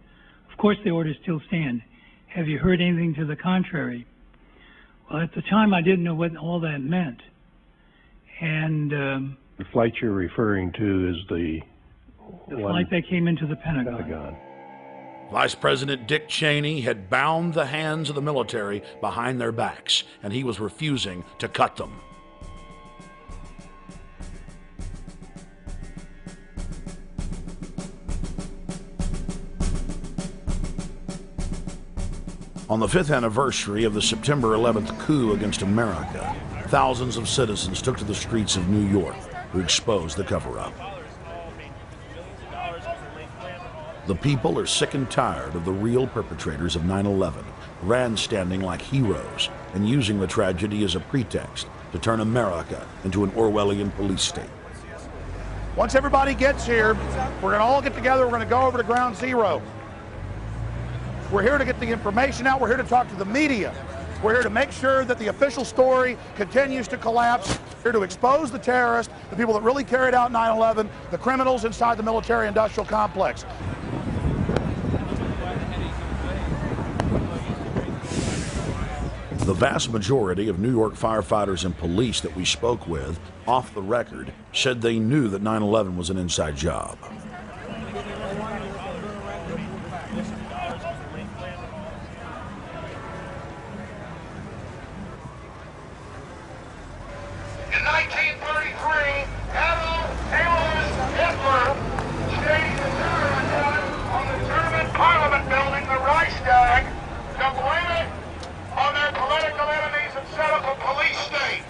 of course the orders still stand. Have you heard anything to the contrary? Well, at the time I didn't know what all that meant. And the flight you're referring to is the flight that came into the Pentagon. Vice President Dick Cheney had bound the hands of the military behind their backs, and he was refusing to cut them. On the 5th anniversary of the September 11th coup against America, thousands of citizens took to the streets of New York to expose the cover-up. The people are sick and tired of the real perpetrators of 9/11, grandstanding like heroes and using the tragedy as a pretext to turn America into an Orwellian police state. Once everybody gets here, we're going to all get together, we're going to go over to Ground Zero. We're here to get the information out, we're here to talk to the media. We're here to make sure that the official story continues to collapse. We're here to expose the terrorists, the people that really carried out 9/11, the criminals inside the military-industrial complex. The vast majority of New York firefighters and police that we spoke with, off the record, said they knew that 9/11 was an inside job. In 1933, Adolf Hitler staged a terror attack on the German Parliament building, the Reichstag, to blame it on their political enemies and set up a police state.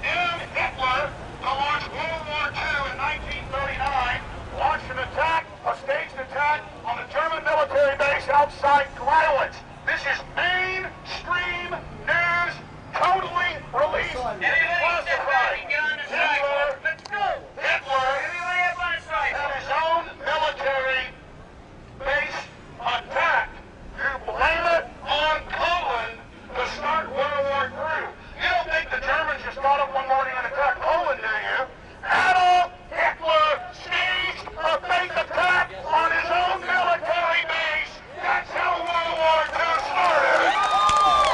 Then Hitler, to launch World War II in 1939, launched an attack, a staged attack on the German military base outside Gleiwitz. This is mainstream news, totally released, classified. Hitler had his own military base attacked. You blame it on Poland to start World War III. You don't think the Germans just got up one morning and attacked Poland, do you? Adolf Hitler staged a fake attack on his own military base. That's how World War II started.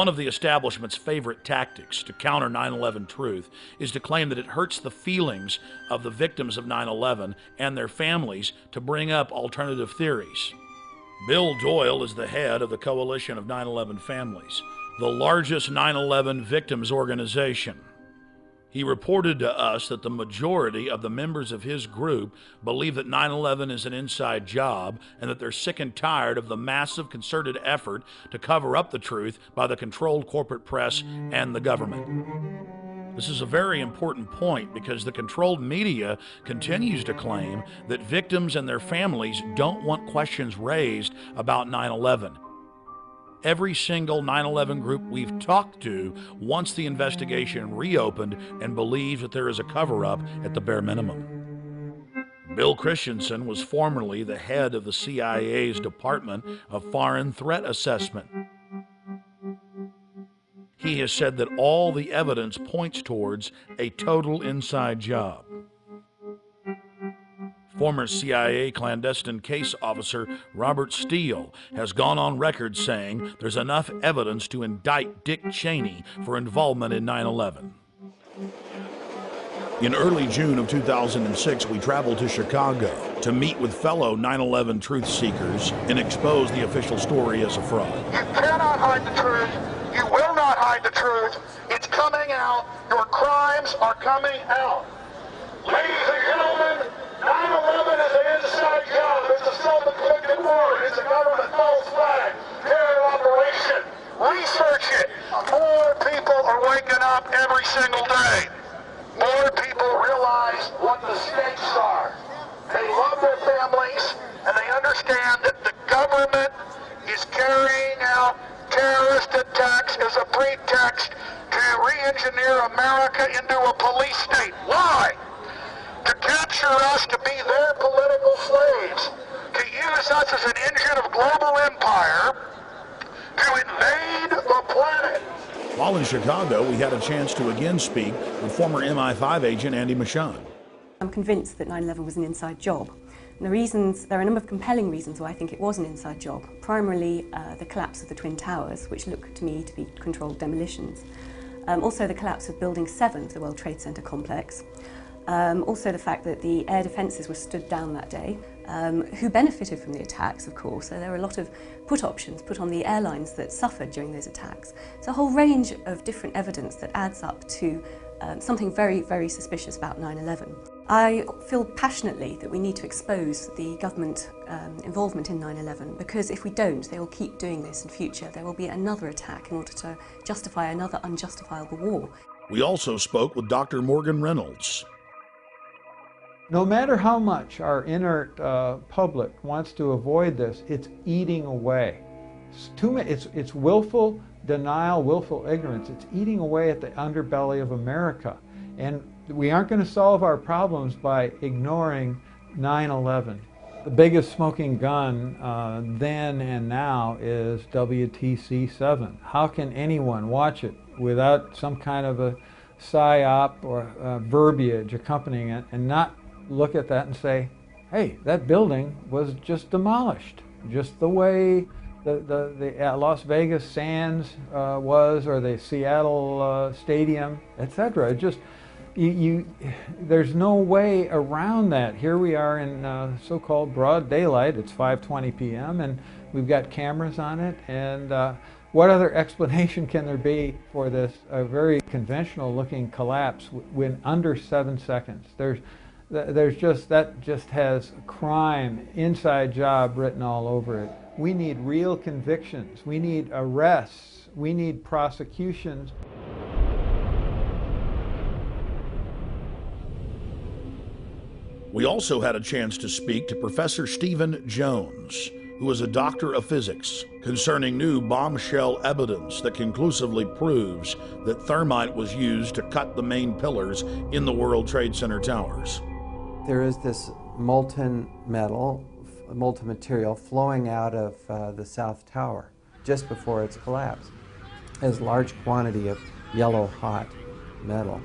One of the establishment's favorite tactics to counter 9/11 truth is to claim that it hurts the feelings of the victims of 9/11 and their families to bring up alternative theories. Bill Doyle is the head of the Coalition of 9/11 Families, the largest 9/11 victims organization. He reported to us that the majority of the members of his group believe that 9/11 is an inside job and that they're sick and tired of the massive concerted effort to cover up the truth by the controlled corporate press and the government. This is a very important point because the controlled media continues to claim that victims and their families don't want questions raised about 9/11. Every single 9/11 group we've talked to wants the investigation reopened and believes that there is a cover-up at the bare minimum. Bill Christensen was formerly the head of the CIA's Department of Foreign Threat Assessment. He has said that all the evidence points towards a total inside job. Former CIA clandestine case officer Robert Steele has gone on record saying there's enough evidence to indict Dick Cheney for involvement in 9/11. In early June of 2006, we traveled to Chicago to meet with fellow 9/11 truth seekers and expose the official story as a fraud. You cannot hide the truth. You will not hide the truth. It's coming out. Your crimes are coming out. Ladies and gentlemen, 9/11 is an inside job. It's a self-inflicted war. It's a government false flag terror operation. Research it. More people are waking up every single day. More people realize what the stakes are. They love their families, and they understand that the government is carrying out terrorist attacks as a pretext to re-engineer America into a police state. Why? To capture us to be their political slaves, to use us as an engine of global empire, to invade the planet. While in Chicago, we had a chance to again speak with former MI5 agent Andy Michon. I'm convinced that 9/11 was an inside job. And there are a number of compelling reasons why I think it was an inside job. Primarily, the collapse of the Twin Towers, which look to me to be controlled demolitions. Also the collapse of Building 7 of the World Trade Center complex. Also the fact that the air defences were stood down that day, who benefited from the attacks, of course. So there were a lot of put options put on the airlines that suffered during those attacks. It's a whole range of different evidence that adds up to something very, very suspicious about 9/11. I feel passionately that we need to expose the government involvement in 9/11, because if we don't, they will keep doing this in future. There will be another attack in order to justify another unjustifiable war. We also spoke with Dr. Morgan Reynolds. No matter how much our inert public wants to avoid this, it's eating away. It's willful denial, willful ignorance. It's eating away at the underbelly of America. And we aren't going to solve our problems by ignoring 9/11. The biggest smoking gun then and now is WTC-7. How can anyone watch it without some kind of a psyop or verbiage accompanying it and not look at that and say, hey, that building was just demolished, just the way the Las Vegas Sands was, or the Seattle Stadium, etc. Just there's no way around that. Here we are in so-called broad daylight. It's 5:20 p.m. and we've got cameras on it. And what other explanation can there be for this very conventional-looking collapse when under 7 seconds? That just has crime, inside job written all over it. We need real convictions. We need arrests. We need prosecutions. We also had a chance to speak to Professor Stephen Jones, who is a doctor of physics, concerning new bombshell evidence that conclusively proves that thermite was used to cut the main pillars in the World Trade Center towers. There is this molten material flowing out of the South Tower just before its collapse. There's a large quantity of yellow hot metal.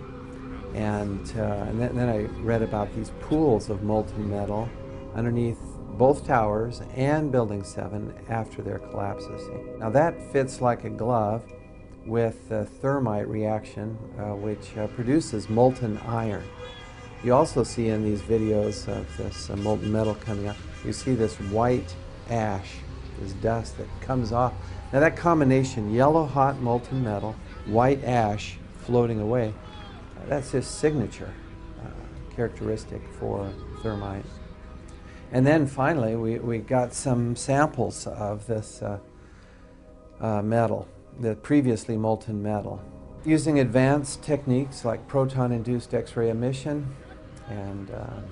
And then I read about these pools of molten metal underneath both towers and Building 7 after their collapses. Now that fits like a glove with the thermite reaction, which produces molten iron. You also see in these videos of this molten metal coming up, you see this white ash, this dust that comes off. Now that combination, yellow hot molten metal, white ash floating away, that's his signature characteristic for thermite. And then finally, we got some samples of this metal, the previously molten metal. Using advanced techniques like proton-induced X-ray emission and an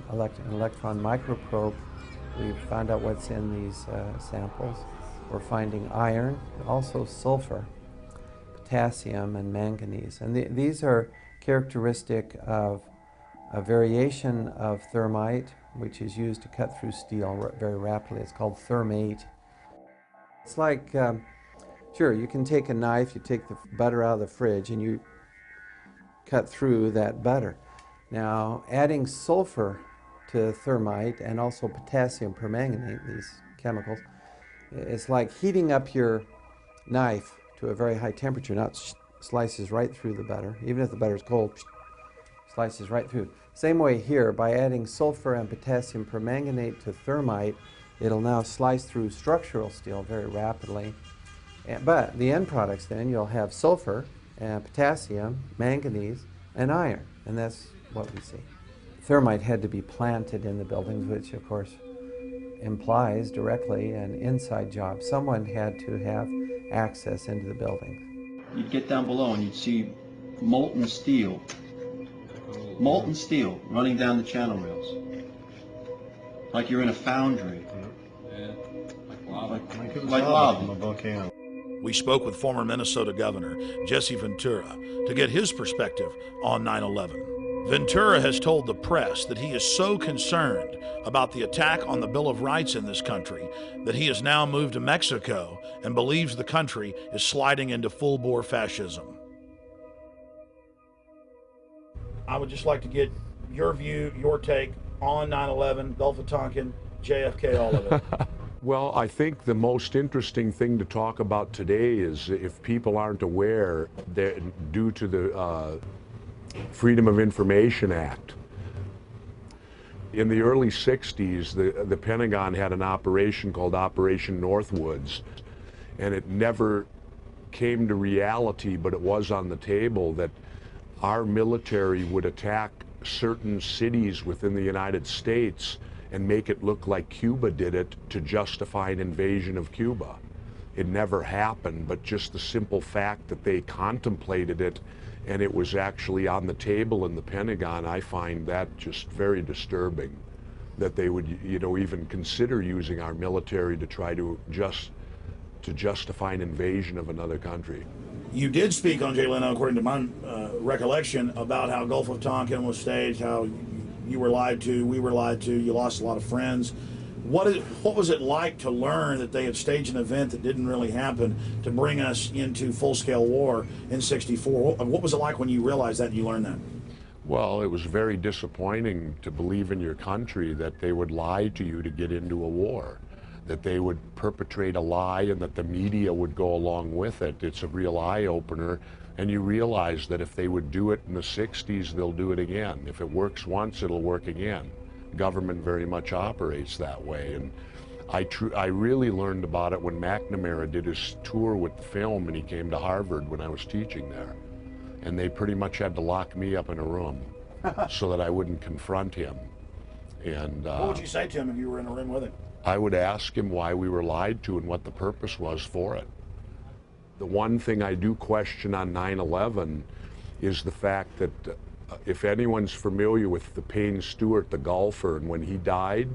electron microprobe, we found out what's in these samples. We're finding iron, also sulfur, potassium, and manganese. And these are characteristic of a variation of thermite, which is used to cut through steel very rapidly. It's called thermate. It's like, sure, you can take a knife, you take the butter out of the fridge, and you cut through that butter. Now, adding sulfur to thermite and also potassium permanganate, these chemicals, it's like heating up your knife to a very high temperature. Now it slices right through the butter. Even if the butter is cold, slices right through. Same way here, by adding sulfur and potassium permanganate to thermite, it'll now slice through structural steel very rapidly. But the end products then, you'll have sulfur and potassium, manganese, and iron, and that's what we see. Thermite had to be planted in the buildings, which of course implies directly an inside job. Someone had to have access into the building. You'd get down below and you'd see molten steel running down the channel rails. Like you're in a foundry. Like lava. We spoke with former Minnesota Governor Jesse Ventura to get his perspective on 9/11. Ventura has told the press that he is so concerned about the attack on the Bill of Rights in this country that he has now moved to Mexico and believes the country is sliding into full-bore fascism. I would just like to get your view, your take on 9/11, Gulf of Tonkin, JFK, all of it. Well, I think the most interesting thing to talk about today is, if people aren't aware, that due to the Freedom of Information Act, in the early 60s, the Pentagon had an operation called Operation Northwoods, and it never came to reality, but it was on the table, that our military would attack certain cities within the United States and make it look like Cuba did it to justify an invasion of Cuba. It never happened, but just the simple fact that they contemplated it and it was actually on the table in the Pentagon, I find that just very disturbing, that they would, even consider using our military to try to justify an invasion of another country. You did speak on Jay Leno, according to my recollection, about how Gulf of Tonkin was staged, how you were lied to, we were lied to, you lost a lot of friends. What was it like to learn that they had staged an event that didn't really happen to bring us into full-scale war in '64? What was it like when you realized that and you learned that? Well, it was very disappointing to believe in your country that they would lie to you to get into a war, that they would perpetrate a lie and that the media would go along with it. It's a real eye-opener, and you realize that if they would do it in the 60s, they'll do it again. If it works once, it'll work again. Government very much operates that way, and I really learned about it when McNamara did his tour with the film, and he came to Harvard when I was teaching there, and they pretty much had to lock me up in a room so that I wouldn't confront him. And what would you say to him if you were in a room with him? I would ask him why we were lied to and what the purpose was for it. The one thing I do question on 9/11 is the fact that if anyone's familiar with the Payne Stewart, the golfer, and when he died,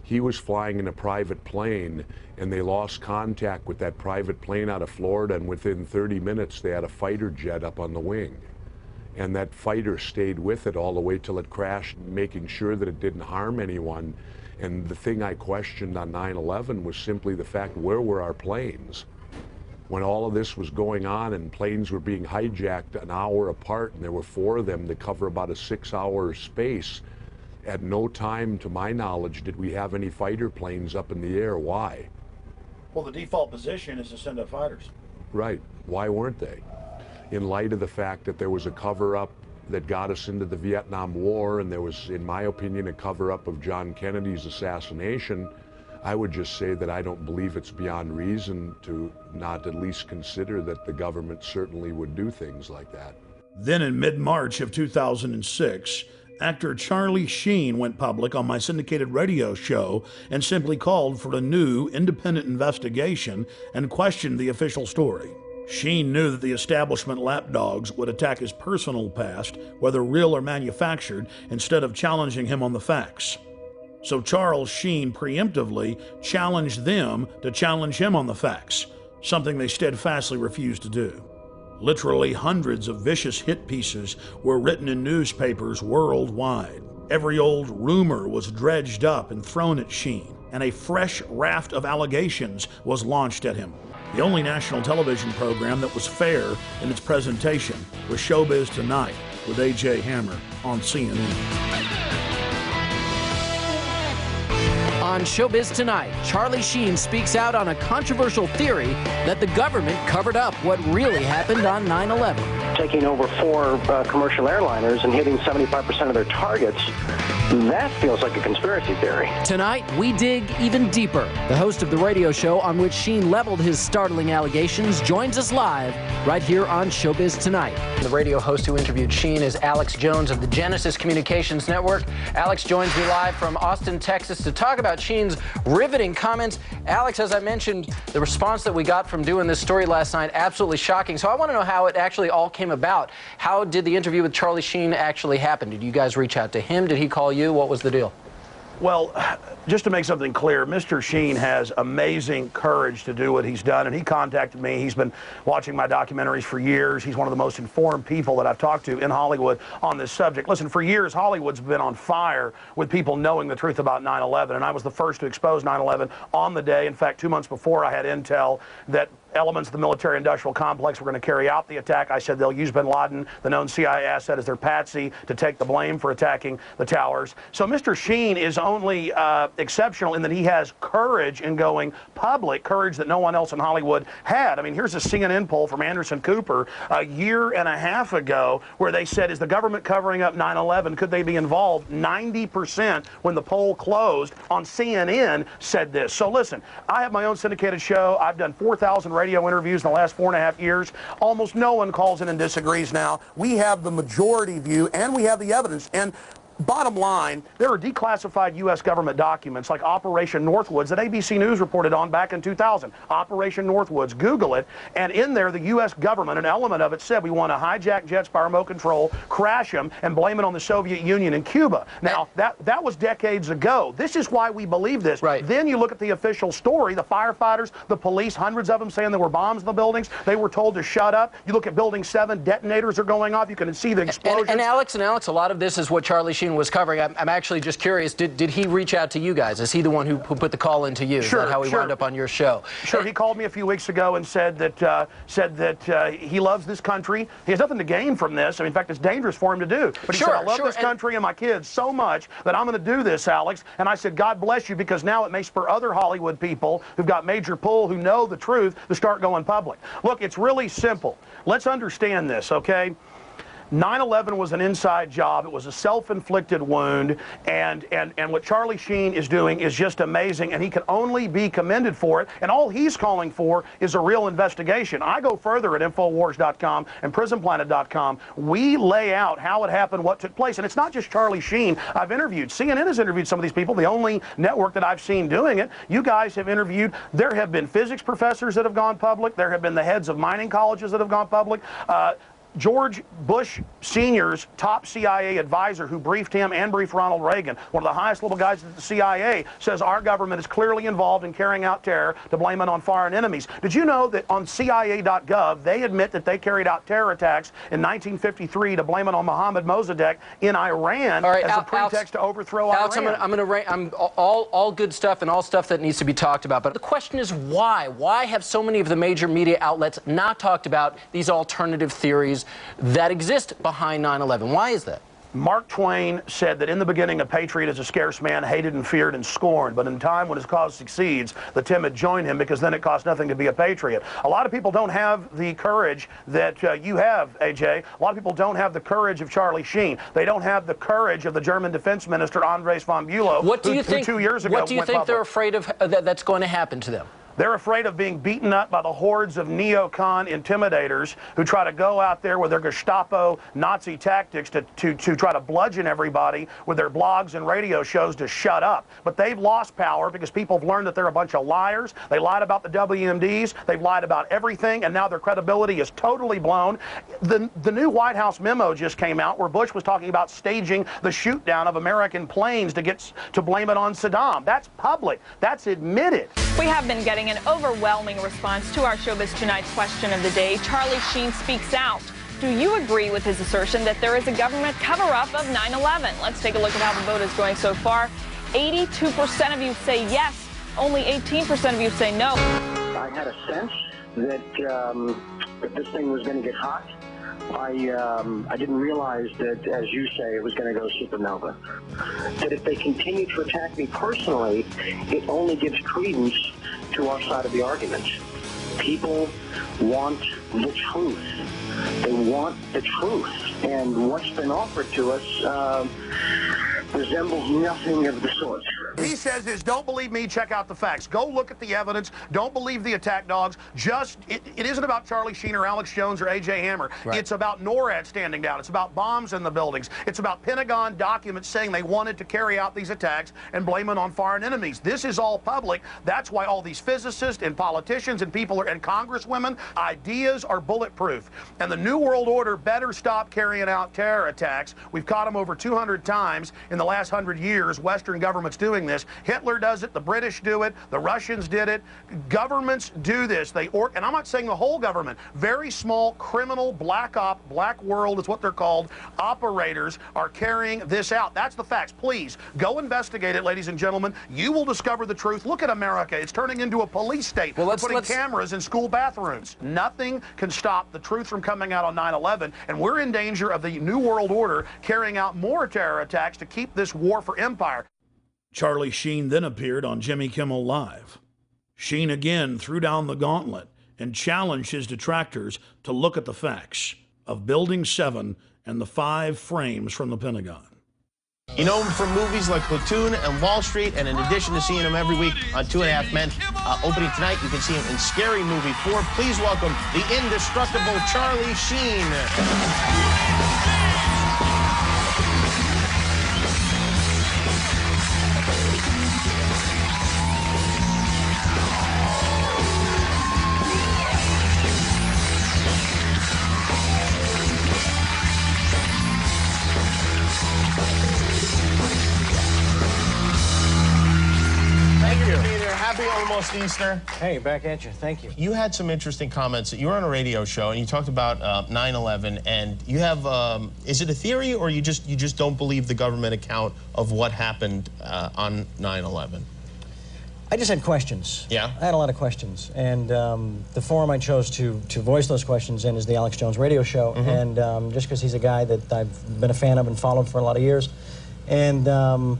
he was flying in a private plane and they lost contact with that private plane out of Florida, and within 30 minutes they had a fighter jet up on the wing. And that fighter stayed with it all the way till it crashed, making sure that it didn't harm anyone. And the thing I questioned on 9/11 was simply the fact, where were our planes? When all of this was going on and planes were being hijacked an hour apart, and there were 4 of them that cover about a 6-hour space, at no time, to my knowledge, did we have any fighter planes up in the air. Why? Well, the default position is to send up fighters. Right. Why weren't they? in light of the fact that there was a cover-up that got us into the Vietnam War, and there was, in my opinion, a cover-up of John Kennedy's assassination, I would just say that I don't believe it's beyond reason to not at least consider that the government certainly would do things like that. Then in mid-March of 2006, actor Charlie Sheen went public on my syndicated radio show and simply called for a new independent investigation and questioned the official story. Sheen knew that the establishment lapdogs would attack his personal past, whether real or manufactured, instead of challenging him on the facts. So Charles Sheen preemptively challenged them to challenge him on the facts, something they steadfastly refused to do. Literally hundreds of vicious hit pieces were written in newspapers worldwide. Every old rumor was dredged up and thrown at Sheen, and a fresh raft of allegations was launched at him. The only national television program that was fair in its presentation was Showbiz Tonight with A.J. Hammer on CNN. On Showbiz Tonight, Charlie Sheen speaks out on a controversial theory that the government covered up what really happened on 9/11. Taking over 4 commercial airliners and hitting 75% of their targets, that feels like a conspiracy theory. Tonight, we dig even deeper. The host of the radio show on which Sheen leveled his startling allegations joins us live right here on Showbiz Tonight. The radio host who interviewed Sheen is Alex Jones of the Genesis Communications Network. Alex joins me live from Austin, Texas to talk about Sheen's riveting comments. Alex, as I mentioned, the response that we got from doing this story last night, absolutely shocking. So I want to know how it actually all came about. How did the interview with Charlie Sheen actually happen? Did you guys reach out to him? Did he call you? What was the deal? Well, just to make something clear, Mr. Sheen has amazing courage to do what he's done, and he contacted me. He's been watching my documentaries for years. He's one of the most informed people that I've talked to in Hollywood on this subject. Listen, for years, Hollywood's been on fire with people knowing the truth about 9/11, and I was the first to expose 9/11 on the day. In fact, 2 months before, I had intel that elements of the military-industrial complex were going to carry out the attack. I said they'll use bin Laden, the known CIA asset, as their patsy to take the blame for attacking the towers. So Mr. Sheen is only exceptional in that he has courage in going public, courage that no one else in Hollywood had. I mean, here's a CNN poll from Anderson Cooper a year and a half ago where they said, is the government covering up 9/11? Could they be involved? 90% when the poll closed on CNN said this. So listen, I have my own syndicated show. I've done 4,000 radio interviews in the last 4.5 years. Almost no one calls in and disagrees now. We have the majority view and we have the evidence. And bottom line, there are declassified U.S. government documents like Operation Northwoods that ABC News reported on back in 2000. Operation Northwoods, Google it, and in there the U.S. government, an element of it said we want to hijack jets by remote control, crash them, and blame it on the Soviet Union and Cuba. Now, that was decades ago. This is why we believe this. Right. Then you look at the official story, the firefighters, the police, hundreds of them saying there were bombs in the buildings. They were told to shut up. You look at Building 7, detonators are going off. You can see the explosions. And Alex, a lot of this is what Charlie Sheen was covering. I'm actually just curious, did he reach out to you guys? Is he the one who put the call into you? Sure, is that how he wound up on your show? Sure, he called me a few weeks ago and said that he loves this country. He has nothing to gain from this. I mean, in fact, it's dangerous for him to do. But he said, I love this country and my kids so much that I'm going to do this, Alex. And I said, God bless you, because now it may spur other Hollywood people who've got major pull, who know the truth, to start going public. Look, it's really simple. Let's understand this, okay? 9/11 was an inside job. It was a self-inflicted wound, and what Charlie Sheen is doing is just amazing, and he can only be commended for it, and all he's calling for is a real investigation. I go further at Infowars.com and PrisonPlanet.com. We lay out how it happened, what took place, and it's not just Charlie Sheen. I've interviewed, CNN has interviewed some of these people, the only network that I've seen doing it. You guys have interviewed. There have been physics professors that have gone public. There have been the heads of mining colleges that have gone public. George Bush Sr.'s top CIA advisor who briefed him and briefed Ronald Reagan, one of the highest level guys at the CIA, says our government is clearly involved in carrying out terror to blame it on foreign enemies. Did you know that on CIA.gov they admit that they carried out terror attacks in 1953 to blame it on Mohammad Mossadegh in Iran as a pretext to overthrow Iran? I'm all good stuff and all stuff that needs to be talked about, but the question is why? Why have so many of the major media outlets not talked about these alternative theories that exist behind 9/11? Why is that? Mark Twain said that in the beginning a patriot is a scarce man, hated and feared and scorned, but in time when his cause succeeds, the timid join him, because then it costs nothing to be a patriot. A lot of people don't have the courage that you have, AJ. A lot of people don't have the courage of Charlie Sheen. They don't have the courage of the German defense minister, Andres von Bülow, What do you think, who 2 years ago what do you went think public. they're afraid of that's going to happen to them? They're afraid of being beaten up by the hordes of neocon intimidators who try to go out there with their Gestapo Nazi tactics to try to bludgeon everybody with their blogs and radio shows to shut up. But they've lost power because people have learned that they're a bunch of liars. They lied about the WMDs. They've lied about everything, and now their credibility is totally blown. The new White House memo just came out where Bush was talking about staging the shoot down of American planes to blame it on Saddam. That's public. That's admitted. We have been getting an overwhelming response to our Showbiz Tonight's question of the day. Charlie Sheen speaks out. Do you agree with his assertion that there is a government cover-up of 9/11? Let's take a look at how the vote is going so far. 82% of you say yes. Only 18% of you say no. I had a sense that this thing was going to get hot. I didn't realize that, as you say, it was going to go supernova. That if they continue to attack me personally, it only gives credence to our side of the argument. People want the truth. They want the truth. And what's been offered to us resembles nothing of the sort. He says is, don't believe me, check out the facts. Go look at the evidence. Don't believe the attack dogs. It isn't about Charlie Sheen or Alex Jones or A.J. Hammer. Right. It's about NORAD standing down. It's about bombs in the buildings. It's about Pentagon documents saying they wanted to carry out these attacks and blame it on foreign enemies. This is all public. That's why all these physicists and politicians and people and congresswomen, ideas are bulletproof. And the New World Order better stop carrying out terror attacks. We've caught them over 200 times in the last 100 years. Western governments doing this. Hitler does it, the British do it, the Russians did it. Governments do this. And I'm not saying the whole government. Very small criminal black world is what they're called, operators are carrying this out. That's the facts. Please go investigate it, ladies and gentlemen. You will discover the truth. Look at America. It's turning into a police state. Well, putting cameras in school bathrooms. Nothing can stop the truth from coming out on 9/11, and we're in danger of the New World Order carrying out more terror attacks to keep this war for empire. Charlie Sheen then appeared on Jimmy Kimmel Live. Sheen again threw down the gauntlet and challenged his detractors to look at the facts of Building 7 and the 5 frames from the Pentagon. You know him from movies like Platoon and Wall Street, and in addition to seeing him every week on 2.5 Men, opening tonight, you can see him in Scary Movie 4. Please welcome the indestructible Charlie Sheen. Happy almost Easter. Hey, back at you. Thank you. You had some interesting comments. You were on a radio show and you talked about 9/11, and you have is it a theory, or you just don't believe the government account of what happened on 9/11? I just had questions. Yeah? I had a lot of questions, and the forum I chose to voice those questions in is the Alex Jones radio show, and just because he's a guy that I've been a fan of and followed for a lot of years, and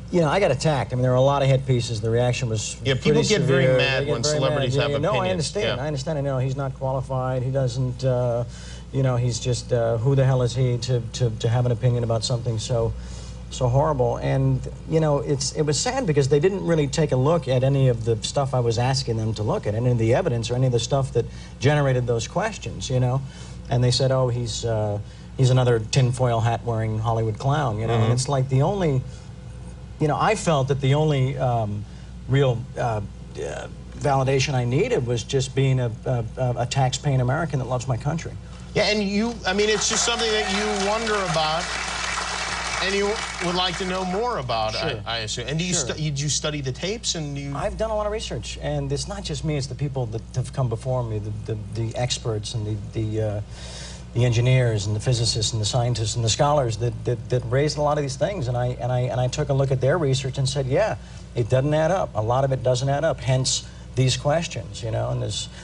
you know, I got attacked. I mean, there were a lot of hit pieces. The reaction was people get severe. very mad when celebrities have opinions. No, I understand. Yeah. I understand. I know he's not qualified. He doesn't. You know, he's just who the hell is he to have an opinion about something so horrible? And you know, it was sad because they didn't really take a look at any of the stuff I was asking them to look at, any of the evidence or any of the stuff that generated those questions. You know, and they said, oh, he's another tinfoil hat wearing Hollywood clown. You know, and it's like the only. You know, I felt that the only real validation I needed was just being a tax-paying American that loves my country. Yeah, and I mean, it's just something that you wonder about and you would like to know more about, sure. I assume. And do you did you study the tapes? And I've done a lot of research, and it's not just me, it's the people that have come before me, the experts and the engineers and the physicists and the scientists and the scholars that raised a lot of these things, and I took a look at their research and said, yeah, it doesn't add up. A lot of it doesn't add up. Hence these questions, you know, and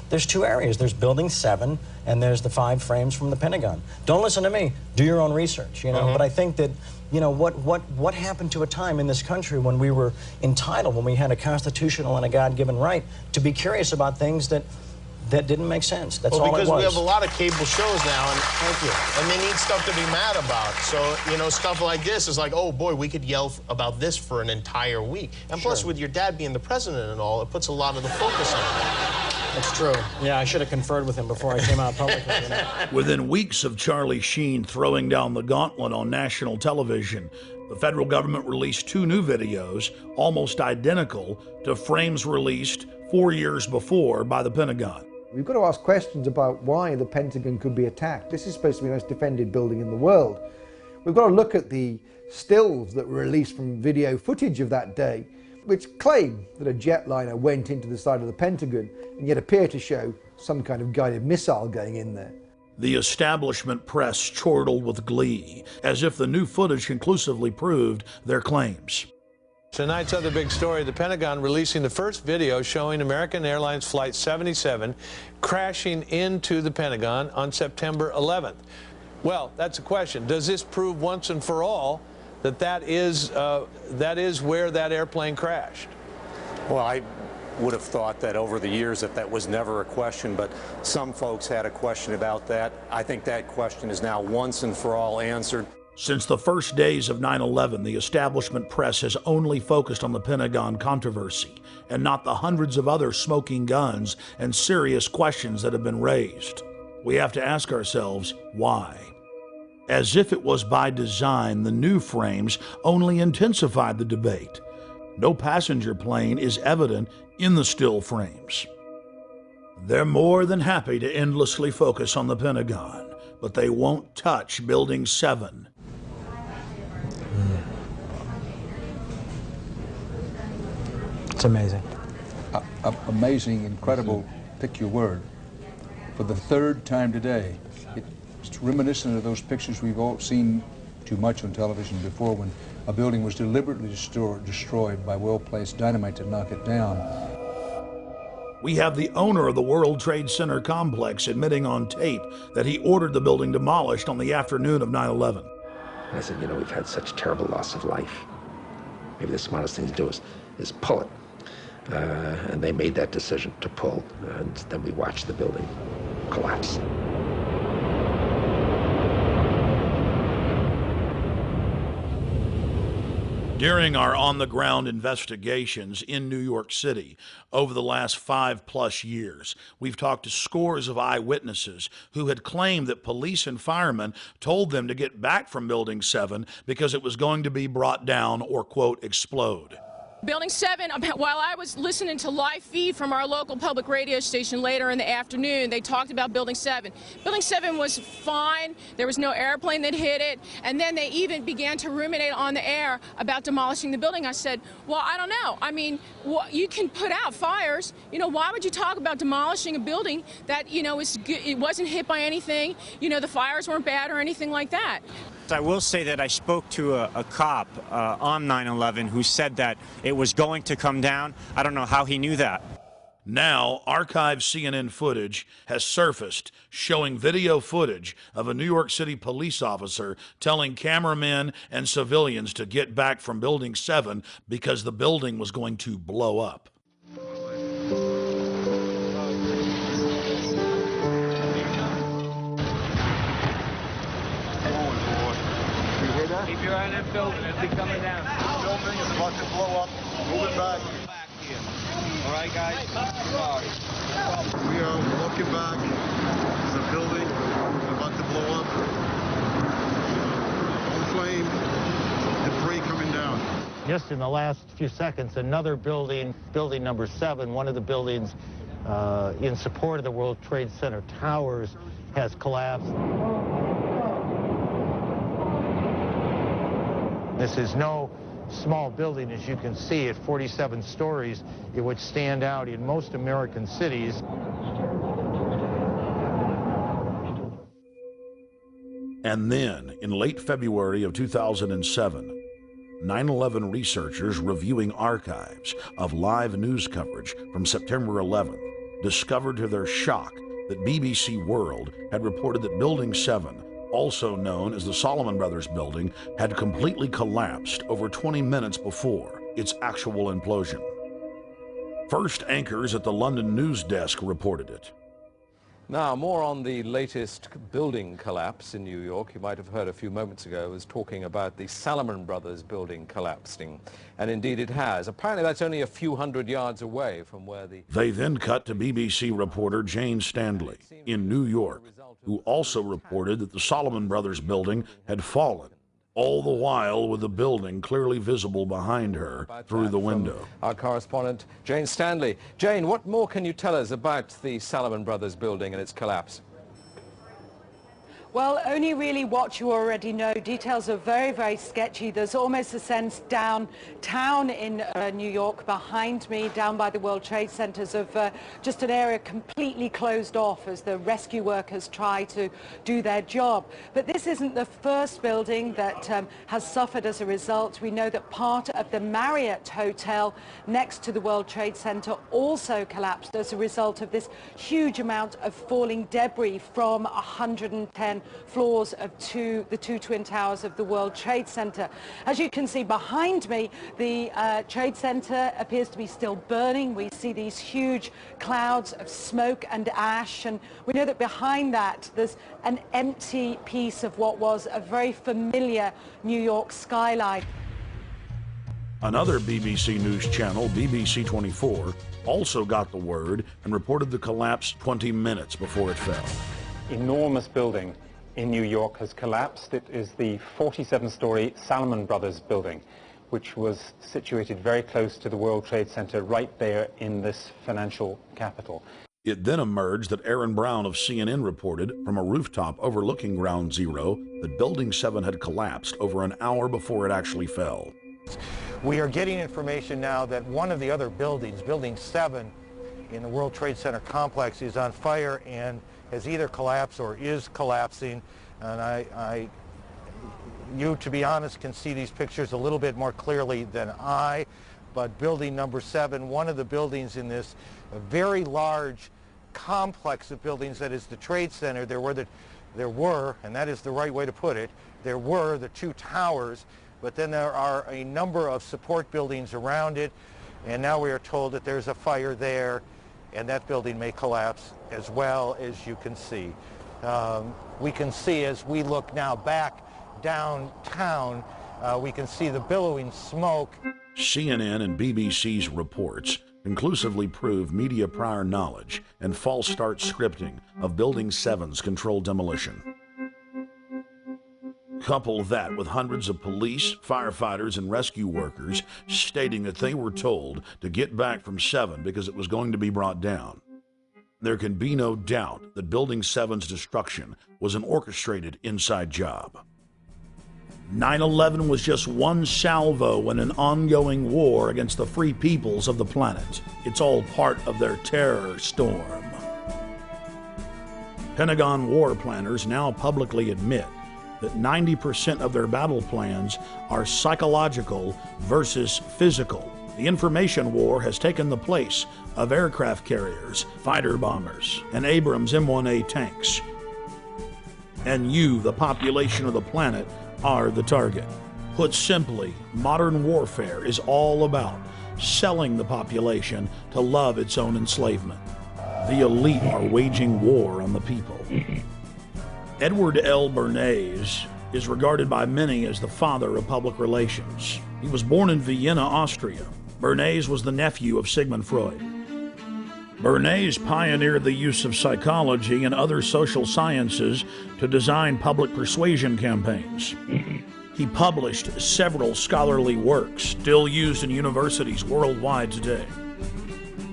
there's two areas. There's Building 7 and there's the 5 frames from the Pentagon. Don't listen to me. Do your own research, you know. But I think that, you know, what happened to a time in this country when we were entitled, when we had a constitutional and a God-given right to be curious about things that didn't make sense. That's all it was. Because we have a lot of cable shows now, and and they need stuff to be mad about. So, you know, stuff like this is like, oh boy, we could yell about this for an entire week. And plus, with your dad being the president and all, it puts a lot of the focus on it. That's true. Yeah, I should have conferred with him before I came out publicly. You know? Within weeks of Charlie Sheen throwing down the gauntlet on national television, the federal government released 2 new videos, almost identical to frames released 4 years before by the Pentagon. We've got to ask questions about why the Pentagon could be attacked. This is supposed to be the most defended building in the world. We've got to look at the stills that were released from video footage of that day, which claim that a jetliner went into the side of the Pentagon and yet appear to show some kind of guided missile going in there. The establishment press chortled with glee, as if the new footage conclusively proved their claims. Tonight's other big story, the Pentagon releasing the first video showing American Airlines Flight 77 crashing into the Pentagon on September 11th. Well, that's a question. Does this prove once and for all that that is where that airplane crashed? Well, I would have thought that over the years that was never a question, but some folks had a question about that. I think that question is now once and for all answered. Since the first days of 9/11, the establishment press has only focused on the Pentagon controversy and not the hundreds of other smoking guns and serious questions that have been raised. We have to ask ourselves, why? As if it was by design, the new frames only intensified the debate. No passenger plane is evident in the still frames. They're more than happy to endlessly focus on the Pentagon, but they won't touch Building 7. It's amazing. Amazing, incredible, pick your word. For the 3rd time today, it's reminiscent of those pictures we've all seen too much on television before, when a building was deliberately destroyed by well-placed dynamite to knock it down. We have the owner of the World Trade Center complex admitting on tape that he ordered the building demolished on the afternoon of 9/11. I said, you know, we've had such terrible loss of life. Maybe the smartest thing to do is pull it. And they made that decision to pull, and then we watched the building collapse. During our on-the-ground investigations in New York City over the last 5+ years, we've talked to scores of eyewitnesses who had claimed that police and firemen told them to get back from Building 7 because it was going to be brought down or, quote, explode. Building 7, while I was listening to live feed from our local public radio station later in the afternoon, they talked about Building 7. Building 7 was fine. There was no airplane that hit it. And then they even began to ruminate on the air about demolishing the building. I said, well, I don't know. I mean, you can put out fires. You know, why would you talk about demolishing a building that, you know, it wasn't hit by anything? You know, the fires weren't bad or anything like that. I will say that I spoke to a cop on 9/11 who said that it was going to come down. I don't know how he knew that. Now, archived CNN footage has surfaced showing video footage of a New York City police officer telling cameramen and civilians to get back from Building 7 because the building was going to blow up. Keep your eye on that building. It'll be coming down. The building is about to blow up. Move it back. All right, guys? Sorry. We are looking back. The building is about to blow up. Old flame, debris coming down. Just in the last few seconds, another building, building number 7, one of the buildings in support of the World Trade Center towers, has collapsed. This is no small building, as you can see, at 47 stories. It would stand out in most American cities. And then, in late February of 2007, 9/11 researchers reviewing archives of live news coverage from September 11th discovered to their shock that BBC World had reported that Building 7, also known as the Salomon Brothers building, had completely collapsed over 20 minutes before its actual implosion. First anchors at the London news desk reported it. Now, more on the latest building collapse in New York. You might have heard a few moments ago I was talking about the Salomon Brothers building collapsing, and indeed it has. Apparently that's only a few hundred yards away from where the... They then cut to BBC reporter Jane Stanley in New York, who also reported that the Salomon Brothers building had fallen, all the while with the building clearly visible behind her through the window. Our correspondent, Jane Stanley. Jane, what more can you tell us about the Salomon Brothers building and its collapse? Well, only really what you already know. Details are very, very sketchy. There's almost a sense downtown in New York behind me, down by the World Trade Centers, of just an area completely closed off as the rescue workers try to do their job. But this isn't the first building that has suffered as a result. We know that part of the Marriott Hotel next to the World Trade Center also collapsed as a result of this huge amount of falling debris from 110 floors of the two twin towers of the World Trade Center. As you can see behind me, the Trade Center appears to be still burning. We see these huge clouds of smoke and ash, and we know that behind that there's an empty piece of what was a very familiar New York skyline. Another BBC News channel, BBC 24, also got the word and reported the collapse 20 minutes before it fell. Enormous building in New York has collapsed. It is the 47-story Salomon Brothers building, which was situated very close to the World Trade Center right there in this financial capital. It then emerged that Aaron Brown of CNN reported from a rooftop overlooking Ground Zero that Building 7 had collapsed over an hour before it actually fell. We are getting information now that one of the other buildings, Building 7 in the World Trade Center complex, is on fire and has either collapsed or is collapsing. And you, to be honest, can see these pictures a little bit more clearly than I. But building number 7, one of the buildings in this very large complex of buildings that is the Trade Center, there were, and that is the right way to put it, there were the two towers, but then there are a number of support buildings around it, and now we are told that there's a fire there, and that building may collapse as well, as you can see. We can see as we look now back downtown, we can see the billowing smoke. CNN and BBC's reports conclusively prove media prior knowledge and false start scripting of Building 7's controlled demolition. Couple that with hundreds of police, firefighters, and rescue workers stating that they were told to get back from 7 because it was going to be brought down. There can be no doubt that Building 7's destruction was an orchestrated inside job. 9/11 was just one salvo in an ongoing war against the free peoples of the planet. It's all part of their terror storm. Pentagon war planners now publicly admit that 90% of their battle plans are psychological versus physical. The information war has taken the place of aircraft carriers, fighter bombers, and Abrams M1A tanks. And you, the population of the planet, are the target. Put simply, modern warfare is all about selling the population to love its own enslavement. The elite are waging war on the people. Edward L. Bernays is regarded by many as the father of public relations. He was born in Vienna, Austria. Bernays was the nephew of Sigmund Freud. Bernays pioneered the use of psychology and other social sciences to design public persuasion campaigns. He published several scholarly works still used in universities worldwide today.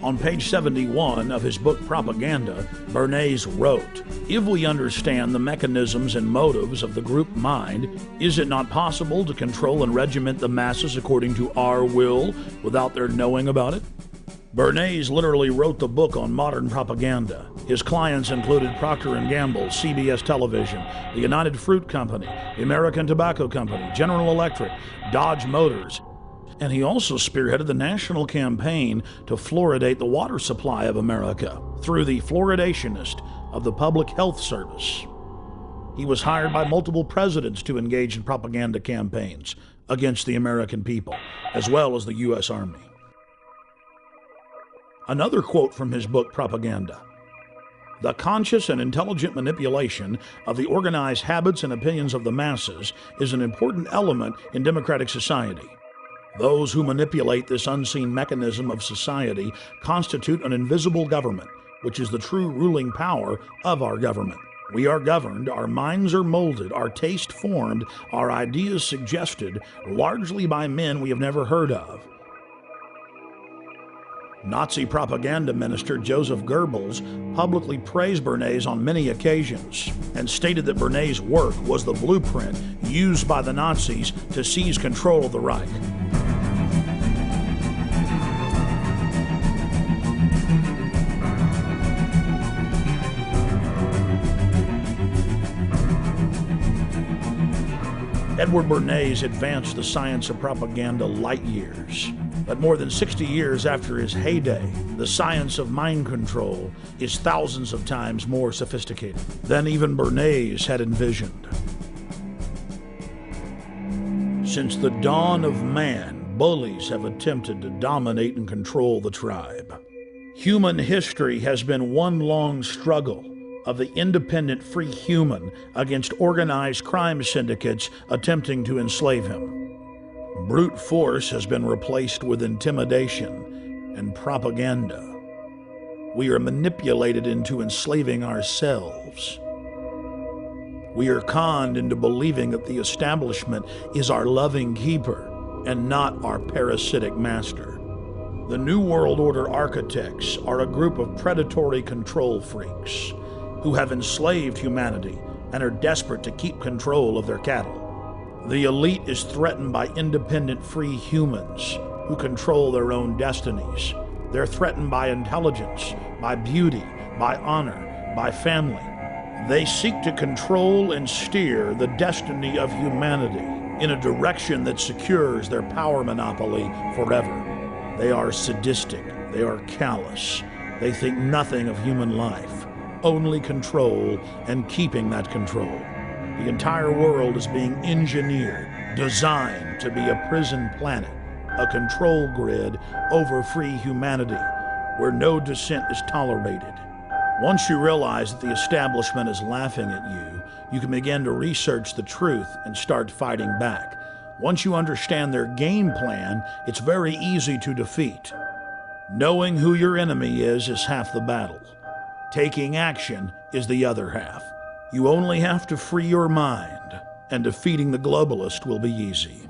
On page 71 of his book Propaganda, Bernays wrote, "If we understand the mechanisms and motives of the group mind, is it not possible to control and regiment the masses according to our will without their knowing about it? Bernays literally wrote the book on modern propaganda. His clients included Procter & Gamble, CBS Television, the United Fruit Company, the American Tobacco Company, General Electric, Dodge Motors, and he also spearheaded the national campaign to fluoridate the water supply of America through the fluoridationist of the Public Health Service. He was hired by multiple presidents to engage in propaganda campaigns against the American people, as well as the U.S. Army. Another quote from his book, Propaganda: "The conscious and intelligent manipulation of the organized habits and opinions of the masses is an important element in democratic society. Those who manipulate this unseen mechanism of society constitute an invisible government, which is the true ruling power of our government. We are governed, our minds are molded, our taste formed, our ideas suggested, largely by men we have never heard of." Nazi propaganda minister Joseph Goebbels publicly praised Bernays on many occasions and stated that Bernays' work was the blueprint used by the Nazis to seize control of the Reich. Edward Bernays advanced the science of propaganda light years. But more than 60 years after his heyday, the science of mind control is thousands of times more sophisticated than even Bernays had envisioned. Since the dawn of man, bullies have attempted to dominate and control the tribe. Human history has been one long struggle of the independent free human against organized crime syndicates attempting to enslave him. Brute force has been replaced with intimidation and propaganda. We are manipulated into enslaving ourselves. We are conned into believing that the establishment is our loving keeper and not our parasitic master. The New World Order architects are a group of predatory control freaks who have enslaved humanity and are desperate to keep control of their cattle. The elite is threatened by independent free humans who control their own destinies. They're threatened by intelligence, by beauty, by honor, by family. They seek to control and steer the destiny of humanity in a direction that secures their power monopoly forever. They are sadistic, they are callous, they think nothing of human life, only control and keeping that control. The entire world is being engineered, designed to be a prison planet, a control grid over free humanity, where no dissent is tolerated. Once you realize that the establishment is laughing at you, you can begin to research the truth and start fighting back. Once you understand their game plan, it's very easy to defeat. Knowing who your enemy is half the battle. Taking action is the other half. You only have to free your mind, and defeating the globalist will be easy.